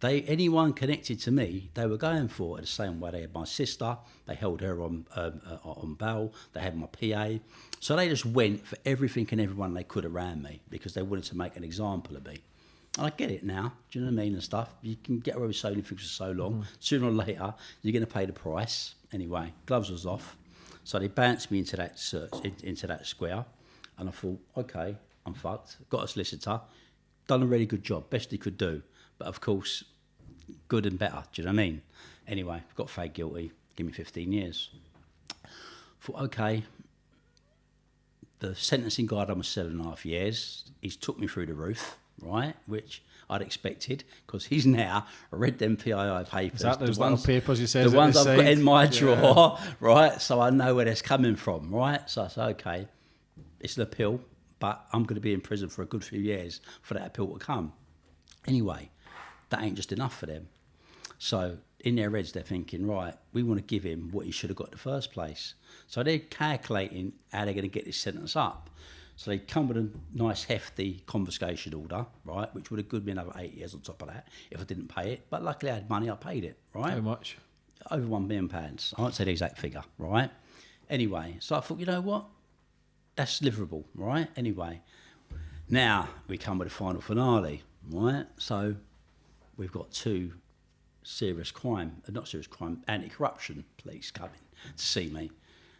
Anyone connected to me, they were going for it the same way they had my sister. They held her on bail. They had my PA. So they just went for everything and everyone they could around me, because they wanted to make an example of me. I get it now, do you know what I mean, and stuff. You can get away with so many things for so long. Sooner or later, you're going to pay the price. Anyway, gloves was off. So they bounced me into that square, and I thought, okay, I'm fucked. Got a solicitor, done a really good job, best he could do. But of course, good and better, do you know what I mean? Anyway, got found guilty. give me 15 years. Thought, okay, the sentencing guide was 7.5 years. He's took me through the roof, right? Which I'd expected, because he's now read them PII papers. Is that those the little ones, papers you said? The ones I've got in my drawer, yeah. right? So I know where that's coming from, right? So I said, okay, it's an appeal, but I'm going to be in prison for a good few years for that appeal to come. Anyway, that ain't just enough for them. So in their heads, they're thinking, right, we want to give him what he should have got in the first place. So they're calculating how they're going to get this sentence up. So they come with a nice hefty confiscation order, right, which would have given me another 8 years on top of that if I didn't pay it. But luckily I had money, I paid it, right? How much? Over £1 million. I won't say the exact figure, right? Anyway, so I thought, you know what? That's liverable, right? Anyway, now we come with the final finale, right? So we've got two anti-corruption police coming to see me.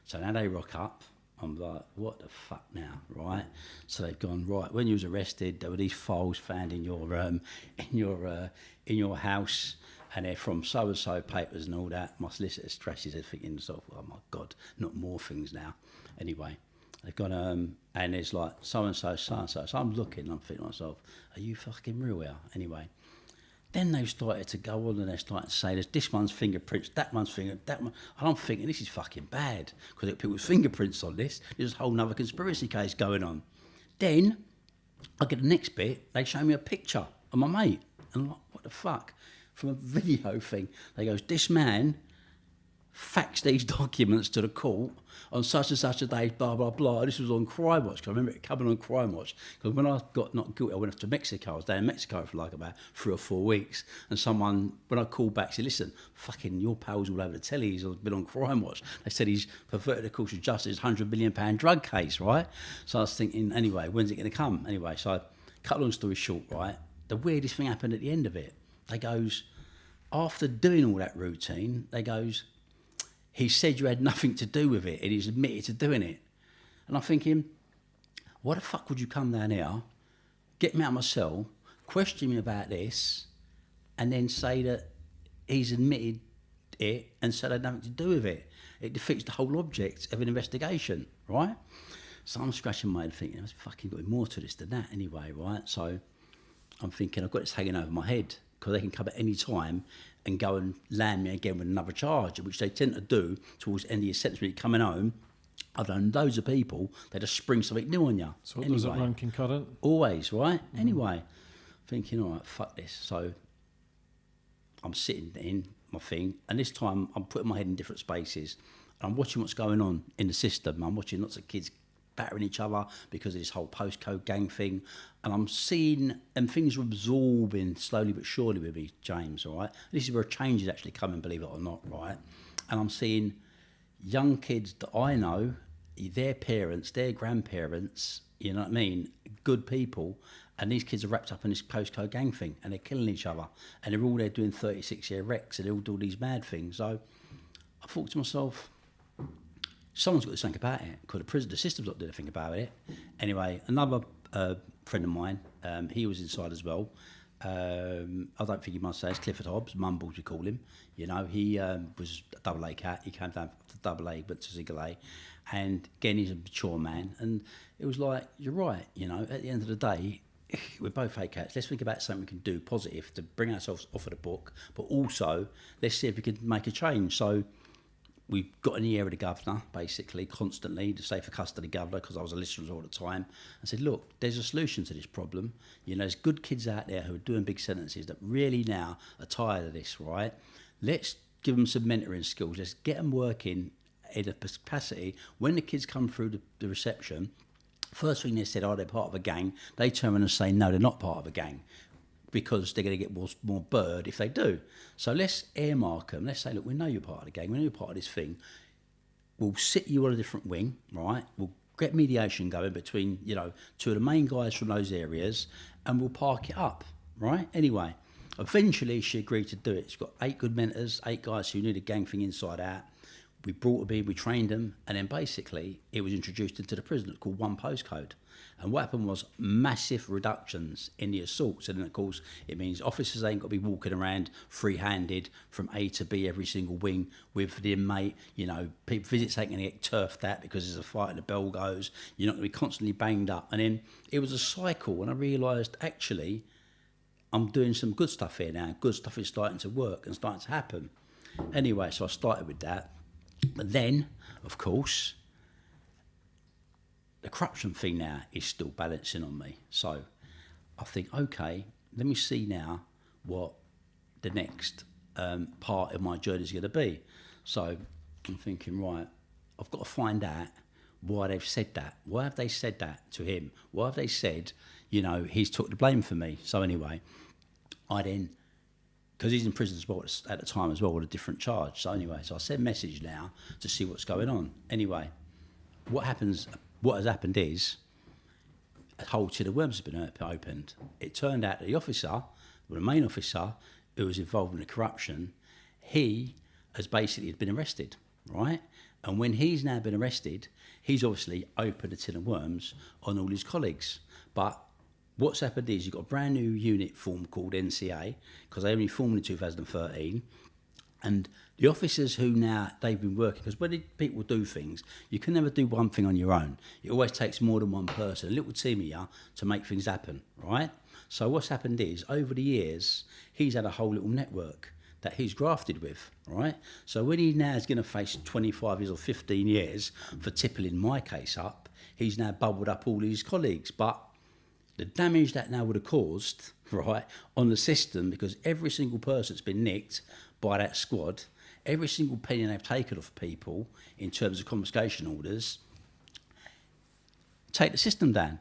So now they rock up. I'm like, what the fuck now, right? So they've gone, right, when you was arrested, there were these files found in your house, and they're from so-and-so papers and all that. My solicitor stresses it, thinking to himself, oh my God, not more things now. Anyway, they've gone, and there's like so-and-so, so-and-so. So I'm looking, I'm thinking to myself, are you fucking real here? Anyway, then they started to go on and they started to say, there's this one's fingerprints, that one's finger, that one. And I'm thinking, this is fucking bad, because there are people's fingerprints on this. There's a whole other conspiracy case going on. Then I get the next bit, they show me a picture of my mate. And I'm like, what the fuck? From a video thing. They goes, this man faxed these documents to the court on such and such a day, blah, blah, blah. This was on Crime Watch. I remember it coming on Crime Watch. Because when I got not guilty, I went off to Mexico. I was down in Mexico for like about 3 or 4 weeks. And someone, when I called back, said, listen, fucking your pal's all over the telly. He's been on Crime Watch. They said he's perverted the course of justice, £100 million drug case, right? So I was thinking, anyway, when's it going to come? Anyway, so cut long story short, right? The weirdest thing happened at the end of it. They goes, after doing all that routine, they goes, he said you had nothing to do with it, and he's admitted to doing it. And I'm thinking, why the fuck would you come down here, get me out of my cell, question me about this, and then say that he's admitted it and said I had nothing to do with it? It defeats the whole object of an investigation, right? So I'm scratching my head thinking, there's fucking got more to this than that anyway, right? So I'm thinking, I've got this hanging over my head, because they can come at any time and go and land me again with another charge, which they tend to do towards the end of your sentence when you're coming home. I've known loads of people, they just spring something new on you. So anyway, does it run concurrent? Always, right? Anyway, thinking, all right, fuck this. So I'm sitting in my thing, and this time I'm putting my head in different spaces. And I'm watching what's going on in the system. I'm watching lots of kids battering each other because of this whole postcode gang thing. And I'm seeing, and things are absorbing slowly but surely with me, James, all right? This is where change is actually coming, believe it or not, right? And I'm seeing young kids that I know, their parents, their grandparents, you know what I mean, good people, and these kids are wrapped up in this postcode gang thing, and they're killing each other, and they're all there doing 36-year recs, and they all do all these mad things. So I thought to myself, someone's got to think about it, because the system's not doing anything about it. Anyway, another friend of mine, he was inside as well. I don't think you must say it's Clifford Hobbs, Mumbles we call him. You know, he was a double A cat. He came down to double A, but to single A. And again, he's a mature man. And it was like, you're right, you know, at the end of the day, we're both A cats. Let's think about something we can do positive to bring ourselves off of the book, but also let's see if we can make a change. So we got in the ear of the governor, basically, constantly, the safer custody governor, because I was a listener all the time, and said, look, there's a solution to this problem. You know, there's good kids out there who are doing big sentences that really now are tired of this, right? Let's give them some mentoring skills. Let's get them working in a capacity. When the kids come through the reception, first thing they said, oh, they're part of a gang. They turn around and say, no, they're not part of a gang, because they're going to get more bird if they do. So let's earmark them. Let's say, look, we know you're part of the gang. We know you're part of this thing. We'll sit you on a different wing, right? We'll get mediation going between, you know, two of the main guys from those areas, and we'll park it up, right? Anyway, eventually she agreed to do it. She's got 8 good mentors, 8 guys who knew the gang thing inside out. we brought them in, we trained them, and then basically it was introduced into the prison called one postcode. And what happened was massive reductions in the assaults. And then, of course, it means officers ain't got to be walking around free-handed from A to B every single wing with the inmate. You know, visits ain't going to get turfed at because there's a fight and the bell goes. You're not going to be constantly banged up. And then it was a cycle, and I realised, actually, I'm doing some good stuff here now. Good stuff is starting to work and starting to happen. Anyway, so I started with that. But then, of course, the corruption thing now is still balancing on me. So I think, okay, let me see now what the next part of my journey is going to be. So I'm thinking, right, I've got to find out why they've said that. Why have they said that to him? Why have they said, you know, he's took the blame for me? So anyway, I then, because he's in prison as well at the time as well with a different charge. So anyway, so I send a message now to see what's going on. Anyway, what has happened is a whole tin of worms has been opened. It turned out that the officer, the main officer who was involved in the corruption, he has basically been arrested, right? And when he's now been arrested, he's obviously opened a tin of worms on all his colleagues. But what's happened is you've got a brand new unit formed called NCA, because they only formed in 2013. And the officers who now, they've been working, because when people do things, you can never do one thing on your own. It always takes more than one person, a little team here, to make things happen, right? So what's happened is, over the years, he's had a whole little network that he's grafted with, right? So when he now is going to face 25 years or 15 years for tippling my case up, he's now bubbled up all his colleagues. But the damage that now would have caused, right, on the system, because every single person that's been nicked by that squad, every single penny they've taken off people in terms of confiscation orders, take the system down.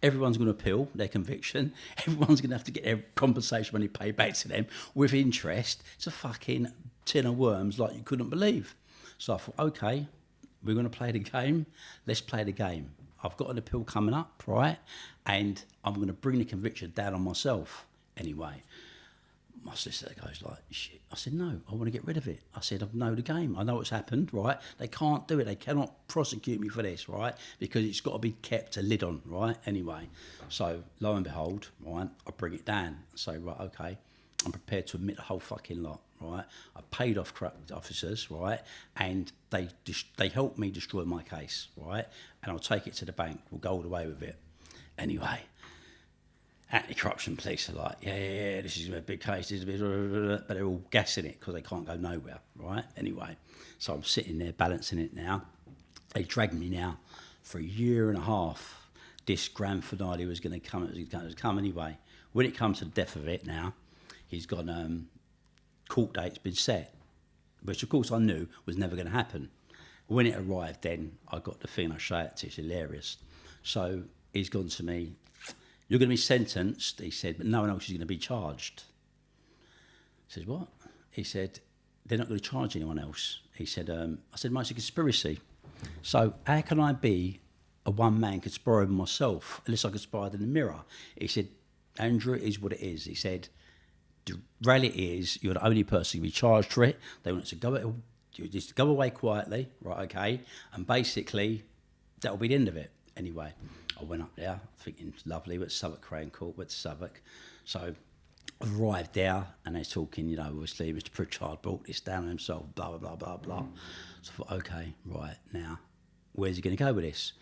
Everyone's going to appeal their conviction. Everyone's going to have to get their compensation money paid back to them with interest. It's a fucking tin of worms like you couldn't believe. So I thought, okay, we're going to play the game. Let's play the game. I've got an appeal coming up, right? And I'm going to bring the conviction down on myself anyway. My solicitor goes like, shit. I said, no, I want to get rid of it. I said, I know the game. I know what's happened, right? They can't do it. They cannot prosecute me for this, right? Because it's got to be kept a lid on, right? Anyway, so lo and behold, right, I bring it down. I say, right, okay, I'm prepared to admit the whole fucking lot, right? I paid off corrupt officers, right? And they helped me destroy my case, right? And I'll take it to the bank. We'll go all the way with it. Anyway, anti-corruption police are like, yeah, this is a big case, this is a bit, but they're all gassing it because they can't go nowhere, right? Anyway, so I'm sitting there balancing it now. They dragged me now for a year and a half. This grand finale was going to come. It was going to come anyway. When it comes to the death of it now, he's got court date's been set, which of course I knew was never going to happen. When it arrived, then I got the thing. I show it to. It's hilarious. So he's gone to me. You're going to be sentenced, he said, but no one else is going to be charged. I said, what? He said, they're not going to charge anyone else. He said, I said, it's a conspiracy. So how can I be a one-man conspirator myself unless I conspired in the mirror? He said, Andrew, it is what it is. He said, the reality is you're the only person to be charged for it. They want to go away quietly, right, okay? And basically, that'll be the end of it. Anyway, I went up there thinking, lovely, went to Southwark Crown Court, went to Southwark. So I arrived there and they're talking, you know, obviously Mr. Pritchard brought this down on himself, blah, blah, blah, blah, blah. So I thought, okay, right, now, where's he going to go with this?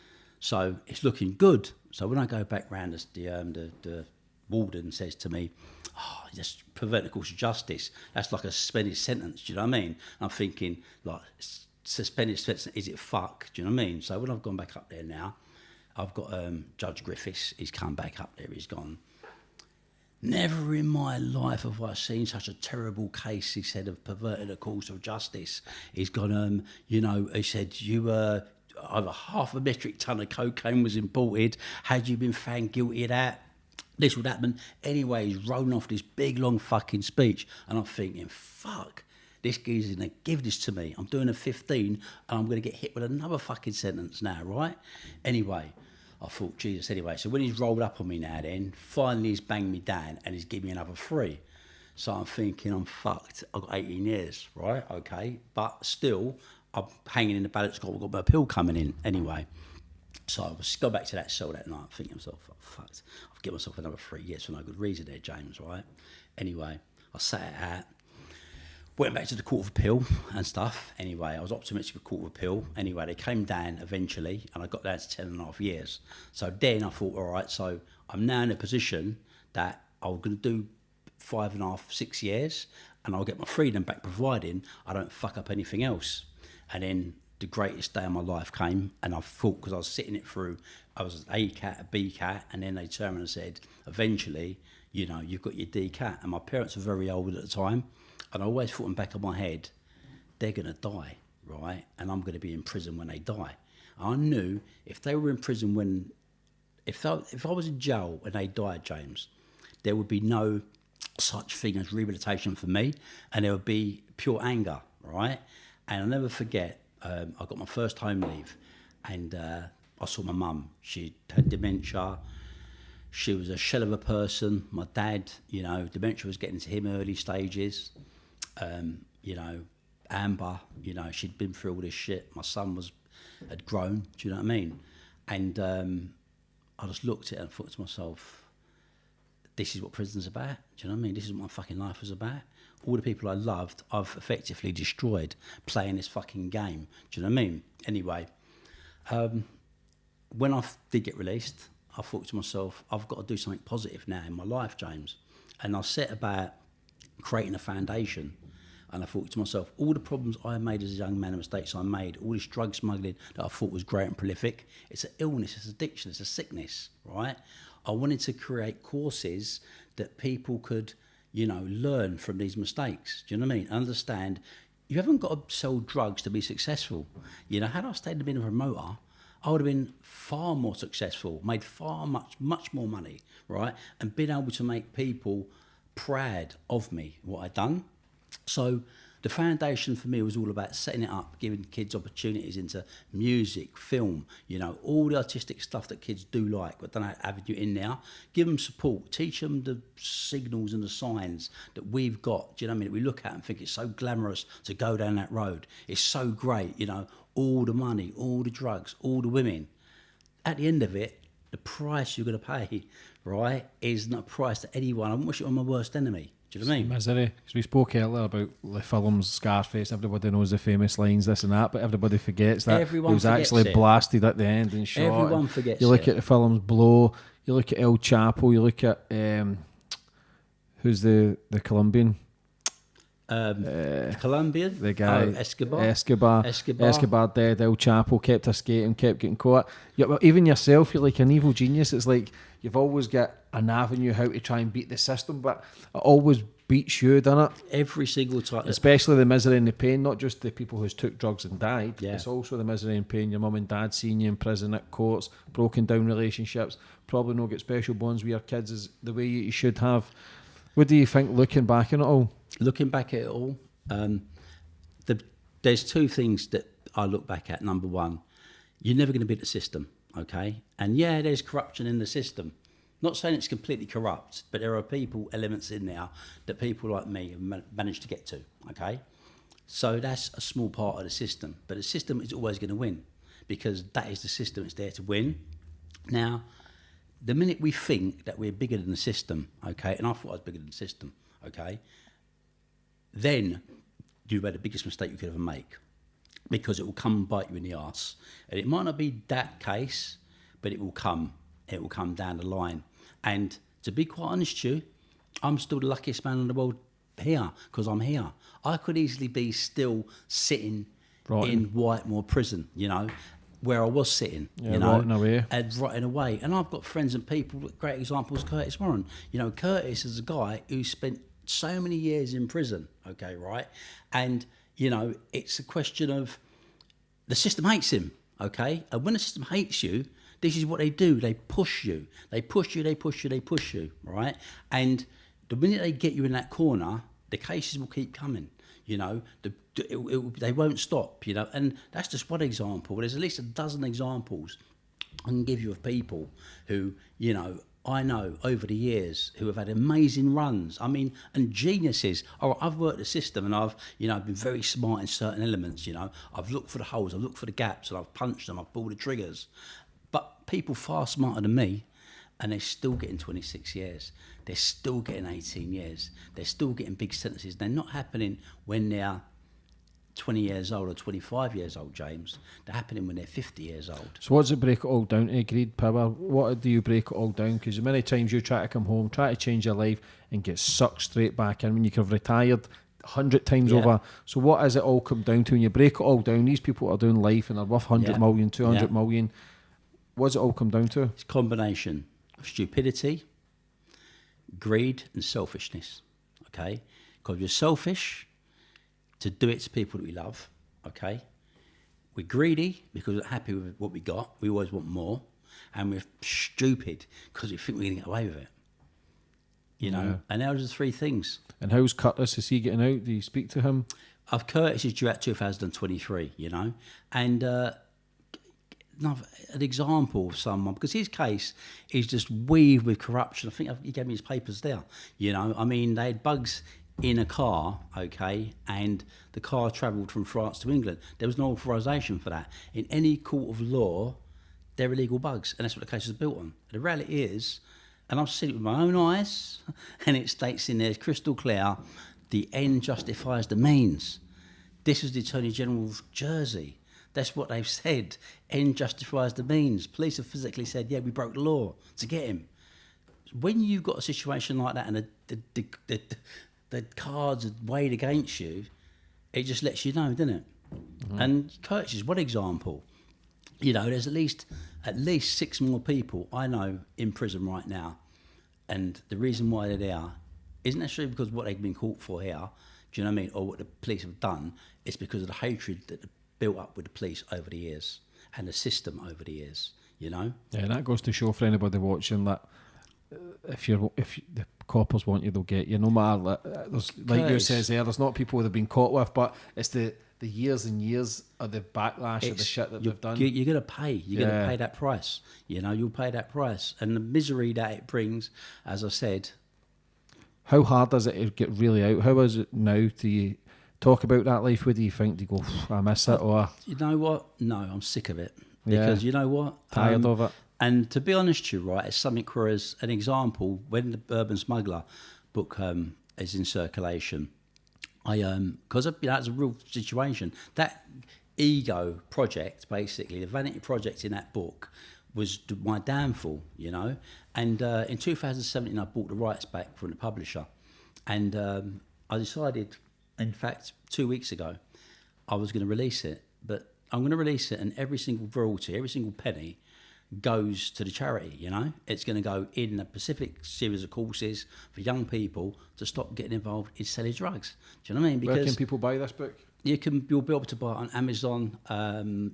So it's looking good. So when I go back round, the warden says to me, oh, just prevent the course of justice. That's like a suspended sentence, do you know what I mean? And I'm thinking, like, suspended sentence, is it fuck? Do you know what I mean? So when I've gone back up there now, I've got Judge Griffiths, he's come back up there, he's gone, never in my life have I seen such a terrible case, he said, of perverting the course of justice. He's gone, you know, he said, over 500 metric tonne of cocaine was imported. Had you been found guilty of that, this would happen. Anyway, he's rolling off this big, long fucking speech. And I'm thinking, fuck, this geezer's going to give this to me. I'm doing a 15 and I'm going to get hit with another fucking sentence now, right? Anyway, I thought, Jesus, anyway. So when he's rolled up on me now then, finally he's banged me down and he's given me another 3. So I'm thinking, I'm fucked. I've got 18 years, right? Okay. But still, I'm hanging in the balance score, I've got my pill coming in anyway. So I was go back to that cell that night, thinking to myself, oh, fuck, I've given myself another 3 years for no good reason there, James, right? Anyway, I sat it out, went back to the Court of Appeal and stuff. Anyway, I was optimistic with Court of Appeal. Anyway, they came down eventually, and I got down to 10.5 years. So then I thought, all right, so I'm now in a position that I'm going to do 5.5, 6 years, and I'll get my freedom back, providing I don't fuck up anything else. And then the greatest day of my life came, and I thought, because I was sitting it through, I was an A cat, a B cat, and then they turned around and said, eventually, you know, you've got your D cat. And my parents were very old at the time, and I always thought in the back of my head, they're going to die, right? And I'm going to be in prison when they die. I knew if they were in prison when, if I was in jail when they died, James, there would be no such thing as rehabilitation for me, and there would be pure anger, right? And I'll never forget, I got my first home leave, and I saw my mum. She had dementia. She was a shell of a person. My dad, you know, dementia was getting to him early stages. You know, Amber, you know, she'd been through all this shit. My son had grown, do you know what I mean? And I just looked at it and thought to myself, this is what prison's about. Do you know what I mean? This is what my fucking life was about. All the people I loved, I've effectively destroyed playing this fucking game. Do you know what I mean? Anyway, when I did get released, I thought to myself, I've got to do something positive now in my life, James. And I set about creating a foundation. And I thought to myself, all the problems I made as a young man, the mistakes I made, all this drug smuggling that I thought was great and prolific, it's an illness, it's addiction, it's a sickness, right? I wanted to create courses that people could, you know, learn from these mistakes. Do you know what I mean? Understand, you haven't got to sell drugs to be successful. You know, had I stayed in being a promoter, I would have been far more successful, made much more money, right? And been able to make people proud of me, what I'd done. So the foundation for me was all about setting it up, giving kids opportunities into music, film, you know, all the artistic stuff that kids do like, but don't have avenue in there. Give them support, teach them the signals and the signs that we've got. Do you know what I mean? We look at and think it's so glamorous to go down that road. It's so great, you know, all the money, all the drugs, all the women. At the end of it, the price you're going to pay, right, is not a price that anyone, I wouldn't wish it on my worst enemy. Do you know what I mean? Misery. Because we spoke earlier about the films Scarface. Everybody knows the famous lines, this and that, but everybody forgets that Everyone he was forgets actually it. blasted at the end and shot. Everyone forgets You look it. at the films Blow, you look at El Chapo, you look at who's the Colombian? Colombian? The guy. Oh, Escobar. Escobar dead. El Chapo kept escaping, kept getting caught. Yeah, well, even yourself, you're like an evil genius. It's like you've always got an avenue how to try and beat the system, but it always beats you, doesn't it? Every single time. Especially the misery and the pain, not just the people who took drugs and died. Yeah. It's also the misery and pain. Your mum and dad seeing you in prison, at courts, broken down relationships, probably not get special bonds with your kids as the way you should have. What do you think looking back on it all? Looking back at it all, there's two things that I look back at. Number one, you're never going to beat the system, okay? And yeah, there's corruption in the system. Not saying it's completely corrupt, but there are elements in there that people like me have managed to get to, okay? So that's a small part of the system. But the system is always going to win because that is the system. It's there to win. Now, the minute we think that we're bigger than the system, okay, and I thought I was bigger than the system, okay, then you've made the biggest mistake you could ever make because it will come and bite you in the arse. And it might not be that case, but it will come down the line. And to be quite honest with you, I'm still the luckiest man in the world here because I'm here. I could easily be still sitting in Whitemore prison, you know, where I was sitting, you know, rotting away. And rotting away. And I've got friends and people, great examples, Curtis Warren. You know, Curtis is a guy who spent so many years in prison, okay, right? And, you know, it's a question of the system hates him, okay? And when the system hates you, this is what they do. They push you. They push you, they push you, they push you, right? And the minute they get you in that corner, the cases will keep coming, you know? They won't stop, you know? And that's just one example. There's at least a dozen examples I can give you of people who, you know, I know over the years who have had amazing runs. I mean, and geniuses. Oh, I've worked the system and I've been very smart in certain elements. I've looked for the holes, I've looked for the gaps, and I've punched them, I've pulled the triggers. But people far smarter than me, and they're still getting 26 years. They're still getting 18 years. They're still getting big sentences. They're not happening when they're 20 years old or 25 years old, James. They're happening when they're 50 years old. So what does it break it all down to? Greed, power? What do you break it all down? Because many times you try to come home, try to change your life and get sucked straight back in when you could have retired 100 times over. So what does it all come down to when you break it all down? These people are doing life and they're worth 100 million, 200 million. What does it all come down to? It's a combination of stupidity, greed and selfishness, okay? Because you're selfish to do it to people that we love, okay? We're greedy because we're happy with what we got. We always want more. And we're stupid because we think we're going to get away with it. And those are the three things. And how's Curtis? Is he getting out? Do you speak to him? Curtis is due out 2023, and an example of someone, because his case is just weaved with corruption. I think he gave me his papers there. I mean, they had bugs in a car, okay, and the car travelled from France to England. There was no authorisation for that. In any court of law, they're illegal bugs, and that's what the case is built on. The reality is, and I've seen it with my own eyes, and it states in there crystal clear, the end justifies the means. This was the Attorney General of Jersey. That's what they've said. End justifies the means. Police have physically said, yeah, we broke the law to get him. When you've got a situation like that and the cards are weighed against you, it just lets you know, doesn't it? Mm-hmm. And Curtis is one example. There's at least 6 more people I know in prison right now. And the reason why they're there isn't necessarily because of what they've been caught for here, do you know what I mean, or what the police have done. It's because of the hatred that built up with the police over the years and the system over the years, Yeah, and that goes to show for anybody watching that if the coppers want you, they'll get you. No matter, there's, like you says there, there's not people they've been caught with, but it's the years and years of the backlash of the shit that they've done. You're going to pay. You're going to pay that price. You'll pay that price. And the misery that it brings, as I said. How hard is it to get really out? How is it now? Do you talk about that life? What do you think? Do you go, I miss it? Or you know what? No, I'm sick of it. Because you know what? Tired of it. And to be honest to you, right, it's something where, as an example, when the Urban Smuggler book is in circulation, because that's a real situation. That ego project, basically, the vanity project in that book, was my downfall, And in 2017, I bought the rights back from the publisher, and I decided, in fact, 2 weeks ago, I was going to release it. But I'm going to release it, and every single royalty, every single penny, goes to the charity. It's going to go in a specific series of courses for young people to stop getting involved in selling drugs. Do you know what I mean? Because where can people buy this book? You'll be able to buy it on Amazon.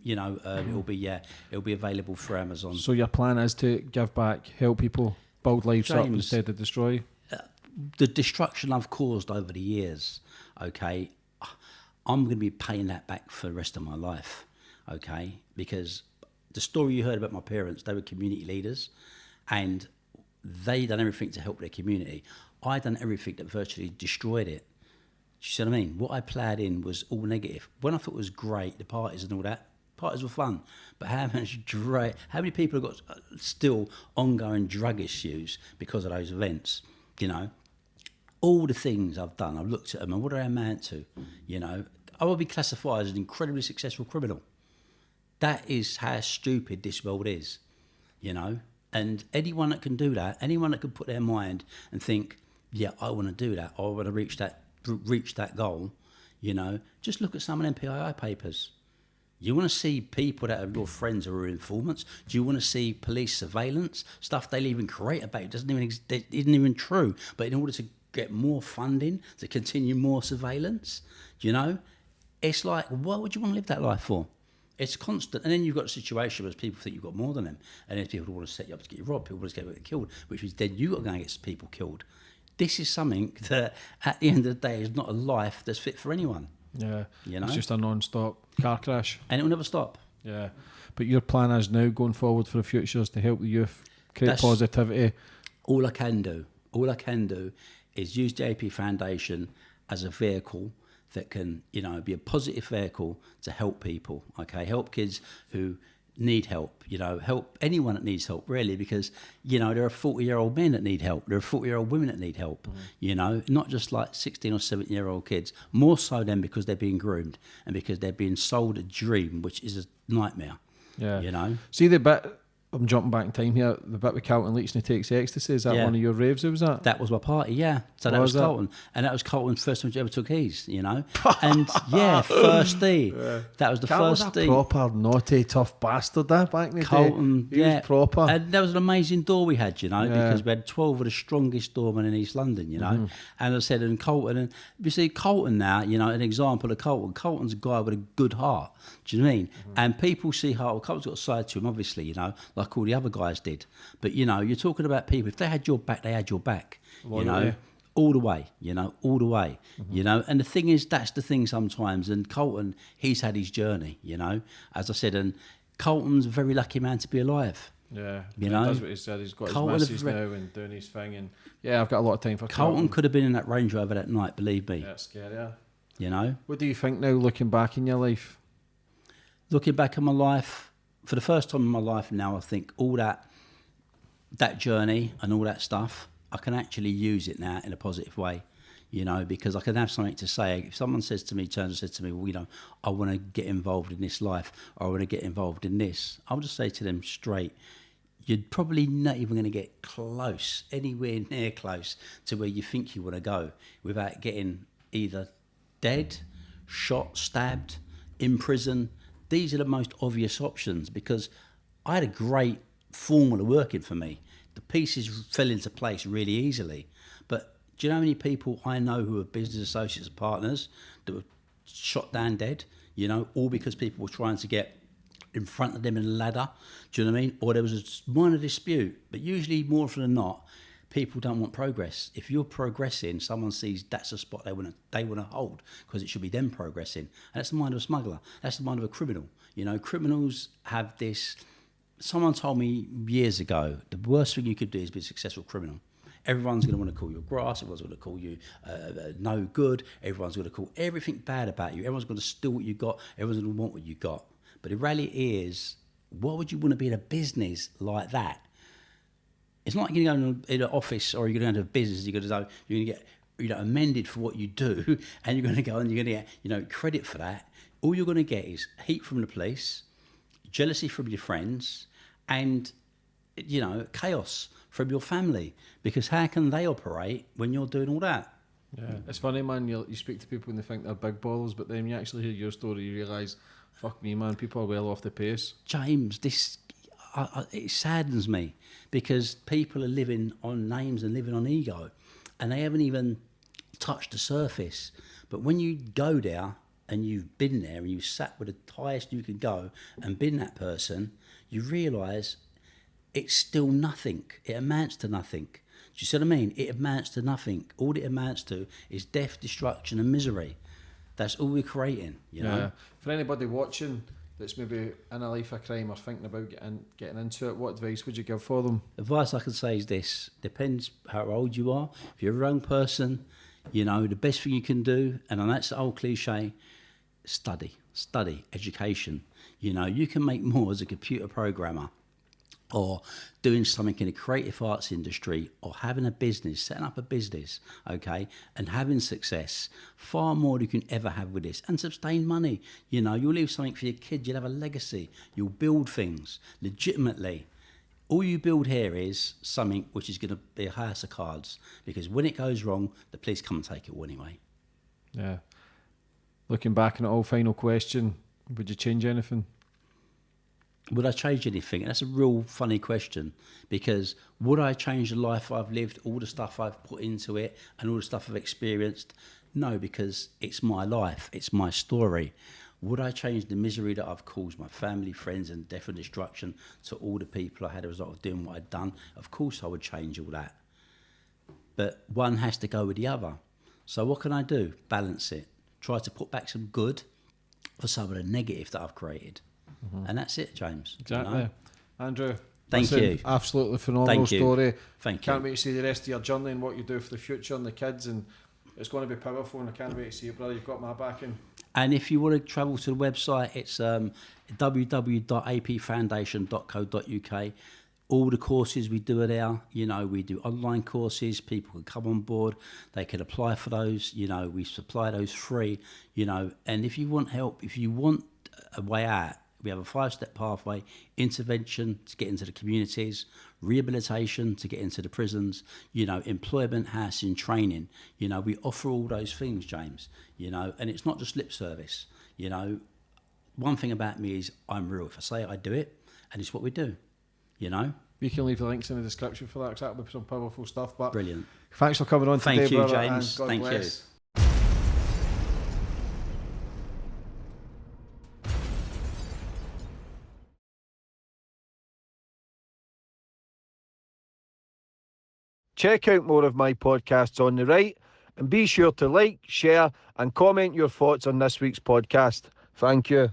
It'll be available for Amazon. So your plan is to give back, help people, build lives up instead of destroy. The destruction I've caused over the years, okay, I'm going to be paying that back for the rest of my life, okay, because the story you heard about my parents, they were community leaders and they done everything to help their community. I done everything that virtually destroyed it. Do you see what I mean? What I played in was all negative. When I thought it was great, the parties and all that, parties were fun. But how many people have got still ongoing drug issues because of those events? All the things I've done, I've looked at them and what do they amount to? I will be classified as an incredibly successful criminal. That is how stupid this world is, And anyone that can do that, anyone that can put their mind and think, yeah, I want to do that, or I want to reach that goal, just look at some of them PII papers. You want to see people that are your friends or informants? Do you want to see police surveillance? Stuff they even create about it isn't even true. But in order to get more funding, to continue more surveillance, it's like, what would you want to live that life for? It's constant. And then you've got a situation where people think you've got more than them. And then people want to set you up to get you robbed. People want to get killed, which means then you've got to go and get people killed. This is something that, at the end of the day, is not a life that's fit for anyone. Yeah. It's just a non-stop car crash. And it will never stop. Yeah. But your plan is now, going forward for the future, is to help the youth, create positivity. all I can do is use the AP Foundation as a vehicle that can, be a positive vehicle to help people, okay? Help kids who need help, help anyone that needs help, really, because, there are 40-year-old men that need help. There are 40-year-old women that need help, not just like 16 or 17-year-old kids, more so than because they're being groomed and because they're being sold a dream, which is a nightmare, See the bit, I'm jumping back in time here, the bit with Carlton Leach and he takes ecstasy, is that one of your raves, was that? That was my party, yeah. So that was Carlton. And that was Carlton's first time he ever took keys, And first day. That was the Carlton first was day. a proper naughty, tough bastard back in the Carlton, day. He was proper. And that was an amazing door we had, because we had 12 of the strongest doormen in East London, And I said, in Carlton, and you see Carlton now, an example of Carlton. Carlton's a guy with a good heart, do you know what I mean? And people see how Carlton's got a side to him, obviously, like all the other guys did. But, you're talking about people, if they had your back, they had your back, all the way, all the way, And the thing is, that's the thing sometimes. And Carlton, he's had his journey, as I said, and Carlton's a very lucky man to be alive. Yeah, he does what he said. He's got his missus now and doing his thing. And I've got a lot of time for Carlton. Could have been in that Range Rover that night, believe me. Yeah, it's scary, yeah. What do you think now, looking back in your life? Looking back on my life, for the first time in my life now, I think all that journey and all that stuff, I can actually use it now in a positive way, because I can have something to say. If someone turns and says to me, well, I want to get involved in this life, or I want to get involved in this, I'll just say to them straight, you're probably not even going to get close, anywhere near close to where you think you want to go without getting either dead, shot, stabbed, in prison. These are the most obvious options, because I had a great formula working for me. The pieces fell into place really easily. But do you know how many people I know who are business associates and partners that were shot down dead, all because people were trying to get in front of them in a ladder, do you know what I mean? Or there was a minor dispute, but usually more often than not, people don't want progress. If you're progressing, someone sees that's a spot they want to hold, because it should be them progressing. And that's the mind of a smuggler. That's the mind of a criminal. Criminals have this. Someone told me years ago, the worst thing you could do is be a successful criminal. Everyone's going to want to call you a grass. Everyone's going to call you no good. Everyone's going to call everything bad about you. Everyone's going to steal what you got. Everyone's going to want what you got. But the reality is, what would you want to be in a business like that? It's not like you're going to go in an office or you're going to go into a business. You're going to get amended for what you do, and you're going to go and you're going to get credit for that. All you're going to get is heat from the police, jealousy from your friends, and chaos from your family. Because how can they operate when you're doing all that? Yeah, it's funny, man. You speak to people and they think they're big ballers, but then you actually hear your story, you realise, fuck me, man, people are well off the pace. James, it saddens me, because people are living on names and living on ego, and they haven't even touched the surface. But when you go there and you've been there and you sat with the highest you could go and been that person, you realise it's still nothing. It amounts to nothing. Do you see what I mean? It amounts to nothing. All it amounts to is death, destruction and misery. That's all we're creating, Yeah. For anybody watching that's maybe in a life of crime or thinking about getting into it, what advice would you give for them? Advice I can say is this: depends how old you are. If you're a young person, the best thing you can do, and that's the old cliche, study, education. You can make more as a computer programmer, or doing something in the creative arts industry, or having a business, setting up a business, okay, and having success, far more than you can ever have with this, and sustain money. You'll leave something for your kids, you'll have a legacy, you'll build things legitimately. All you build here is something which is going to be a house of cards, because when it goes wrong, the police come and take it all anyway. Yeah. Looking back on it all, final question, would you change anything? Would I change anything? And that's a real funny question, because would I change the life I've lived, all the stuff I've put into it and all the stuff I've experienced? No, because it's my life, it's my story. Would I change the misery that I've caused my family, friends, and death and destruction to all the people I had as a result of doing what I'd done? Of course I would change all that. But one has to go with the other. So what can I do? Balance it. Try to put back some good for some of the negative that I've created. And that's it, James. Exactly. Andrew, Thank you. Absolutely phenomenal Thank you. story. Thank Can't you. wait to see the rest of your journey and what you do for the future and the kids, and it's going to be powerful, and I can't wait to see it, brother. You've got my backing. And if you want to travel to the website, it's www.apfoundation.co.uk. All the courses we do are there. You know, we do online courses. People can come on board. They can apply for those. You know, we supply those free. You know, and if you want help, if you want a way out, we have a 5-step pathway: intervention to get into the communities, rehabilitation to get into the prisons, you know, employment, housing, training. You know, we offer all those things, James, you know, and it's not just lip service. You know, one thing about me is I'm real. If I say it, I do it, and it's what we do, you know. We can leave the links in the description for that, because that'll be some powerful stuff. But Brilliant. Thanks for coming on today, Thank you, brother, James. and God Thank bless. you. Check out more of my podcasts on the right, and be sure to like, share and comment your thoughts on this week's podcast. Thank you.